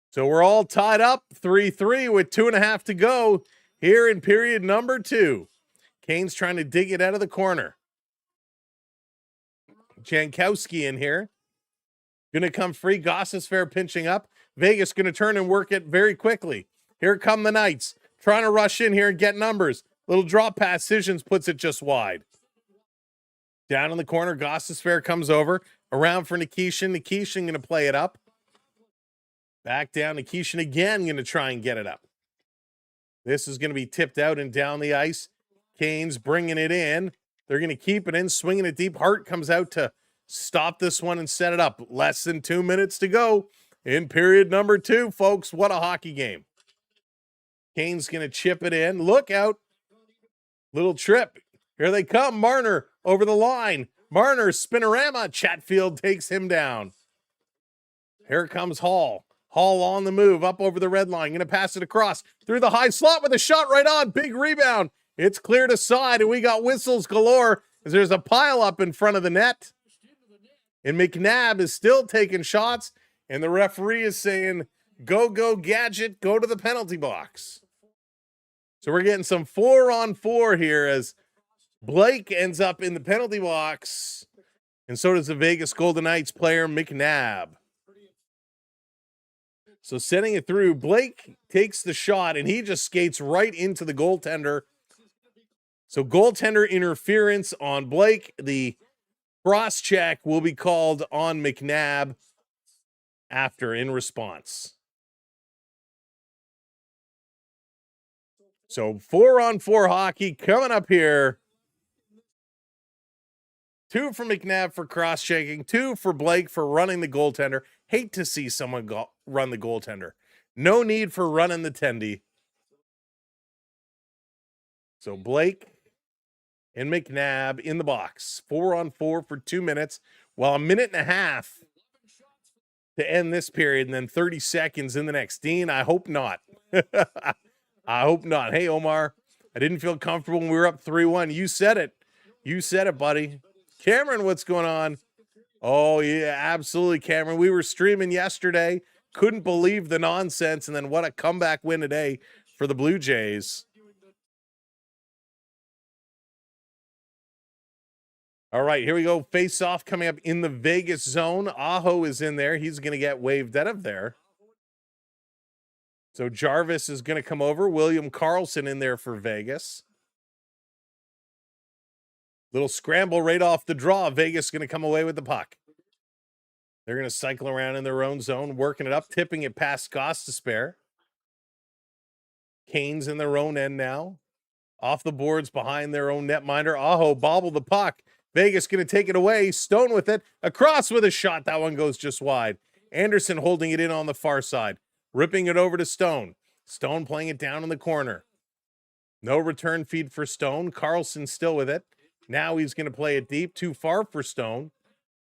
So we're all tied up 3-3 with 2.5 to go here in period number 2. Kane's trying to dig it out of the corner. Jankowski in here. Going to come free. Gostisbehere pinching up. Vegas going to turn and work it very quickly. Here come the Knights. Trying to rush in here and get numbers. Little drop pass. Sijens puts it just wide. Down in the corner, Gostisbehere comes over. Around for Nikishin. Nikishin going to play it up. Back down. Nikishin again going to try and get it up. This is going to be tipped out and down the ice. Canes bringing it in. They're going to keep it in, swinging it deep. Hart comes out to stop this one and set it up. Less than 2 minutes to go in period number 2, folks. What a hockey game. Kane's going to chip it in. Look out. Little trip. Here they come. Marner over the line. Marner, spinorama. Chatfield takes him down. Here comes Hall. Hall on the move, up over the red line. Going to pass it across through the high slot with a shot right on. Big rebound. It's cleared aside, and we got whistles galore as there's a pile up in front of the net. And McNabb is still taking shots, and the referee is saying, go, Gadget, go to the penalty box. So we're getting some 4-on-4 here as Blake ends up in the penalty box, and so does the Vegas Golden Knights player McNabb. So sending it through, Blake takes the shot, and he just skates right into the goaltender. So goaltender interference on Blake. The cross check will be called on McNabb after in response. So 4-on-4 hockey coming up here. 2 for McNabb for cross-checking, 2 for Blake for running the goaltender. Hate to see someone run the goaltender. No need for running the tendy. So Blake and McNabb in the box. 4-on-4 for 2 minutes. Well, a minute and a half to end this period and then 30 seconds in the next. Dean, I hope not. I hope not. Hey, Omar, I didn't feel comfortable when we were up 3-1. You said it. You said it, buddy. Cameron, what's going on? Oh, yeah, absolutely, Cameron. We were streaming yesterday. Couldn't believe the nonsense. And then what a comeback win today for the Blue Jays. All right, here we go. Face off coming up in the Vegas zone. Aho is in there. He's going to get waved out of there. So Jarvis is going to come over. William Karlsson in there for Vegas. Little scramble right off the draw. Vegas going to come away with the puck. They're going to cycle around in their own zone, working it up, tipping it past Gostisbehere. Canes in their own end now. Off the boards behind their own netminder. Aho bobbled the puck. Vegas going to take it away. Stone with it. Across with a shot. That one goes just wide. Anderson holding it in on the far side. Ripping it over to Stone. Stone playing it down in the corner. No return feed for Stone. Karlsson still with it. Now he's going to play it deep. Too far for Stone.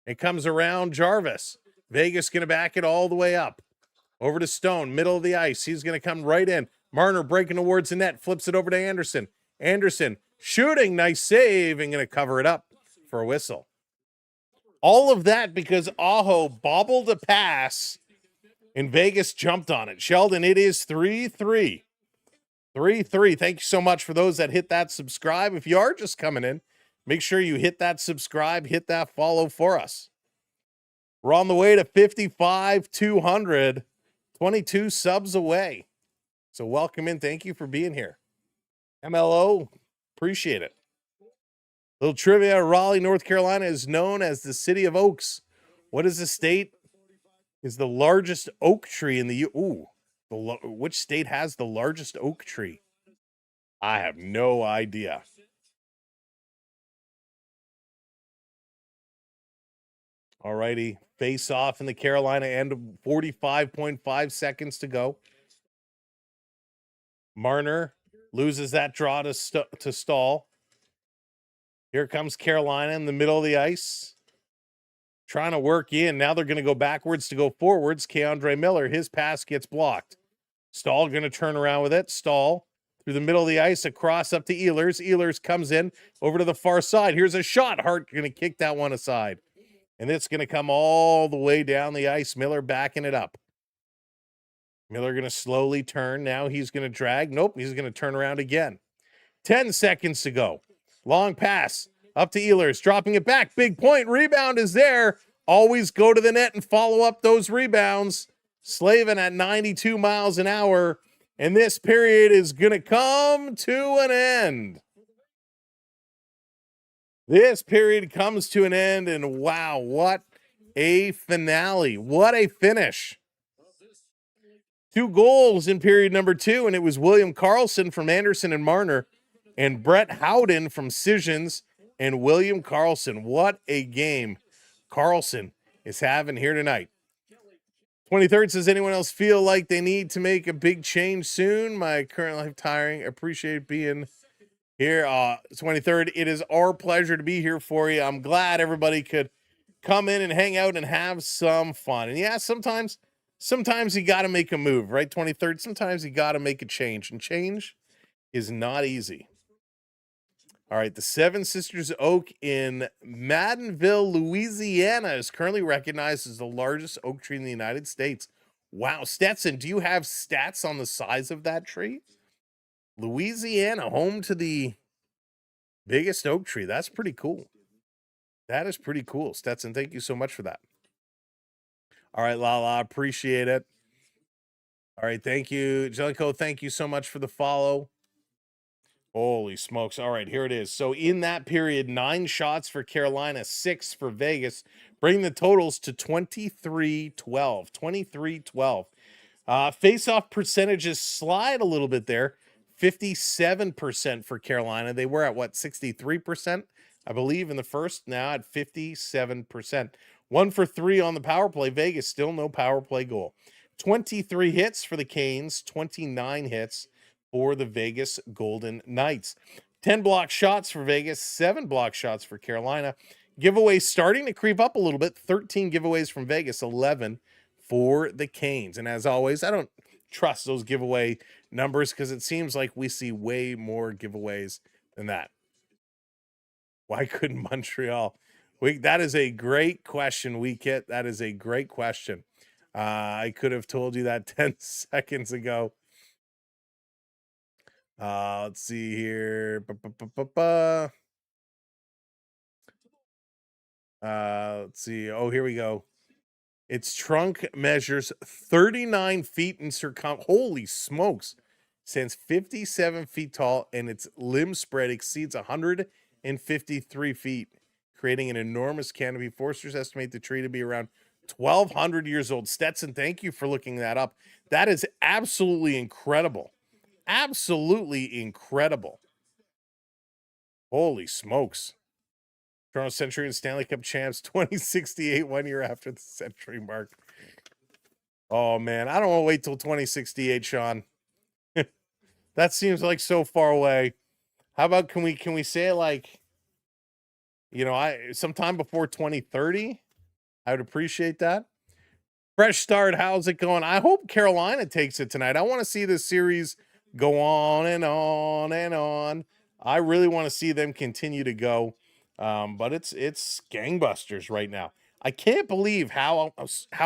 It comes around Jarvis. Vegas going to back it all the way up. Over to Stone. Middle of the ice. He's going to come right in. Marner breaking towards the net. Flips it over to Anderson. Anderson Shooting, nice save, and going to cover it up for a whistle. All of that because Aho bobbled a pass and Vegas jumped on it. Sheldon, it is 3-3. 3-3. Thank you so much for those that hit that subscribe. If you are just coming in, make sure you hit that subscribe, hit that follow for us. We're on the way to 55,200, 22 subs away. So welcome in. Thank you for being here. MLO, appreciate it. Little trivia, Raleigh, North Carolina is known as the City of Oaks. What is the state? Is the largest oak tree in the which state has the largest oak tree? I have no idea. All righty, face off in the Carolina end, 45.5 seconds to go. Marner loses that draw to stall. Here comes Carolina in the middle of the ice. Trying to work in. Now they're going to go backwards to go forwards. Keandre Miller, his pass gets blocked. Stahl going to turn around with it. Stahl through the middle of the ice, across up to Ehlers. Ehlers comes in over to the far side. Here's a shot. Hart going to kick that one aside. And it's going to come all the way down the ice. Miller backing it up. Miller going to slowly turn. Now he's going to drag. Nope, he's going to turn around again. 10 seconds to go. Long pass up to Ehlers, dropping it back. Big point. Rebound is there. Always go to the net and follow up those rebounds. Slavin at 92 miles an hour. And this period is going to come to an end. This period comes to an end. And wow, what a finale. What a finish. 2 goals in period number 2. And it was William Karlsson from Anderson and Marner and Brett Howden from Sissons and William Karlsson. What a game Karlsson is having here tonight. 23rd says, anyone else feel like they need to make a big change soon? My current life tiring. Appreciate being here. 23rd, it is our pleasure to be here for you. I'm glad everybody could come in and hang out and have some fun. And yeah, sometimes you got to make a move, right? 23rd, sometimes you got to make a change, and change is not easy. All right, the Seven Sisters Oak in Maddenville, Louisiana is currently recognized as the largest oak tree in the United States. Wow, Stetson, do you have stats on the size of that tree? Louisiana, home to the biggest oak tree. That's pretty cool. That is pretty cool. Stetson, thank you so much for that. All right, Lala, appreciate it. All right, thank you. Jellico, thank you so much for the follow. Holy smokes. All right, here it is. So in that period, 9 shots for Carolina, 6 for Vegas, bring the totals to 23-12. 23-12. Face-off percentages slide a little bit there. 57% for Carolina. They were at, 63%? I believe in the first, now at 57%. 1 for 3 on the power play. Vegas, still no power play goal. 23 hits for the Canes, 29 hits for the Vegas Golden Knights. 10 block shots for Vegas, 7 block shots for Carolina. Giveaways starting to creep up a little bit. 13 giveaways from Vegas, 11 for the Canes. And as always, I don't trust those giveaway numbers because it seems like we see way more giveaways than that. Why couldn't Montreal? That is a great question, Weekit. That is a great question. I could have told you that 10 seconds ago. Let's see here. Let's see. Oh, here we go. Its trunk measures 39 feet in circumference. Holy smokes. Stands 57 feet tall, and its limb spread exceeds 153 feet, creating an enormous canopy. Foresters estimate the tree to be around 1,200 years old. Stetson, thank you for looking that up. That is absolutely incredible. Absolutely incredible. Holy smokes. Toronto Century and Stanley Cup champs 2068, 1 year after the century mark. Oh man, I don't want to wait till 2068, Sean. That seems like so far away. How about can we say like, sometime before 2030? I would appreciate that. Fresh start, how's it going? I hope Carolina takes it tonight. I want to see this series go on and on and on. I really want to see them continue to go. But it's gangbusters right now. I can't believe how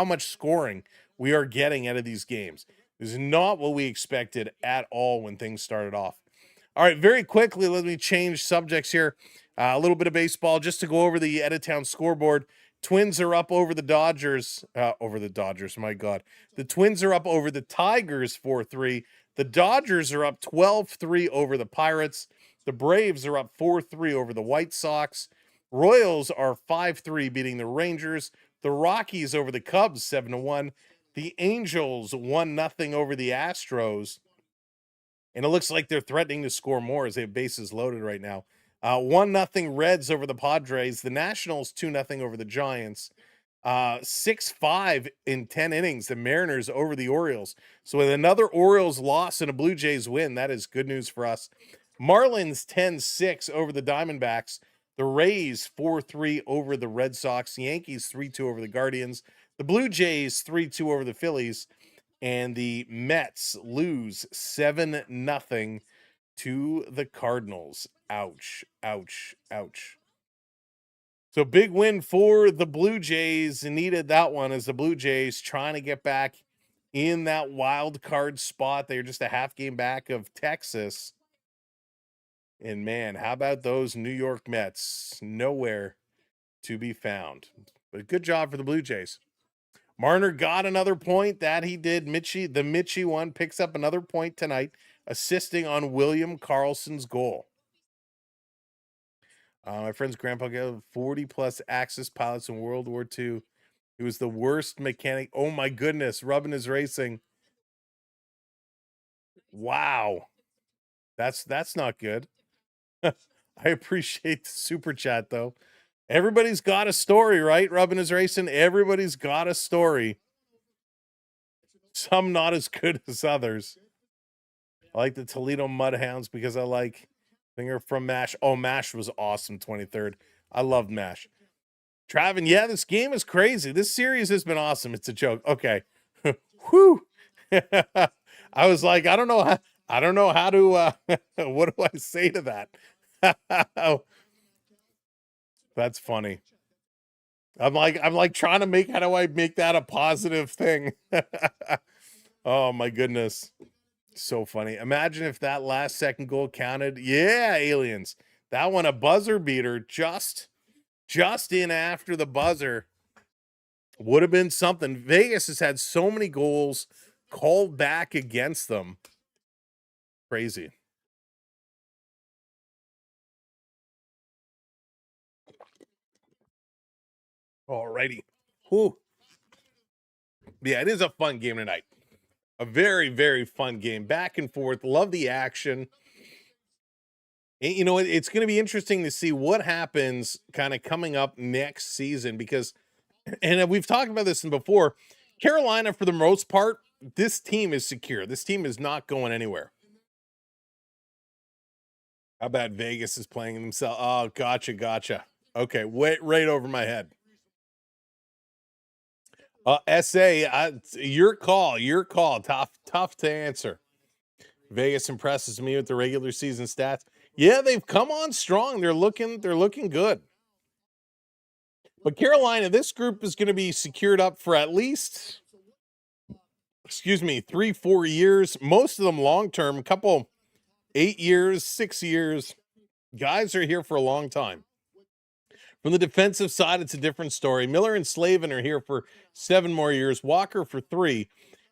much scoring we are getting out of these games. This is not what we expected at all when things started off. All right, very quickly, let me change subjects here. A little bit of baseball just to go over the out-of-town scoreboard. Twins are up over the Dodgers. My God. The Twins are up over the Tigers 4-3. The Dodgers are up 12-3 over the Pirates. The Braves are up 4-3 over the White Sox. Royals are 5-3 beating the Rangers. The Rockies over the Cubs 7-1. The Angels 1-0 over the Astros. And it looks like they're threatening to score more as they have bases loaded right now. 1-0 Reds over the Padres. The Nationals 2-0 over the Giants. 6-5 in 10 innings. The Mariners over the Orioles. So with another Orioles loss and a Blue Jays win, that is good news for us. Marlins 10-6 over the Diamondbacks. The Rays 4-3 over the Red Sox. The Yankees 3-2 over the Guardians. The Blue Jays 3-2 over the Phillies. And the Mets lose 7-0 to the Cardinals. Ouch, ouch, ouch. So big win for the Blue Jays. Needed that one as the Blue Jays trying to get back in that wild card spot. They're just a half game back of Texas. And man, how about those New York Mets? Nowhere to be found. But good job for the Blue Jays. Marner got another point. That he did. The Mitchie one picks up another point tonight, assisting on William Karlsson's goal. My friend's grandpa got 40-plus Axis pilots in World War II. He was the worst mechanic. Oh, my goodness. Rubbing his racing. Wow. That's not good. I appreciate the super chat, though. Everybody's got a story, right? Rubbing his racing. Everybody's got a story. Some not as good as others. I like the Toledo Mudhounds because I like Finger from MASH. Oh, MASH was awesome, 23rd. I loved MASH. Travin, yeah, this game is crazy. This series has been awesome. It's a joke. Okay. Whew. I was like, I don't know how to what do I say to that? That's funny. I'm like trying to make, how do I make that a positive thing? Oh my goodness. So funny. Imagine if that last second goal counted. Yeah, aliens. That one a buzzer beater just in after the buzzer would have been something. Vegas has had so many goals called back against them. Crazy. Alrighty. Whew. Yeah, it is a fun game tonight. A very, very fun game. Back and forth. Love the action. And, you know, it's going to be interesting to see what happens kind of coming up next season because, and we've talked about this before, Carolina, for the most part, this team is secure. This team is not going anywhere. How about Vegas is playing themselves? Oh, gotcha. Okay, wait, right over my head. SA, your call. Tough to answer. Vegas impresses me with the regular season stats. Yeah, they've come on strong. They're looking good. But Carolina, this group is going to be secured up for at least, 3-4 years. Most of them long-term, a couple 8 years, 6 years. Guys are here for a long time. From the defensive side, it's a different story. Miller and Slavin are here for 7 more years. Walker for 3.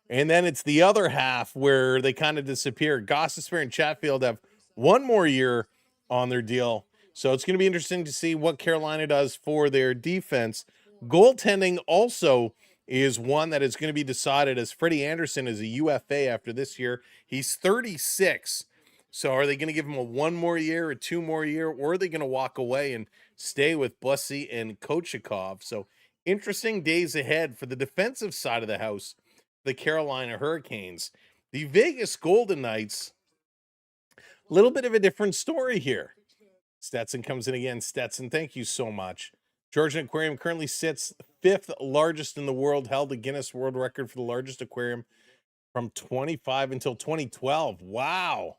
And then it's the other half where they kind of disappear. Gostisbehere and Chatfield have 1 more year on their deal. So it's going to be interesting to see what Carolina does for their defense. Goaltending also is one that is going to be decided, as Freddie Anderson is a UFA after this year. He's 36. So are they going to give him a 1 more year, a 2 more year, or are they going to walk away and stay with Bussy and Kochikov? So interesting days ahead for the defensive side of the house, the Carolina Hurricanes. The Vegas Golden Knights, a little bit of a different story here. Stetson comes in again. Stetson, thank you so much. Georgian Aquarium currently sits 5th largest in the world, held the Guinness World Record for the largest aquarium from 25 until 2012. Wow.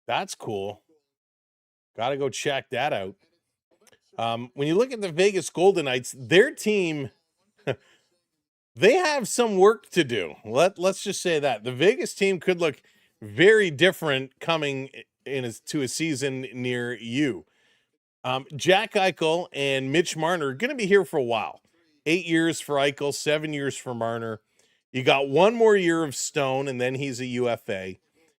That's cool. Got to go check that out. When you look at the Vegas Golden Knights, their team, they have some work to do. Let's just say that the Vegas team could look very different coming to a season near you. Jack Eichel and Mitch Marner are going to be here for a while. 8 years for Eichel, 7 years for Marner. You got one more year of Stone, and then he's a UFA.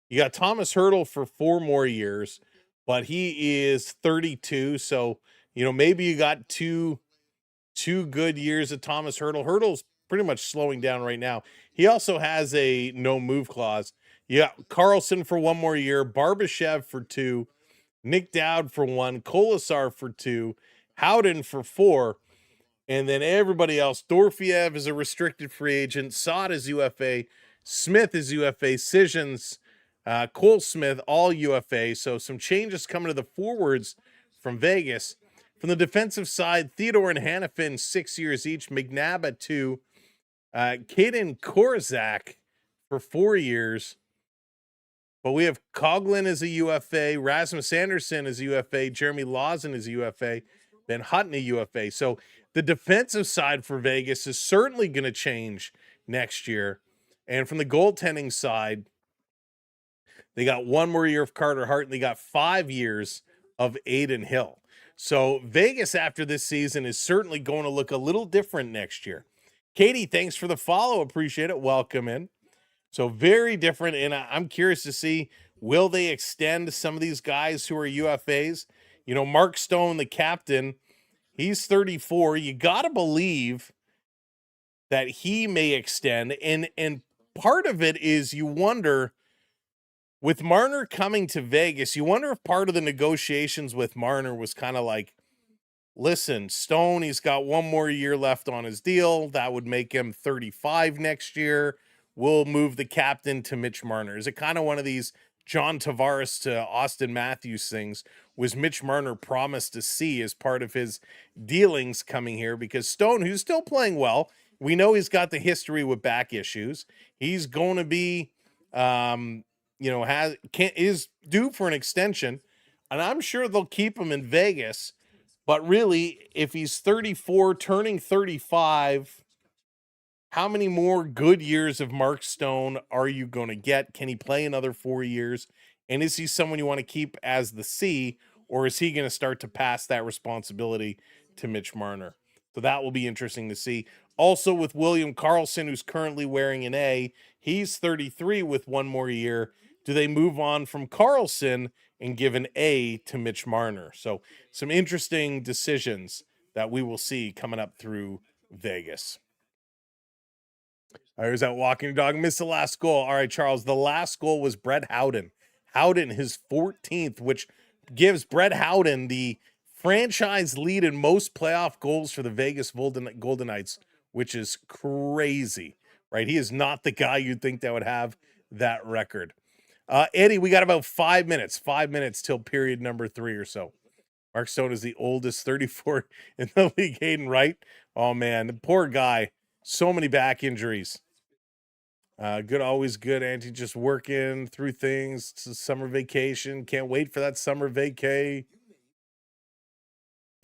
You got Thomas Hertl for 4 more years, but he is 32. So, maybe you got two good years of Thomas Hertl. Hertl's pretty much slowing down right now. He also has a no move clause. You got Carlson for 1 more year, Barbashev for 2, Nick Dowd for 1, Kolasar for 2, Howden for 4, and then everybody else. Dorfiev is a restricted free agent. Saad is UFA. Smith is UFA. Sissons, Cole Smith, all UFA. So some changes coming to the forwards from Vegas. From the defensive side, Theodore and Hanifin, 6 years each. McNabb at 2. Caden Korzak for 4 years. But we have Coughlin as a UFA, Rasmus Anderson as a UFA, Jeremy Lawson as a UFA, Ben Hutton a UFA. So the defensive side for Vegas is certainly going to change next year. And from the goaltending side, they got 1 more year of Carter Hart, and they got 5 years of Aiden Hill. So Vegas after this season is certainly going to look a little different next year. Katie, thanks for the follow. Appreciate it. Welcome in. So very different, and I'm curious to see, will they extend some of these guys who are UFAs? Mark Stone, the captain, he's 34. You got to believe that he may extend, and part of it is you wonder, with Marner coming to Vegas, you wonder if part of the negotiations with Marner was kind of like, listen, Stone, he's got 1 more year left on his deal. That would make him 35 next year. We'll move the captain to Mitch Marner. Is it kind of one of these John Tavares to Austin Matthews things? Was Mitch Marner promised to see as part of his dealings coming here? Because Stone, who's still playing well, we know he's got the history with back issues. He's going to be, is due for an extension, and I'm sure they'll keep him in Vegas. But really, if he's 34, turning 35, how many more good years of Mark Stone are you going to get? Can he play another 4 years? And is he someone you want to keep as the C, or is he going to start to pass that responsibility to Mitch Marner? So that will be interesting to see. Also with William Karlsson, who's currently wearing an A, he's 33 with 1 more year. Do they move on from Karlsson and give an A to Mitch Marner? So some interesting decisions that we will see coming up through Vegas. All right, was that walking dog? Missed the last goal. All right, Charles, the last goal was Brett Howden. Howden, his 14th, which gives Brett Howden the franchise lead in most playoff goals for the Vegas Golden Knights, which is crazy, right? He is not the guy you'd think that would have that record. Eddie, we got about 5 minutes till period number 3 or so. Mark Stone is the oldest, 34 in the league. Hayden Wright. Oh, man, the poor guy. So many back injuries. Good, always good. Auntie just working through things. It's a summer vacation. Can't wait for that summer vacay.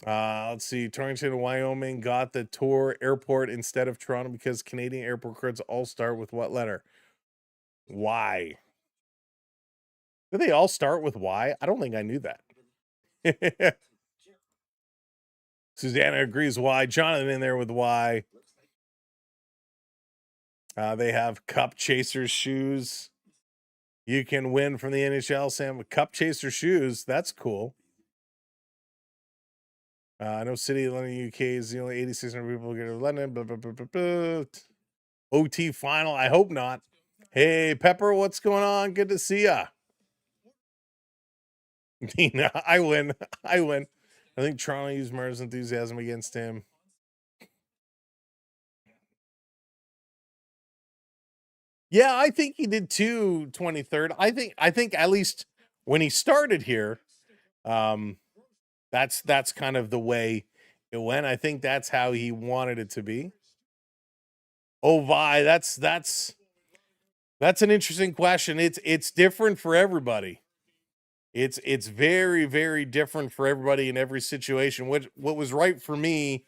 Let's see. Torrington, Wyoming got the tour airport instead of Toronto because Canadian airport codes all start with what letter? Y. Do they all start with Y? I don't think I knew that. Susanna agrees Y. Jonathan in there with Y. They have Cup Chaser shoes. You can win from the NHL, Sam, with Cup Chaser shoes. That's cool. I know City of London, UK is the only 8,600 people get to London. Blah, blah, blah, blah, blah. OT final. I hope not. Hey, Pepper, what's going on? Good to see ya. Dina, I win. I think Toronto used Marner's enthusiasm against him. Yeah, I think he did too, 23rd. I think at least when he started here, that's kind of the way it went. I think that's how he wanted it to be. Oh, Vi, that's an interesting question. It's different for everybody. It's very, very different for everybody in every situation. What was right for me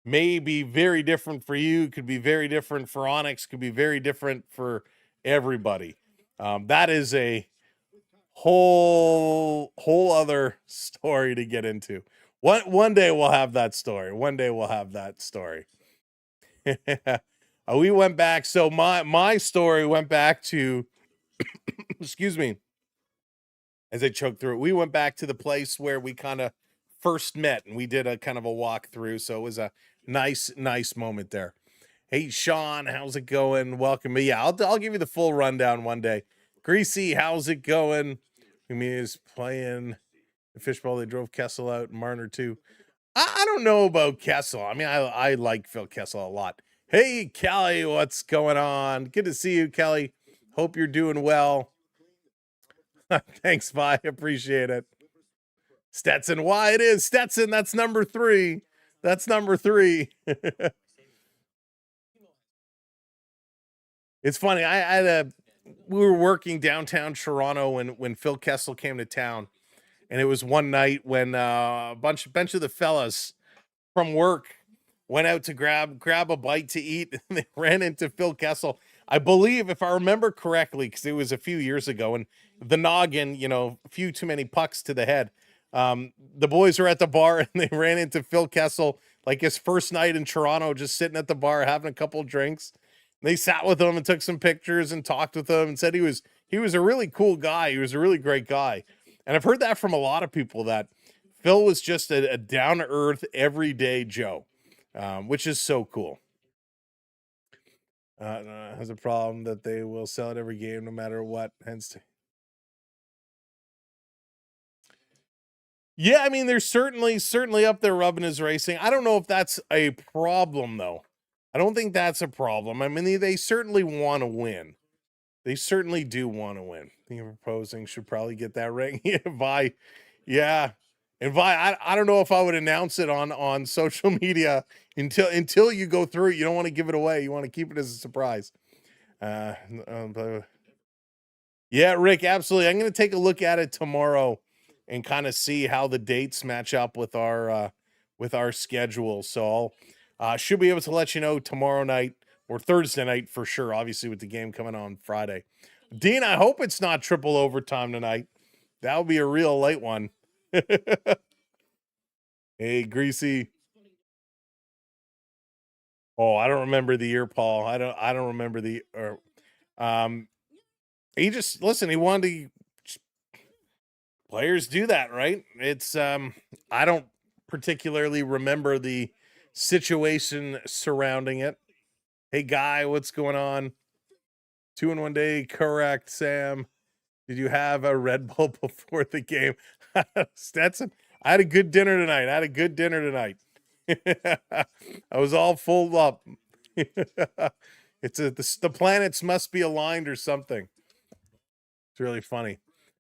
may be very different for you, could be very different for Onyx, could be very different for everybody. That is a whole other story to get into. One day we'll have that story. One day we'll have that story. We went back. So my story went back to, excuse me, as I choked through it. We went back to the place where we kind of first met, and we did a kind of a walkthrough. So it was a nice moment there. Hey, Sean, how's it going? Welcome. Yeah, I'll give you the full rundown one day. Greasy, how's it going? I mean, is playing the fishbowl. They drove Kessel out, Marner too. I don't know about Kessel. I mean, I like Phil Kessel a lot. Hey, Kelly, what's going on? Good to see you, Kelly. Hope you're doing well. Thanks, Vi. Appreciate it. Stetson, why it is Stetson. That's number 3. That's number 3. It's funny. We were working downtown Toronto when Phil Kessel came to town, and it was one night when a bunch of the fellas from work went out to grab a bite to eat, and they ran into Phil Kessel. I believe, if I remember correctly, because it was a few years ago, and the noggin, a few too many pucks to the head. The boys were at the bar, and they ran into Phil Kessel, like his first night in Toronto, just sitting at the bar having a couple drinks. They sat with him and took some pictures and talked with him and said he was a really cool guy. He was a really great guy. And I've heard that from a lot of people, that Phil was just a down-to-earth, everyday Joe, which is so cool. Has a problem that they will sell it every game no matter what. Hence, yeah, I mean, they're certainly up there rubbing his racing. I don't know if that's a problem, though. I don't think that's a problem. I mean, they certainly want to win. They certainly do want to win. I think proposing should probably get that ring. Vi, yeah. And Vi, I don't know if I would announce it on social media until you go through it. You don't want to give it away. You want to keep it as a surprise. Yeah, Rick, absolutely. I'm going to take a look at it tomorrow and kind of see how the dates match up with our schedule. So I'll should be able to let you know tomorrow night or Thursday night for sure, obviously with the game coming on Friday. Dean, I hope it's not triple overtime tonight. That would be a real late one. Hey, Greasy. Oh, I don't remember the year, Paul. I don't remember the he just listen, he wanted to players do that, right? It's I don't particularly remember the situation surrounding it. Hey, Guy, what's going on? 2 in 1 day, correct, Sam. Did you have a Red Bull before the game? Stetson, I had a good dinner tonight. I was all full up. The planets must be aligned or something. It's really funny.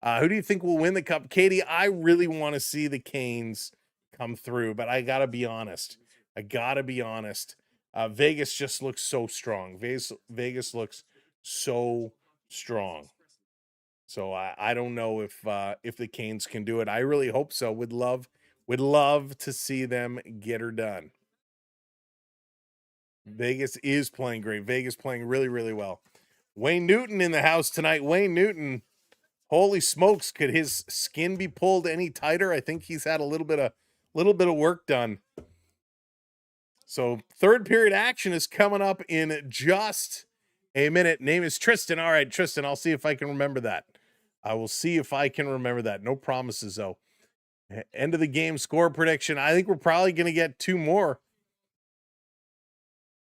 Who do you think will win the cup? Katie, I really want to see the Canes come through, but I got to be honest. Vegas just looks so strong. Vegas looks so strong. So I don't know if the Canes can do it. I really hope so. Would love to see them get her done. Vegas is playing great. Vegas playing really, really well. Wayne Newton in the house tonight. Wayne Newton, holy smokes, could his skin be pulled any tighter? I think he's had a little bit of work done. So third period action is coming up in just a minute. Name is Tristan. All right, Tristan, I'll see if I can remember that. I will see if I can remember that. No promises, though. End of the game score prediction. I think we're probably going to get 2 more.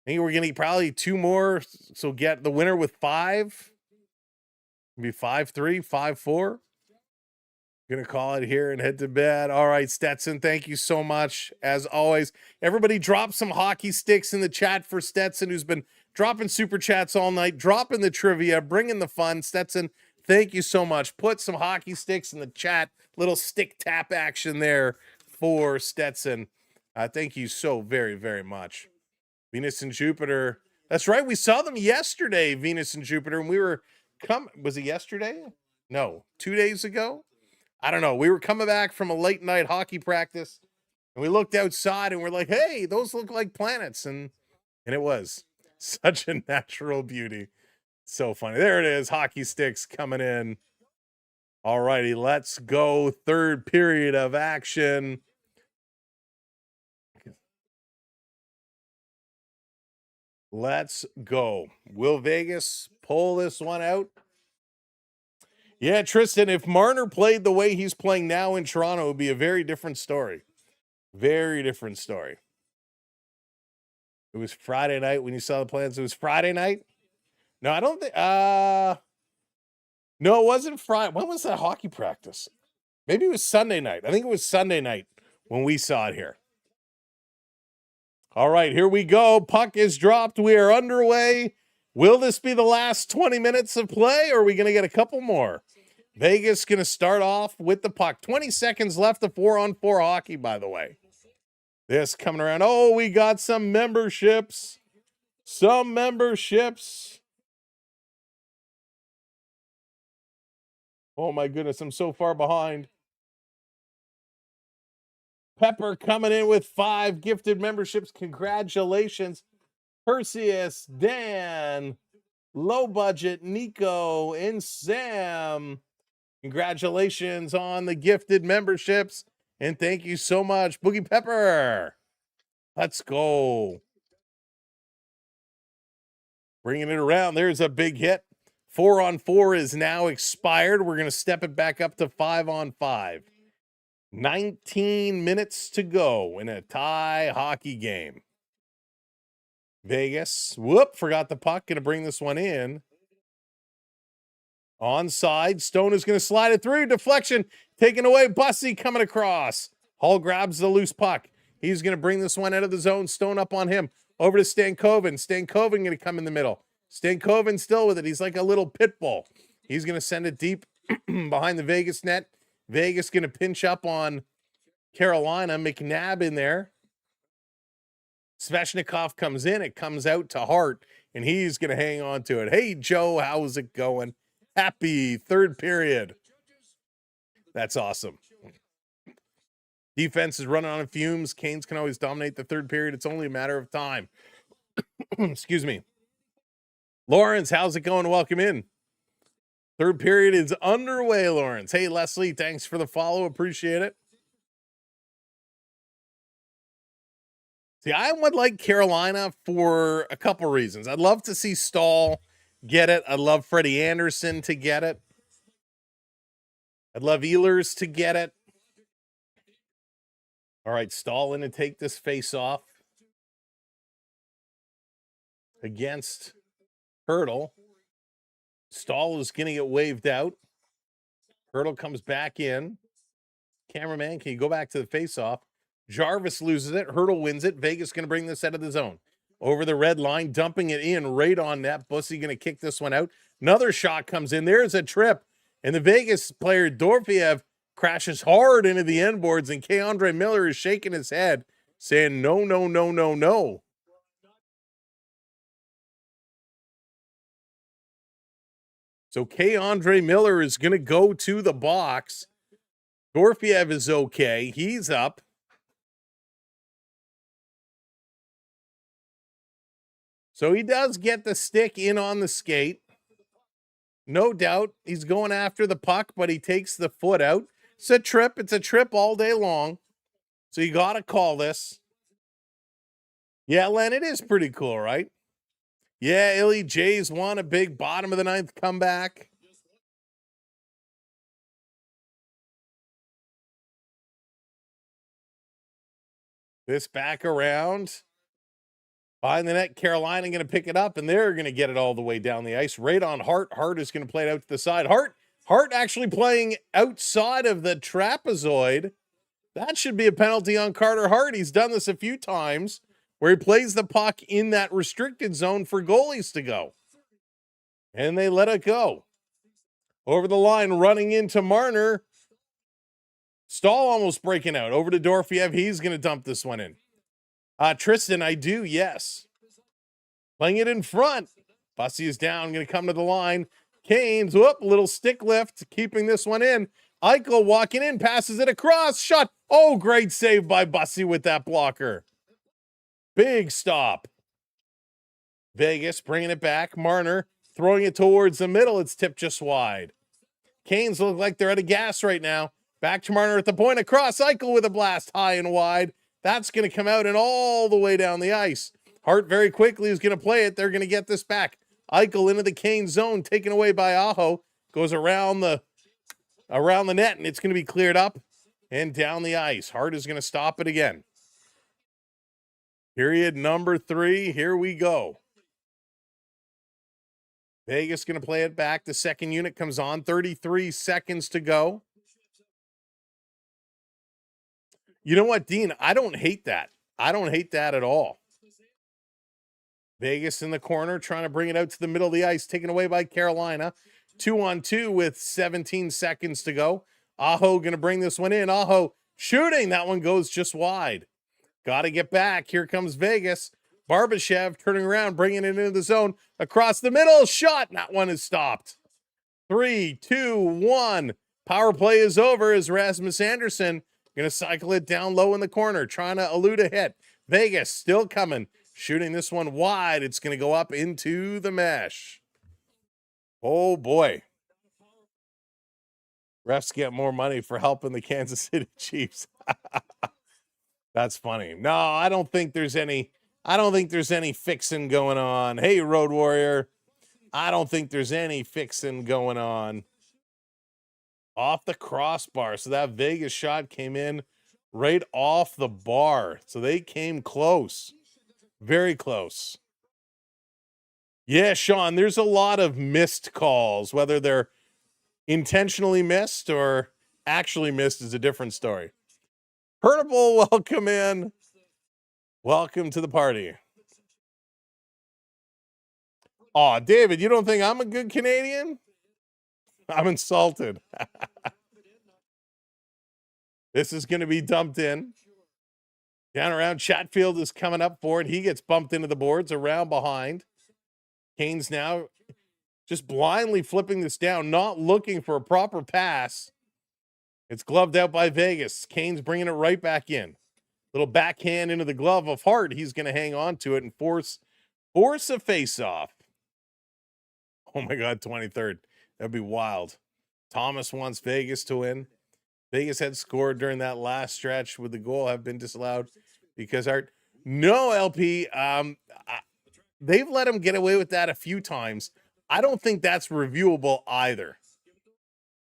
I think we're going to get probably 2 more. So get the winner with 5. Maybe 5-3, 5-4. Gonna call it here and head to bed. All right, Stetson, thank you so much. As always, everybody drop some hockey sticks in the chat for Stetson, who's been dropping super chats all night, dropping the trivia, bringing the fun. Stetson, thank you so much. Put some hockey sticks in the chat. Little stick tap action there for Stetson. Thank you so very, very much. Venus and Jupiter. That's right. We saw them yesterday, Venus and Jupiter, and we were was it yesterday? No, 2 days ago. I don't know. We were coming back from a late night hockey practice, and we looked outside, and we're like, "Hey, those look like planets," and it was such a natural beauty. So funny. There it is. Hockey sticks coming in. All righty, let's go. Third period of action. Let's go. Will Vegas pull this one out? Yeah, Tristan, if Marner played the way he's playing now in Toronto, it would be a very different story. Very different story. It was Friday night when you saw the plans. It was Friday night? No, I don't think no, it wasn't Friday. When was that hockey practice? Maybe it was Sunday night. I think it was Sunday night when we saw it here. All right, here we go. Puck is dropped. We are underway. Will this be the last 20 minutes of play, or are we going to get a couple more? Vegas going to start off with the puck. 20 seconds left of 4-on-4 hockey, by the way. This coming around. Oh, we got some memberships. Some memberships. Oh, my goodness. I'm so far behind. Pepper coming in with 5 gifted memberships. Congratulations. Perseus, Dan, Low Budget, Nico, and Sam. Congratulations on the gifted memberships. And thank you so much, Boogie Pepper. Let's go. Bringing it around. There's a big hit. 4-on-4 is now expired. We're going to step it back up to 5-on-5. 19 minutes to go in a tie hockey game. Vegas, forgot the puck. Going to bring this one in. Onside, Stone is going to slide it through. Deflection, taken away. Bussy coming across. Hall grabs the loose puck. He's going to bring this one out of the zone. Stone up on him. Over to Stankoven. Stankoven going to come in the middle. Stankoven still with it. He's like a little pit bull. He's going to send it deep behind the Vegas net. Vegas going to pinch up on Carolina. McNabb in there. Svechnikov comes in. It comes out to Hart, and he's going to hang on to it. Hey, Joe, how's it going? Happy third period. That's awesome. Defense is running on fumes. Canes can always dominate the third period. It's only a matter of time. Excuse me. Lawrence, how's it going? Welcome in. Third period is underway, Lawrence. Hey, Leslie, thanks for the follow. Appreciate it. See, I would like Carolina for a couple reasons. I'd love to see Stahl get it. I'd love Freddie Anderson to get it. I'd love Ehlers to get it. All right, Stahl in to take this face off against Hurdle. Stahl is going to get waved out. Hurdle comes back in. Cameraman, can you go back to the face-off? Jarvis loses it. Hurdle wins it. Vegas going to bring this out of the zone. Over the red line, dumping it in right on net. Bussy going to kick this one out. Another shot comes in. There's a trip. And the Vegas player, Dorfiev, crashes hard into the end boards. And K-Andre Miller is shaking his head, saying, no, no, no, no, no. So K-Andre Miller is going to go to the box. Dorfiev is okay. He's up. So he does get the stick in on the skate. No doubt he's going after the puck, but he takes the foot out. It's a trip. It's a trip all day long. So you got to call this. Yeah, Len, it is pretty cool, right? Yeah, Illy Jays won a big bottom of the ninth comeback. This back around. Behind the net, Carolina going to pick it up, and they're going to get it all the way down the ice. Right on Hart. Hart is going to play it out to the side. Hart actually playing outside of the trapezoid. That should be a penalty on Carter Hart. He's done this a few times where he plays the puck in that restricted zone for goalies to go. And they let it go. Over the line, running into Marner. Stahl almost breaking out. Over to Dorfiev. He's going to dump this one in. Tristan, I do, yes. Playing it in front. Bussy is down, going to come to the line. Canes, little stick lift, keeping this one in. Eichel walking in, passes it across, shot. Oh, great save by Bussy with that blocker. Big stop. Vegas bringing it back. Marner throwing it towards the middle. It's tipped just wide. Canes look like they're out of gas right now. Back to Marner at the point across. Eichel with a blast high and wide. That's going to come out and all the way down the ice. Hart very quickly is going to play it. They're going to get this back. Eichel into the Canes zone, taken away by Aho. Goes around the net, and it's going to be cleared up and down the ice. Hart is going to stop it again. Period number 3. Here we go. Vegas going to play it back. The second unit comes on. 33 seconds to go. You know what, Dean? I don't hate that. I don't hate that at all. Vegas in the corner, trying to bring it out to the middle of the ice, taken away by Carolina. 2-on-2 with 17 seconds to go. Aho going to bring this one in. Aho shooting. That one goes just wide. Got to get back. Here comes Vegas. Barbashev turning around, bringing it into the zone. Across the middle, shot. That one is stopped. 3, 2, 1. Power play is over as Rasmus Andersson going to cycle it down low in the corner, trying to elude a hit. Vegas still coming, shooting this one wide. It's going to go up into the mesh. Oh, boy. Refs get more money for helping the Kansas City Chiefs. That's funny. No, I don't think there's any fixing going on. Hey, Road Warrior. I don't think there's any fixing going on. Off the crossbar. So that Vegas shot came in right off the bar. So they came close. Very close. Yeah, Sean, there's a lot of missed calls. Whether they're intentionally missed or actually missed is a different story. Hurtable, welcome in. Welcome to the party. Aw, David, you don't think I'm a good Canadian? I'm insulted. This is going to be dumped in. Down around Chatfield is coming up for it. He gets bumped into the boards around behind. Canes now just blindly flipping this down, not looking for a proper pass. It's gloved out by Vegas. Canes bringing it right back in. Little backhand into the glove of Hart. He's going to hang on to it and force a face-off. Oh, my God, 23rd. That'd be wild. Thomas wants Vegas to win. Vegas had scored during that last stretch. Would the goal have been disallowed because Hart? No, LP. They've let him get away with that a few times. I don't think that's reviewable either.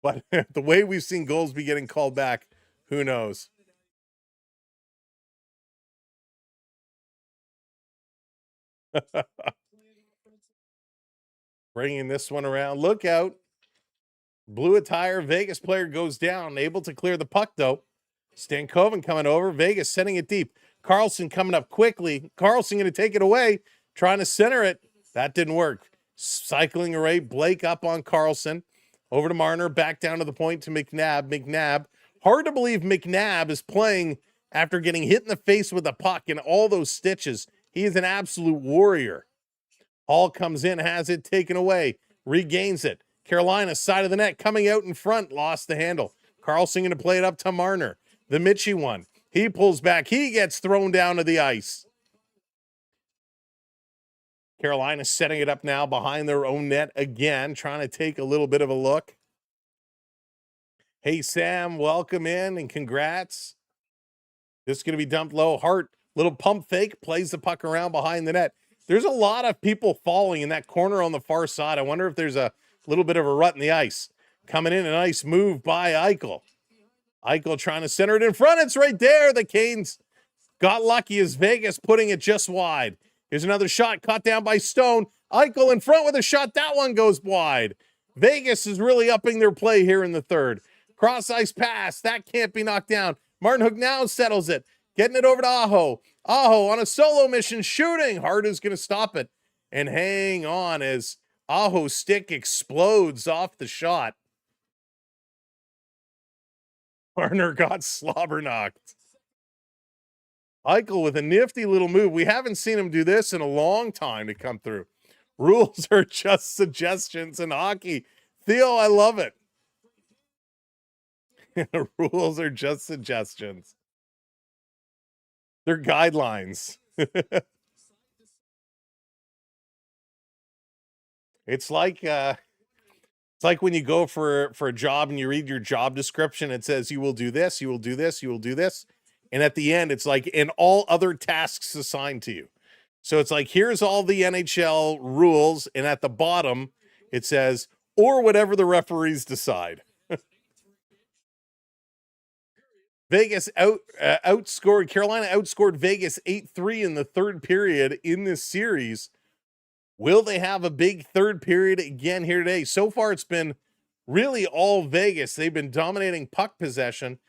But the way we've seen goals be getting called back, who knows? Bringing this one around. Look out. Blue attire. Vegas player goes down. Able to clear the puck, though. Stankoven coming over. Vegas sending it deep. Carlson coming up quickly. Carlson going to take it away. Trying to center it. That didn't work. Cycling away. Blake up on Carlson. Over to Marner. Back down to the point to McNabb. McNabb. Hard to believe McNabb is playing after getting hit in the face with a puck and all those stitches. He is an absolute warrior. Hall comes in, has it taken away, regains it. Carolina, side of the net, coming out in front, lost the handle. Carlson going to play it up to Marner. The Mitchie one. He pulls back. He gets thrown down to the ice. Carolina setting it up now behind their own net again, trying to take a little bit of a look. Hey, Sam, welcome in and congrats. This is going to be dumped low. Hart, little pump fake, plays the puck around behind the net. There's a lot of people falling in that corner on the far side. I wonder if there's a little bit of a rut in the ice. Coming in, a nice move by Eichel. Eichel trying to center it in front. It's right there. The Canes got lucky as Vegas putting it just wide. Here's another shot caught down by Stone. Eichel in front with a shot. That one goes wide. Vegas is really upping their play here in the third. Cross ice pass. That can't be knocked down. Martin Hook now settles it. Getting it over to Aho. Aho on a solo mission shooting. Hart is going to stop it and hang on as Aho's stick explodes off the shot. Marner got slobber knocked. Eichel with a nifty little move. We haven't seen him do this in a long time to come through. Rules are just suggestions in hockey. Theo, I love it. Rules are just suggestions. They're guidelines. It's like when you go for a job and you read your job description. It says you will do this, you will do this, you will do this, and at the end it's like, and all other tasks assigned to you. So it's like, here's all the NHL rules, and at the bottom it says, or whatever the referees decide. Vegas outscored Carolina outscored Vegas 8-3 in the third period in this series. Will they have a big third period again here today? So far, it's been really all Vegas. They've been dominating puck possession.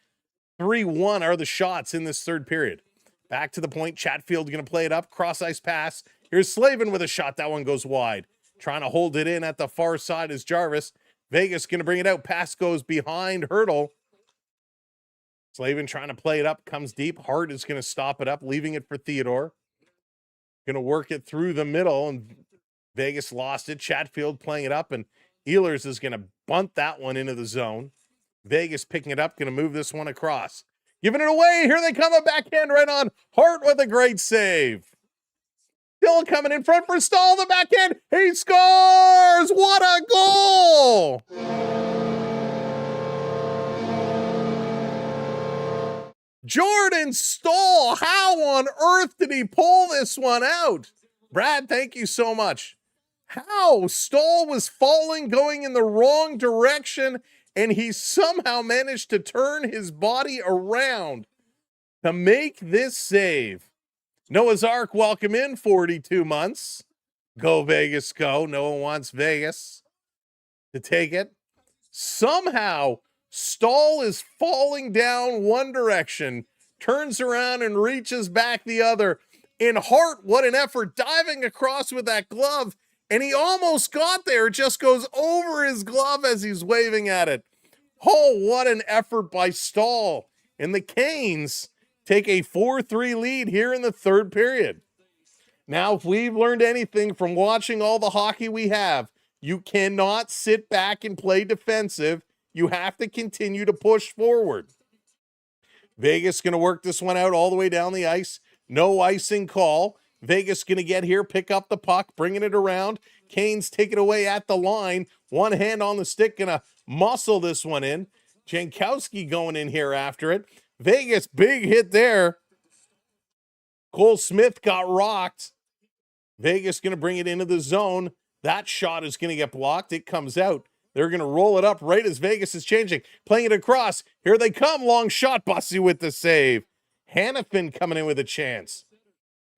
3-1 are the shots in this third period. Back to the point. Chatfield going to play it up. Cross-ice pass. Here's Slavin with a shot. That one goes wide. Trying to hold it in at the far side is Jarvis. Vegas going to bring it out. Pass goes behind Hurdle. Slavin trying to play it up. Comes deep. Hart is going to stop it up, leaving it for Theodore. Going to work it through the middle, and Vegas lost it. Chatfield playing it up, and Ehlers is going to bunt that one into the zone. Vegas picking it up, going to move this one across. Giving it away. Here they come, a backhand right on. Hart with a great save. Still coming in front for Stahl, the backhand. He scores! What a goal! Jordan Stahl, how on earth did he pull this one out? Brad, thank you so much. How? Stahl was falling, going in the wrong direction, and he somehow managed to turn his body around to make this save. Noah's Ark, welcome in, 42 months. Go Vegas, go. Noah wants Vegas to take it. Somehow, Stahl is falling down one direction, turns around and reaches back the other. In Hart, what an effort, diving across with that glove, and he almost got there. It just goes over his glove as he's waving at it. Oh, what an effort by Stahl. And the Canes take a 4-3 lead here in the third period. Now, if we've learned anything from watching all the hockey we have, you cannot sit back and play defensive. You have to continue to push forward. Vegas going to work this one out all the way down the ice. No icing call. Vegas going to get here, pick up the puck, bringing it around. Canes take it away at the line. One hand on the stick, going to muscle this one in. Jankowski going in here after it. Vegas, big hit there. Cole Smith got rocked. Vegas going to bring it into the zone. That shot is going to get blocked. It comes out. They're going to roll it up right as Vegas is changing. Playing it across. Here they come. Long shot. Bussy with the save. Hannafin coming in with a chance.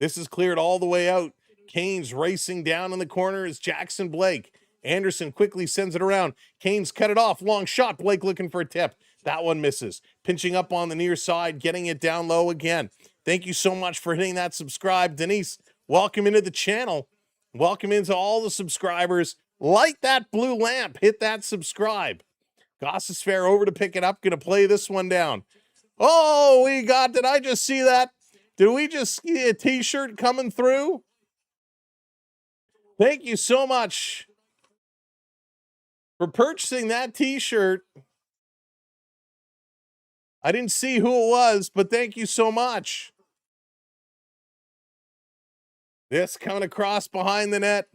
This is cleared all the way out. Canes racing down in the corner is Jackson Blake. Anderson quickly sends it around. Canes cut it off. Long shot. Blake looking for a tip. That one misses. Pinching up on the near side. Getting it down low again. Thank you so much for hitting that subscribe. Denise, welcome into the channel. Welcome into all the subscribers. Light that blue lamp. Hit that subscribe. Gossesfair over to pick it up. Going to play this one down. Oh, did I just see that? Did we just see a t-shirt coming through? Thank you so much for purchasing that t-shirt. I didn't see who it was, but thank you so much. This coming across behind the net.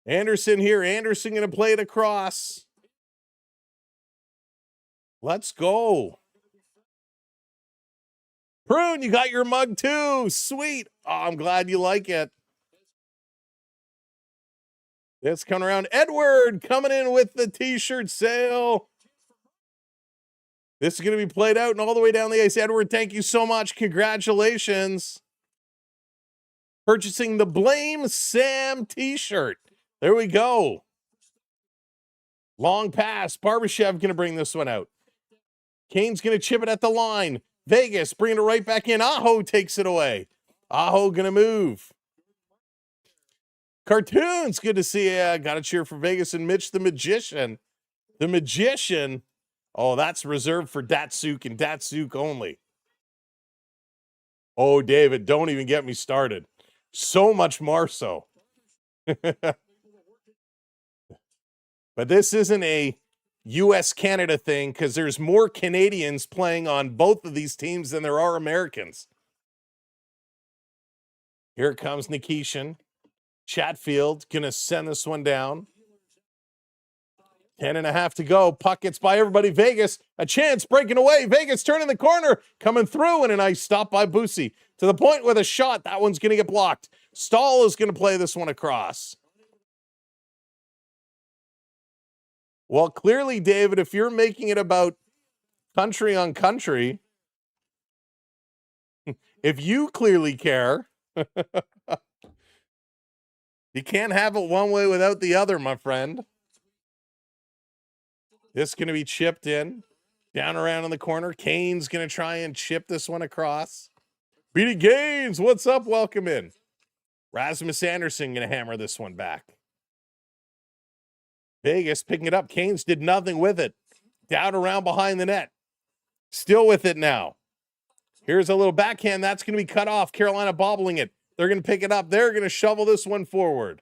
Anderson here. Anderson going to play it across. Let's go. Prune, you got your mug too. Sweet. Oh, I'm glad you like it. This coming around. Edward coming in with the t-shirt sale. This is going to be played out and all the way down the ice. Edward, thank you so much. Congratulations. Purchasing the Blame Sam t-shirt. There we go. Long pass. Barbashev going to bring this one out. Kane's going to chip it at the line. Vegas bringing it right back in. Aho takes it away. Aho going to move. Cartoons, good to see you. Got to cheer for Vegas and Mitch the Magician. The Magician. Oh, that's reserved for Datsuk and Datsuk only. Oh, David, don't even get me started. So much more so. But this isn't a U.S.-Canada thing because there's more Canadians playing on both of these teams than there are Americans. Here comes Nikishin. Chatfield going to send this one down. 10.5 to go. Puck gets by everybody. Vegas, a chance breaking away. Vegas turning the corner, coming through, and a nice stop by Busey. To the point with a shot. That one's going to get blocked. Stahl is going to play this one across. Well, clearly, David, if you're making it about country on country, if you clearly care, you can't have it one way without the other, my friend. This is going to be chipped in. Down around in the corner. Kane's going to try and chip this one across. Beatty Gaines, what's up? Welcome in. Rasmus Anderson going to hammer this one back. Vegas picking it up. Canes did nothing with it. Down around behind the net. Still with it now. Here's a little backhand. That's going to be cut off. Carolina bobbling it. They're going to pick it up. They're going to shovel this one forward.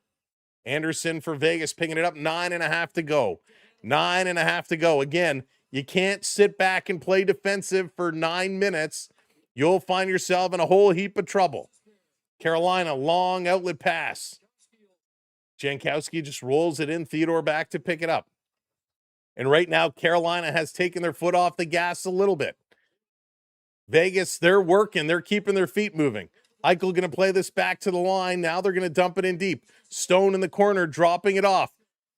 Anderson for Vegas picking it up. 9.5 to go. 9.5 to go. Again, you can't sit back and play defensive for 9 minutes. You'll find yourself in a whole heap of trouble. Carolina, long outlet pass. Jankowski just rolls it in. Theodore back to pick it up. And right now, Carolina has taken their foot off the gas a little bit. Vegas, they're working. They're keeping their feet moving. Eichel going to play this back to the line. Now they're going to dump it in deep. Stone in the corner, dropping it off.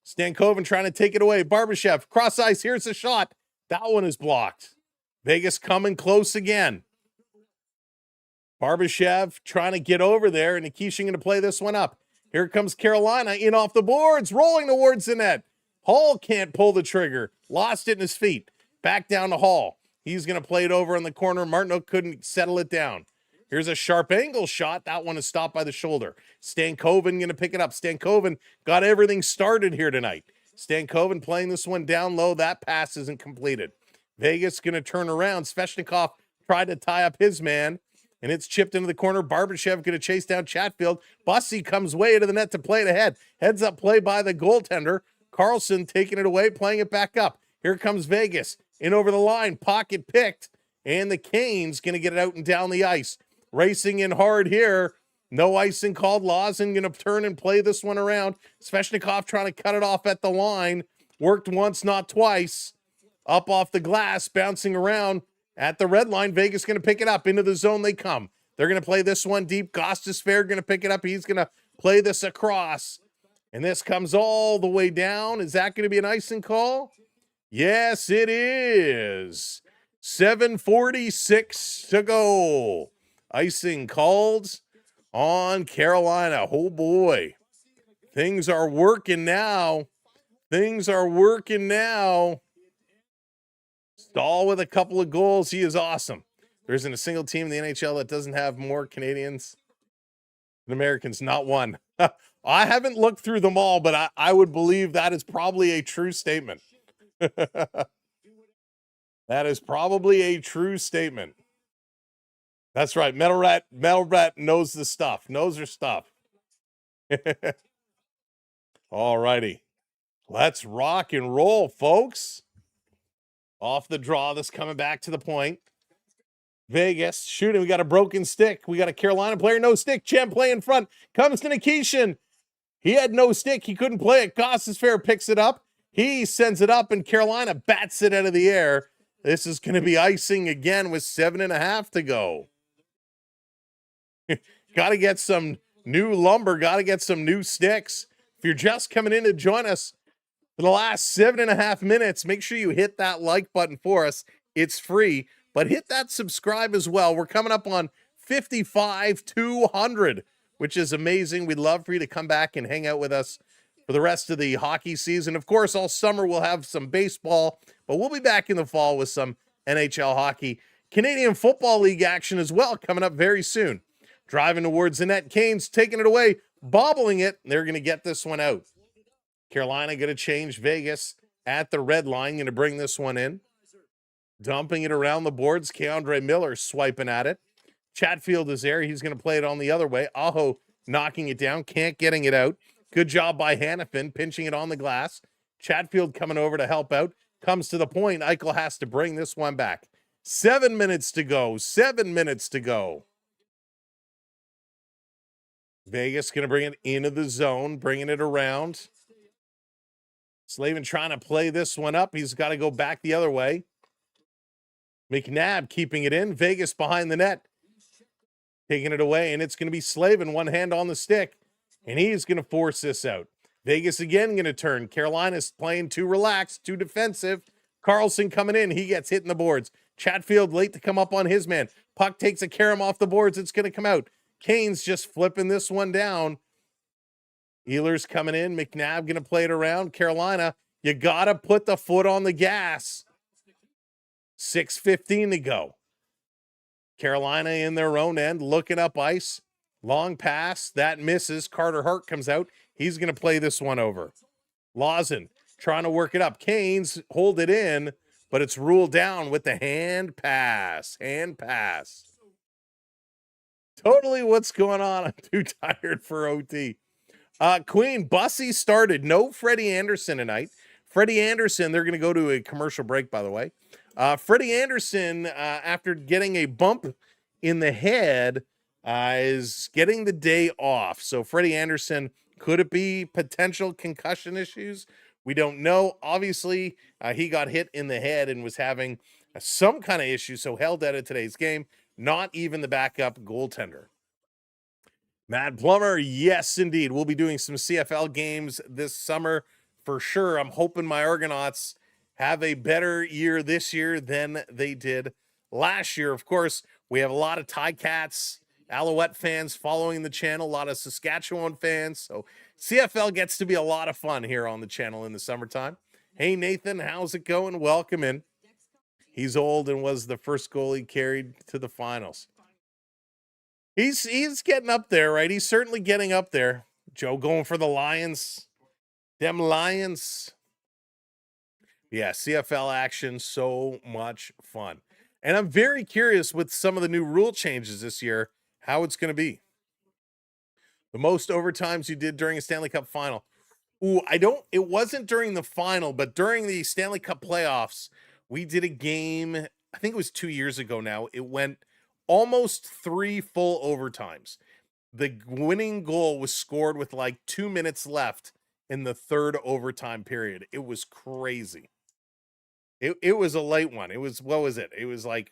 Stankoven trying to take it away. Barbashev, cross ice. Here's the shot. That one is blocked. Vegas coming close again. Barbashev trying to get over there, and Nikishin going to play this one up. Here comes Carolina in off the boards, rolling towards the net. Hall can't pull the trigger. Lost it in his feet. Back down to Hall. He's going to play it over in the corner. Martineau couldn't settle it down. Here's a sharp angle shot. That one is stopped by the shoulder. Stankoven going to pick it up. Stankoven got everything started here tonight. Stankoven playing this one down low. That pass isn't completed. Vegas going to turn around. Svechnikov tried to tie up his man, and it's chipped into the corner. Barbashev going to chase down Chatfield. Bussy comes way into the net to play it ahead. Heads up play by the goaltender. Carlson taking it away, playing it back up. Here comes Vegas. In over the line. Pocket picked. And the Canes going to get it out and down the ice. Racing in hard here. No icing called. Lawson going to turn and play this one around. Svechnikov trying to cut it off at the line. Worked once, not twice. Up off the glass, bouncing around at the red line. Vegas going to pick it up. Into the zone they come. They're going to play this one deep. Gostisbehere going to pick it up. He's going to play this across. And this comes all the way down. Is that going to be an icing call? Yes, it is. 7:46 to go. Icing called on Carolina. Oh, boy. Things are working now. Things are working now. Stahl with a couple of goals. He is awesome. There isn't a single team in the NHL that doesn't have more Canadians than Americans. Not one. I haven't looked through them all, but I would believe that is probably a true statement. That is probably a true statement. That's right. Metal Rat knows the stuff. Knows her stuff. All righty. Let's rock and roll, folks. Off the draw. This coming back to the point. Vegas shooting. We got a broken stick. We got a Carolina player. No stick. Champ play in front. Comes to Nikishin. He had no stick. He couldn't play it. Gostisbehere picks it up. He sends it up, and Carolina bats it out of the air. This is going to be icing again with 7.5 to go. Got to get some new lumber. Got to get some new sticks. If you're just coming in to join us for the last 7.5 minutes, make sure you hit that like button for us. It's free, but hit that subscribe as well. We're coming up on 55,200, which is amazing. We'd love for you to come back and hang out with us for the rest of the hockey season. Of course, all summer we'll have some baseball, but we'll be back in the fall with some NHL hockey. Canadian Football League action as well coming up very soon. Driving towards the net. Canes taking it away, bobbling it. They're going to get this one out. Carolina going to change. Vegas at the red line, going to bring this one in. Dumping it around the boards. Keandre Miller swiping at it. Chatfield is there. He's going to play it on the other way. Aho knocking it down. Can't getting it out. Good job by Hannafin, pinching it on the glass. Chatfield coming over to help out. comes to the point. Eichel has to bring this one back. 7 minutes to go. 7 minutes to go. Vegas going to bring it into the zone, bringing it around. Slavin trying to play this one up. He's got to go back the other way. McNabb keeping it in. Vegas behind the net. Taking it away, and it's going to be Slavin, one hand on the stick, and he's going to force this out. Vegas again going to turn. Carolina's playing too relaxed, too defensive. Carlson coming in. He gets hit in the boards. Chatfield late to come up on his man. Puck takes a carom off the boards. It's going to come out. Kane's just flipping this one down. Ehlers coming in. McNabb going to play it around. Carolina, you got to put the foot on the gas. 6:15 to go. Carolina in their own end, looking up ice. Long pass. That misses. Carter Hart comes out. He's going to play this one over. Lawson trying to work it up. Canes hold it in, but it's ruled down with the hand pass. Hand pass. Totally what's going on. I'm too tired for OT. Queen, Bussy started. No Freddie Anderson tonight. Freddie Anderson, they're going to go to a commercial break, by the way. Freddie Anderson, after getting a bump in the head, is getting the day off. So Freddie Anderson, could it be potential concussion issues? We don't know. Obviously, he got hit in the head and was having some kind of issue, so held out of today's game. Not even the backup goaltender. Matt Plummer, yes, indeed. We'll be doing some CFL games this summer for sure. I'm hoping my Argonauts have a better year this year than they did last year. Of course, we have a lot of Ticats, Alouette fans following the channel, a lot of Saskatchewan fans. So CFL gets to be a lot of fun here on the channel in the summertime. Hey, Nathan, how's it going? Welcome in. He's old and was the first goalie carried to the finals. He's getting up there, right? He's certainly getting up there. Joe going for the Lions. Them Lions. Yeah, CFL action, so much fun. And I'm very curious with some of the new rule changes this year, how it's going to be. The most overtimes you did during a Stanley Cup final. Ooh, it wasn't during the final, but during the Stanley Cup playoffs, we did a game, I think it was 2 years ago now. It went almost 3 full overtimes. The winning goal was scored with like 2 minutes left in the third overtime period. It was crazy. It was a late one. It was, what was it? It was like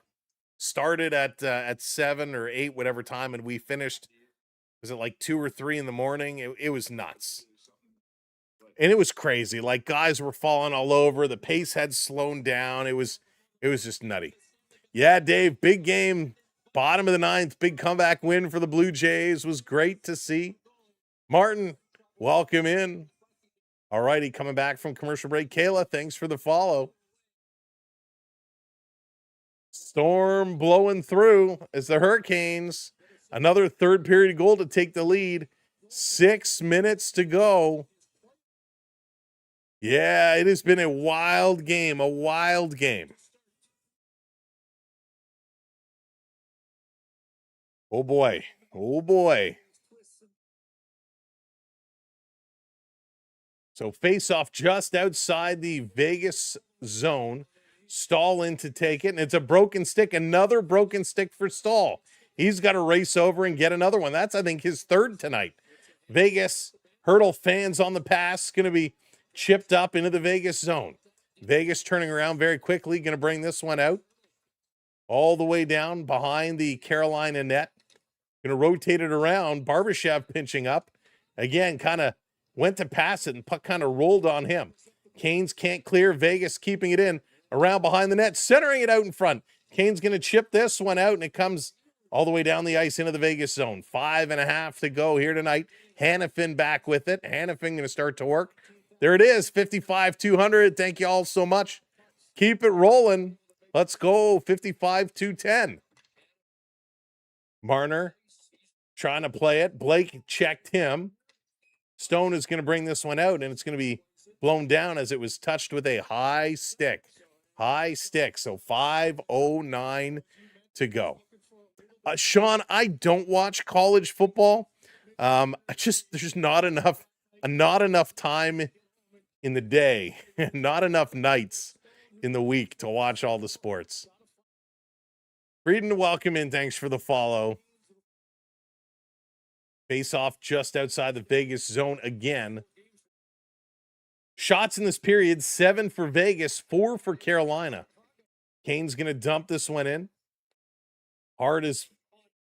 started at 7 or 8, whatever time, and we finished, was it like 2 or 3 in the morning? It was nuts. And it was crazy. Like guys were falling all over. The pace had slowed down. It was just nutty. Yeah, Dave, big game. Bottom of the 9th, big comeback win for the Blue Jays. Was great to see. Martin, welcome in. All righty, coming back from commercial break. Kayla, thanks for the follow. Storm blowing through as the Hurricanes, another third period goal to take the lead. 6 minutes to go. Yeah, it has been a wild game, Oh boy. So face off just outside the Vegas zone. Stahl in to take it, and it's a broken stick. Another broken stick for Stahl. He's got to race over and get another one. That's, I think, his third tonight. Vegas, Hurdle fans on the pass, going to be chipped up into the Vegas zone. Vegas turning around very quickly, going to bring this one out. All the way down behind the Carolina net. Going to rotate it around. Barbashev pinching up. Again, kind of went to pass it, and puck kind of rolled on him. Canes can't clear. Vegas keeping it in. Around behind the net, centering it out in front. Kane's going to chip this one out, and it comes all the way down the ice into the Vegas zone. 5.5 to go here tonight. Hannafin back with it. Hannafin going to start to work. There it is, 55-200. Thank you all so much. Keep it rolling. Let's go, 55-210. Marner trying to play it. Blake checked him. Stone is going to bring this one out, and it's going to be blown down as it was touched with a high stick. So 5:09 to go. Sean, I don't watch college football. There's not enough time in the day, not enough nights in the week to watch all the sports. Freedom to welcome in. Thanks for the follow. Face off just outside the Vegas zone again. Shots in this period, 7 for Vegas, 4 for Carolina. Kane's going to dump this one in. Hart is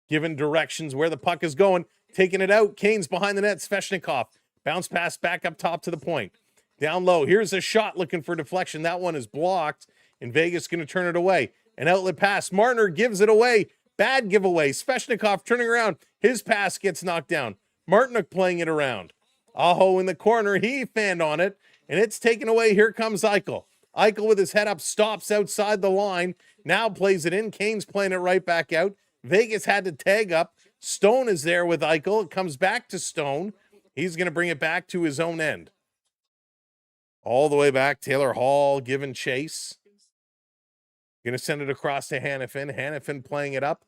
given directions where the puck is going. Taking it out. Kane's behind the net. Svechnikov. Bounce pass back up top to the point. Down low. Here's a shot looking for deflection. That one is blocked. And Vegas going to turn it away. An outlet pass. Marner gives it away. Bad giveaway. Svechnikov turning around. His pass gets knocked down. Martinook playing it around. Aho in the corner. He fanned on it. And it's taken away. Here comes Eichel. Eichel with his head up stops outside the line. Now plays it in. Kane's playing it right back out. Vegas had to tag up. Stone is there with Eichel. It comes back to Stone. He's going to bring it back to his own end. All the way back. Taylor Hall giving chase. Going to send it across to Hanifin. Hanifin playing it up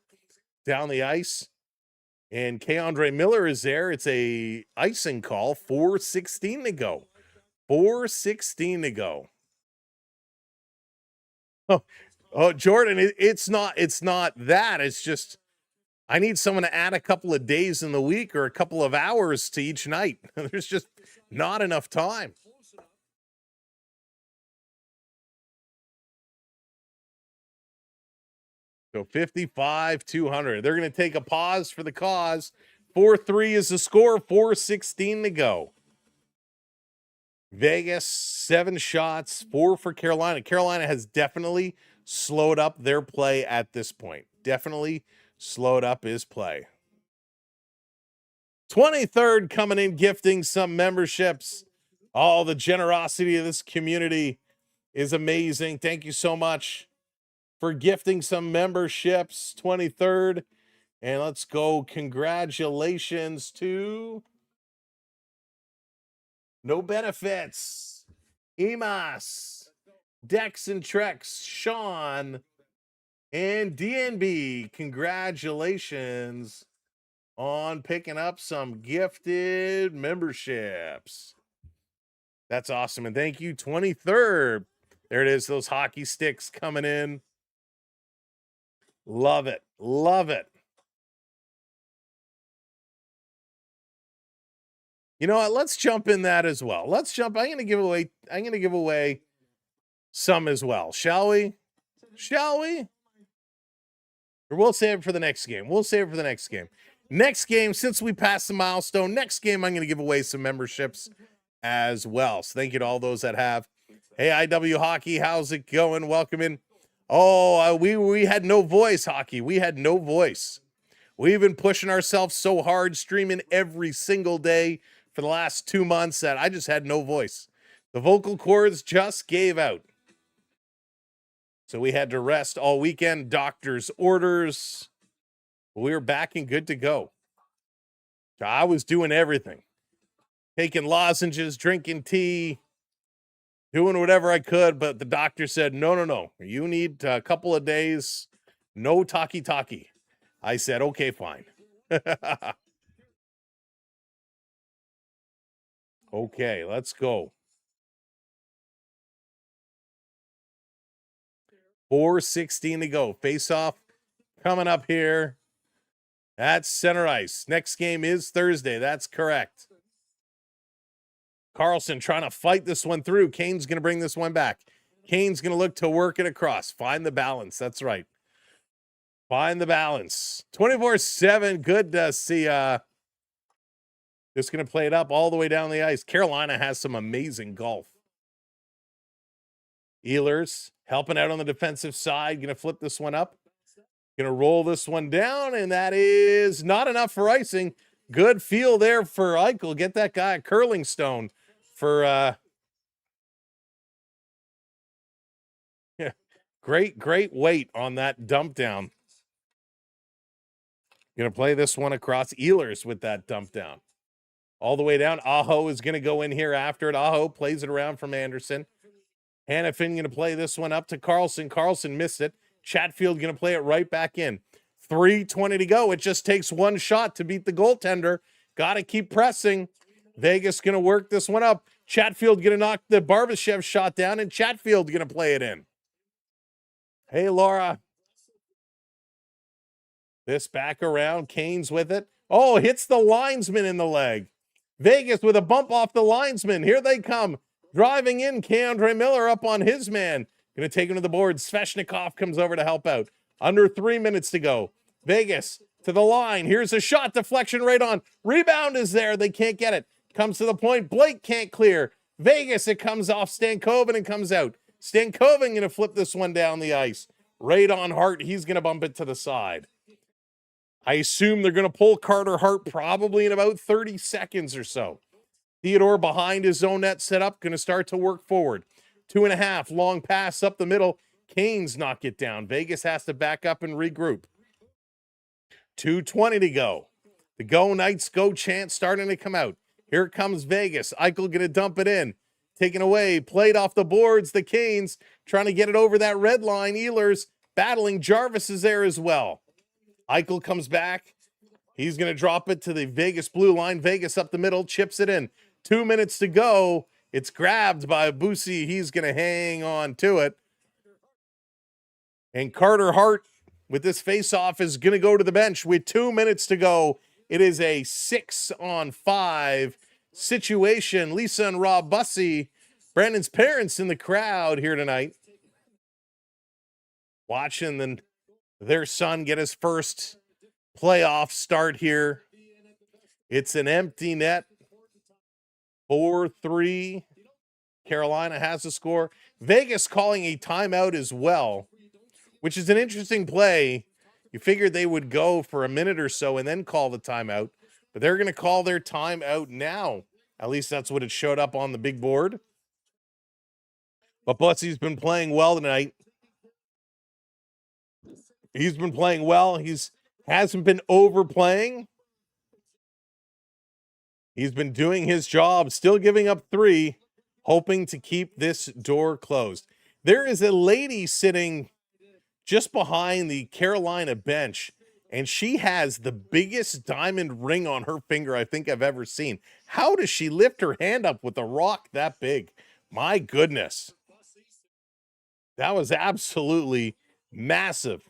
down the ice. And K-Andre Miller is there. It's a icing call. 4:16 to go. 4:16 to go. Oh, Jordan, it's not that. It's just I need someone to add a couple of days in the week or a couple of hours to each night. There's just not enough time. So 55-200. They're going to take a pause for the cause. 4-3 is the score. 4:16 to go. Vegas, 7 shots, 4 for Carolina. Carolina has definitely slowed up their play at this point. Definitely slowed up his play. 23rd coming in, gifting some memberships. All the generosity of this community is amazing. Thank you so much for gifting some memberships. 23rd. And let's go. Congratulations to No Benefits, Emas, Dex and Trex, Sean, and DNB. Congratulations on picking up some gifted memberships. That's awesome. And thank you, 23rd. There it is, those hockey sticks coming in. Love it. Love it. You know what? Let's jump in that as well. Let's jump. I'm going to give away some as well. Shall we? Shall we? Or we'll save it for the next game. We'll save it for the next game. Next game, since we passed the milestone, next game I'm going to give away some memberships as well. So thank you to all those that have. Hey, IW Hockey, how's it going? Welcome in. Oh, we had no voice, Hockey. We had no voice. We've been pushing ourselves so hard, streaming every single day for the last 2 months that I just had no voice. The vocal cords just gave out. So we had to rest all weekend, doctor's orders. We were back and good to go. I was doing everything. Taking lozenges, drinking tea, doing whatever I could, but the doctor said, no. You need a couple of days, no talkie-talkie. I said, okay, fine. Okay, let's go. 4:16 to go. Face-off coming up here. That's center ice. Next game is Thursday. That's correct. Carlson trying to fight this one through. Kane's going to bring this one back. Kane's going to look to work it across. Find the balance. That's right. Find the balance. 24/7. Good to see. Just going to play it up all the way down the ice. Carolina has some amazing golf. Ehlers helping out on the defensive side. Going to flip this one up. Going to roll this one down, and that is not enough for icing. Good feel there for Eichel. Get that guy a curling stone for yeah, great weight on that dump down. Going to play this one across. Ehlers with that dump down. All the way down. Aho is going to go in here after it. Aho plays it around from Anderson. Hanifin going to play this one up to Carlson. Carlson missed it. Chatfield going to play it right back in. 3:20 to go. It just takes one shot to beat the goaltender. Got to keep pressing. Vegas going to work this one up. Chatfield going to knock the Barbashev shot down, and Chatfield going to play it in. Hey, Laura. This back around. Kane's with it. Oh, hits the linesman in the leg. Vegas with a bump off the linesman. Here they come. Driving in, Keandre Miller up on his man. Going to take him to the board. Svechnikov comes over to help out. Under 3 minutes to go. Vegas to the line. Here's a shot. Deflection right on. Rebound is there. They can't get it. Comes to the point. Blake can't clear. Vegas, it comes off Stankoven and comes out. Stankoven going to flip this one down the ice. Right on Hart. He's going to bump it to the side. I assume they're going to pull Carter Hart probably in about 30 seconds or so. Theodore behind his own net set up, going to start to work forward. 2.5, long pass up the middle. Canes knock it down. Vegas has to back up and regroup. 2:20 to go. The Go Knights Go chant starting to come out. Here comes Vegas. Eichel going to dump it in. Taken away, played off the boards. The Canes trying to get it over that red line. Ehlers battling. Jarvis is there as well. Eichel comes back. He's going to drop it to the Vegas blue line. Vegas up the middle, chips it in. 2 minutes to go. It's grabbed by Busi. He's going to hang on to it. And Carter Hart with this face-off is going to go to the bench with 2 minutes to go. It is a 6-on-5 situation. Lisa and Rob Bussey, Brandon's parents in the crowd here tonight, watching their son get his first playoff start here. It's an empty net. 4-3. Carolina has the score. Vegas calling a timeout as well, which is an interesting play. You figured they would go for a minute or so and then call the timeout, but they're going to call their timeout now. At least that's what it showed up on the big board. But Bussey's been playing well tonight. He's been playing well. Hasn't been overplaying. He's been doing his job, still giving up 3, hoping to keep this door closed. There is a lady sitting just behind the Carolina bench, and she has the biggest diamond ring on her finger I think I've ever seen. How does she lift her hand up with a rock that big? My goodness. That was absolutely massive.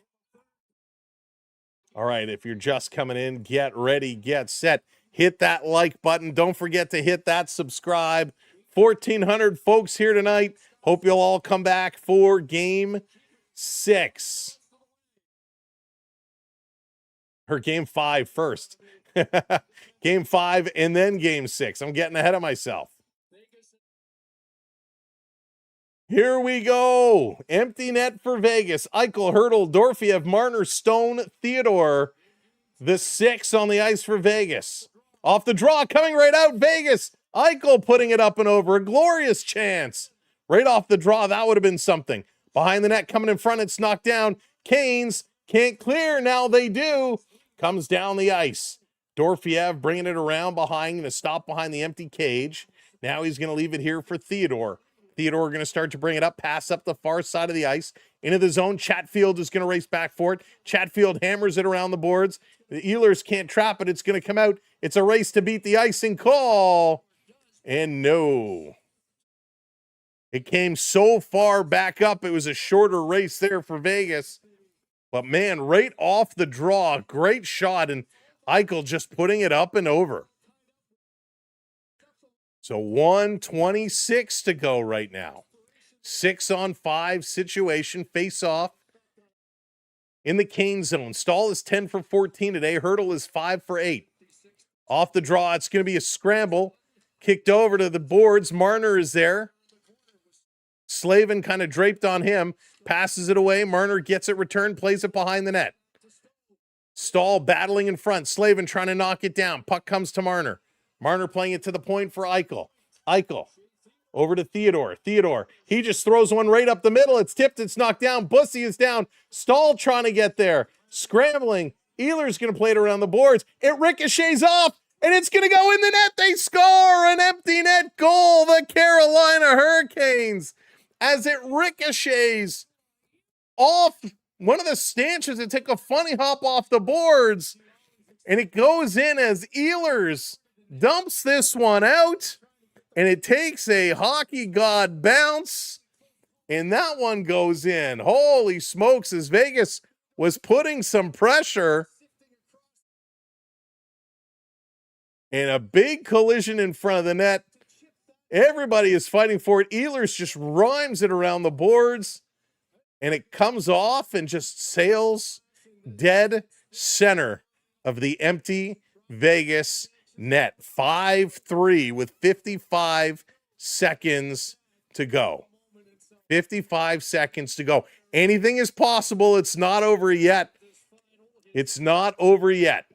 All right, if you're just coming in, get ready, get set. Hit that like button. Don't forget to hit that subscribe. 1,400 folks here tonight. Hope you'll all come back for Game 6. Or Game 5 first. Game 5 and then Game 6. I'm getting ahead of myself. Here we go. Empty net for Vegas. Eichel, Hurdle, Dorfiev, Marner, Stone, Theodore. The 6 on the ice for Vegas. Off the draw, coming right out, Vegas. Eichel putting it up and over. A glorious chance. Right off the draw, that would have been something. Behind the net, coming in front, it's knocked down. Canes can't clear. Now they do. Comes down the ice. Dorfiev bringing it around behind, going to stop behind the empty cage. Now he's going to leave it here for Theodore. Theodore going to start to bring it up, pass up the far side of the ice. Into the zone, Chatfield is going to race back for it. Chatfield hammers it around the boards. The Ehlers can't trap it. It's going to come out. It's a race to beat the icing call. And no. It came so far back up, it was a shorter race there for Vegas. But man, right off the draw, great shot, and Eichel just putting it up and over. So 1:26 to go right now. 6-on-5 situation, face off in the Kane zone. Stahl is 10 for 14 today. Hurdle is 5 for 8. Off the draw, it's going to be a scramble. Kicked over to the boards. Marner is there. Slavin kind of draped on him. Passes it away. Marner gets it returned, plays it behind the net. Stahl battling in front. Slavin trying to knock it down. Puck comes to Marner. Marner playing it to the point for Eichel. Eichel over to Theodore. Theodore, he just throws one right up the middle. It's tipped. It's knocked down. Bussey is down. Stahl trying to get there. Scrambling. Ehlers going to play it around the boards. It ricochets off, and it's going to go in the net. They score an empty net goal. The Carolina Hurricanes, as it ricochets off one of the stanchions. It took a funny hop off the boards, and it goes in as Ehlers dumps this one out, and it takes a hockey god bounce and that one goes in. Holy smokes, as Vegas was putting some pressure. And a big collision in front of the net. Everybody is fighting for it. Ehlers just rhymes it around the boards, and it comes off and just sails dead center of the empty Vegas net. 5-3 with 55 seconds to go. 55 seconds to go. Anything is possible. It's not over yet. It's not over yet.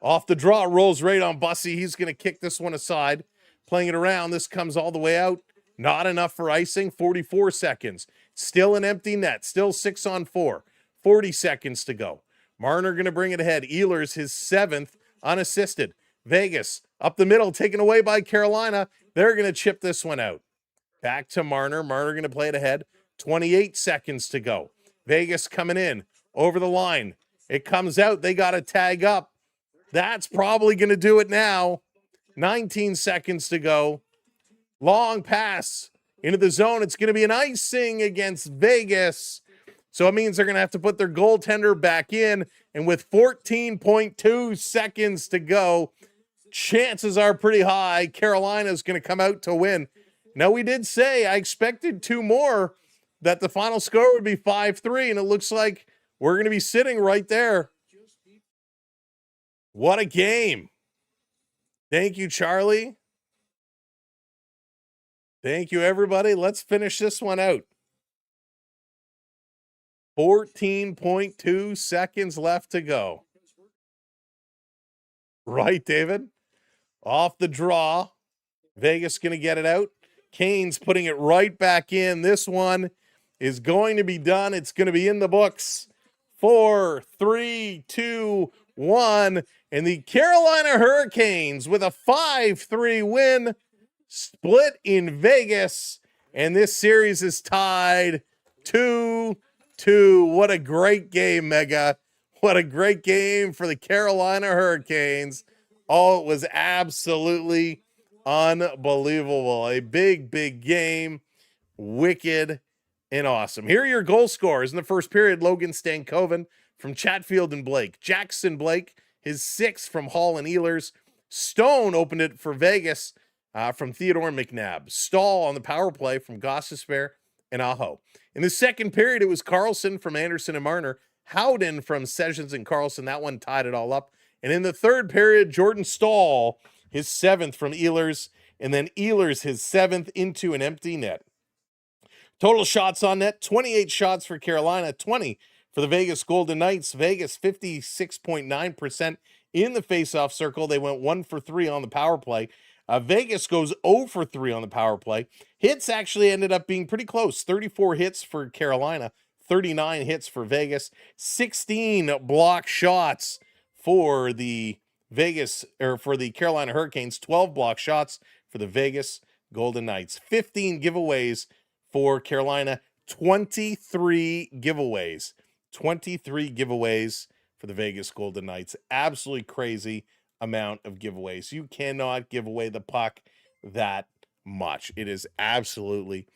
Off the draw, rolls right on Bussy. He's going to kick this one aside. Playing it around. This comes all the way out. Not enough for icing. 44 seconds. Still an empty net. Still 6-on-4. 40 seconds to go. Marner going to bring it ahead. Ehlers, his 7th, unassisted. Vegas, up the middle, taken away by Carolina. They're going to chip this one out. Back to Marner. Marner going to play it ahead. 28 seconds to go. Vegas coming in. Over the line. It comes out. They got to tag up. That's probably going to do it now. 19 seconds to go. Long pass into the zone. It's going to be an icing against Vegas. So it means they're going to have to put their goaltender back in. And with 14.2 seconds to go, chances are pretty high Carolina's going to come out to win. Now, we did say I expected 2 more, that the final score would be 5-3, and it looks like we're going to be sitting right there. What a game. Thank you, Charlie. Thank you, everybody. Let's finish this one out. 14.2 seconds left to go. Right, David? Off the draw. Vegas going to get it out. Kane's putting it right back in. This one is going to be done. It's going to be in the books. 4, 3, 2, 1. And the Carolina Hurricanes with a 5-3 win, split in Vegas. And this series is tied 2-2. What a great game, Mega. What a great game for the Carolina Hurricanes. Oh, it was absolutely unbelievable. A big, big game. Wicked and awesome. Here are your goal scorers in the first period. Logan Stankoven from Chatfield and Blake. Jackson Blake, his 6th from Hall and Ehlers. Stone opened it for Vegas from Theodore McNabb. Stahl on the power play from Gostisbehere and Aho. In the second period, it was Carlson from Anderson and Marner. Howden from Sessions and Carlson. That one tied it all up. And in the third period, Jordan Stahl, his 7th from Ehlers. And then Ehlers, his 7th into an empty net. Total shots on net, 28 shots for Carolina, 20 for the Vegas Golden Knights. Vegas 56.9% in the faceoff circle. They went 1 for 3 on the power play. Vegas goes 0 for 3 on the power play. Hits actually ended up being pretty close. 34 hits for Carolina, 39 hits for Vegas. 16 block shots for the Carolina Hurricanes. 12 block shots for the Vegas Golden Knights. 15 giveaways for Carolina. 23 giveaways. 23 giveaways for the Vegas Golden Knights. Absolutely crazy amount of giveaways. You cannot give away the puck that much. It is absolutely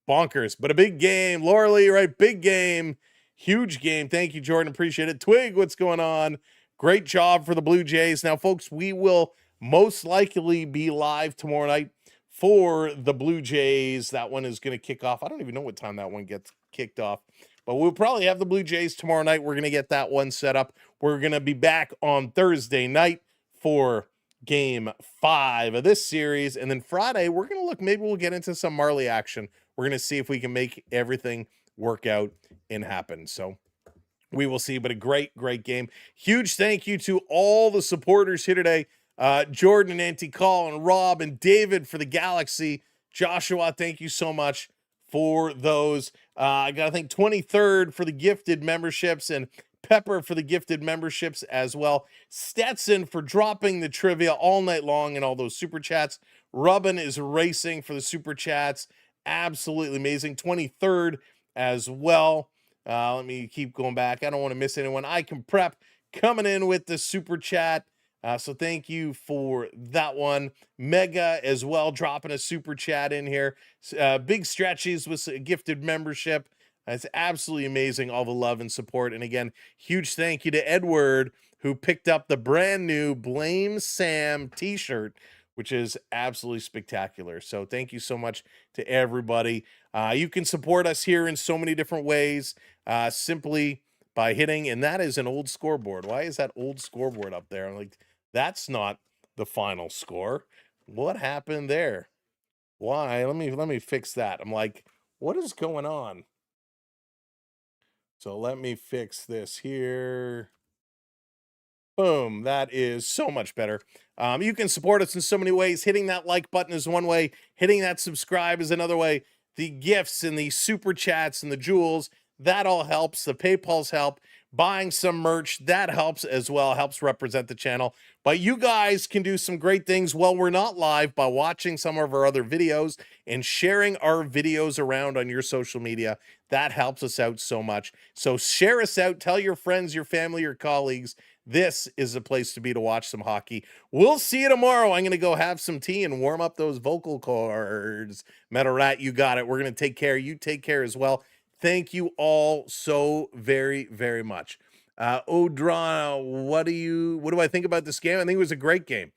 bonkers. But a big game. Laura Lee, right? Big game. Huge game. Thank you, Jordan. Appreciate it. Twig, what's going on? Great job for the Blue Jays. Now, folks, we will most likely be live tomorrow night for the Blue Jays. That one is going to kick off. I don't even know what time that one gets kicked off. But we'll probably have the Blue Jays tomorrow night. We're going to get that one set up. We're going to be back on Thursday night for Game 5 of this series. And then Friday, we're going to look, maybe we'll get into some Marley action. We're going to see if we can make everything work out and happen. So we will see. But a great, great game. Huge thank you to all the supporters here today. Jordan and Auntie Call and Rob and David for the Galaxy. Joshua, thank you so much for those. I got to thank 23rd for the gifted memberships and Pepper for the gifted memberships as well. Stetson for dropping the trivia all night long and all those super chats. Rubbin is racing for the super chats. Absolutely amazing. 23rd as well. Let me keep going back. I don't want to miss anyone. I can prep coming in with the super chat. So thank you for that one. Mega as well, dropping a super chat in here. Big Stretchies with a gifted membership. It's absolutely amazing, all the love and support. And again, huge thank you to Edward, who picked up the brand new Blame Sam t-shirt, which is absolutely spectacular. So thank you so much to everybody. You can support us here in so many different ways, simply by hitting, and that is an old scoreboard. Why is that old scoreboard up there? I'm like, that's not the final score. What happened there? Why? Let me fix that. I'm like, what is going on? So let me fix this here. Boom. That is so much better. You can support us in so many ways. Hitting that like button is one way. Hitting that subscribe is another way. The gifts and the super chats and the jewels, that all helps. The PayPals help. Buying some merch, that helps as well. Helps represent the channel. But you guys can do some great things while we're not live by watching some of our other videos and sharing our videos around on your social media. That helps us out so much. So share us out. Tell your friends, your family, your colleagues. This is the place to be to watch some hockey. We'll see you tomorrow. I'm going to go have some tea and warm up those vocal cords. Metal Rat, you got it. We're going to take care. You take care as well. Thank you all so very, very much. Odrana, what do I think about this game? I think it was a great game.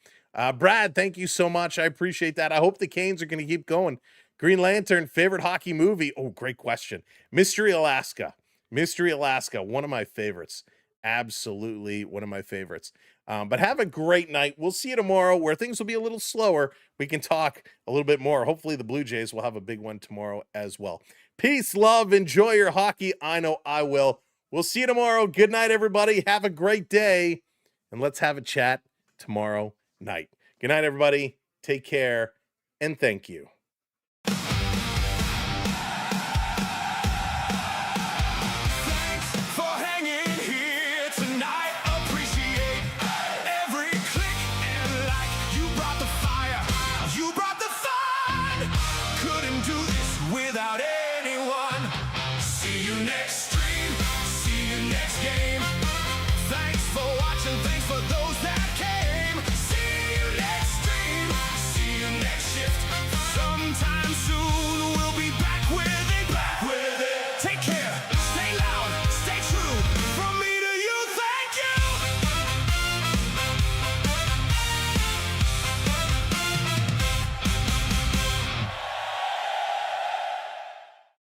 Brad, thank you so much. I appreciate that. I hope the Canes are going to keep going. Green Lantern, favorite hockey movie? Oh, great question. Mystery Alaska. Mystery Alaska, one of my favorites. Absolutely one of my favorites. But have a great night. We'll see you tomorrow where things will be a little slower. We can talk a little bit more. Hopefully the Blue Jays will have a big one tomorrow as well. Peace, love, enjoy your hockey. I know I will. We'll see you tomorrow. Good night, everybody. Have a great day. And let's have a chat tomorrow night. Good night, everybody. Take care, and thank you.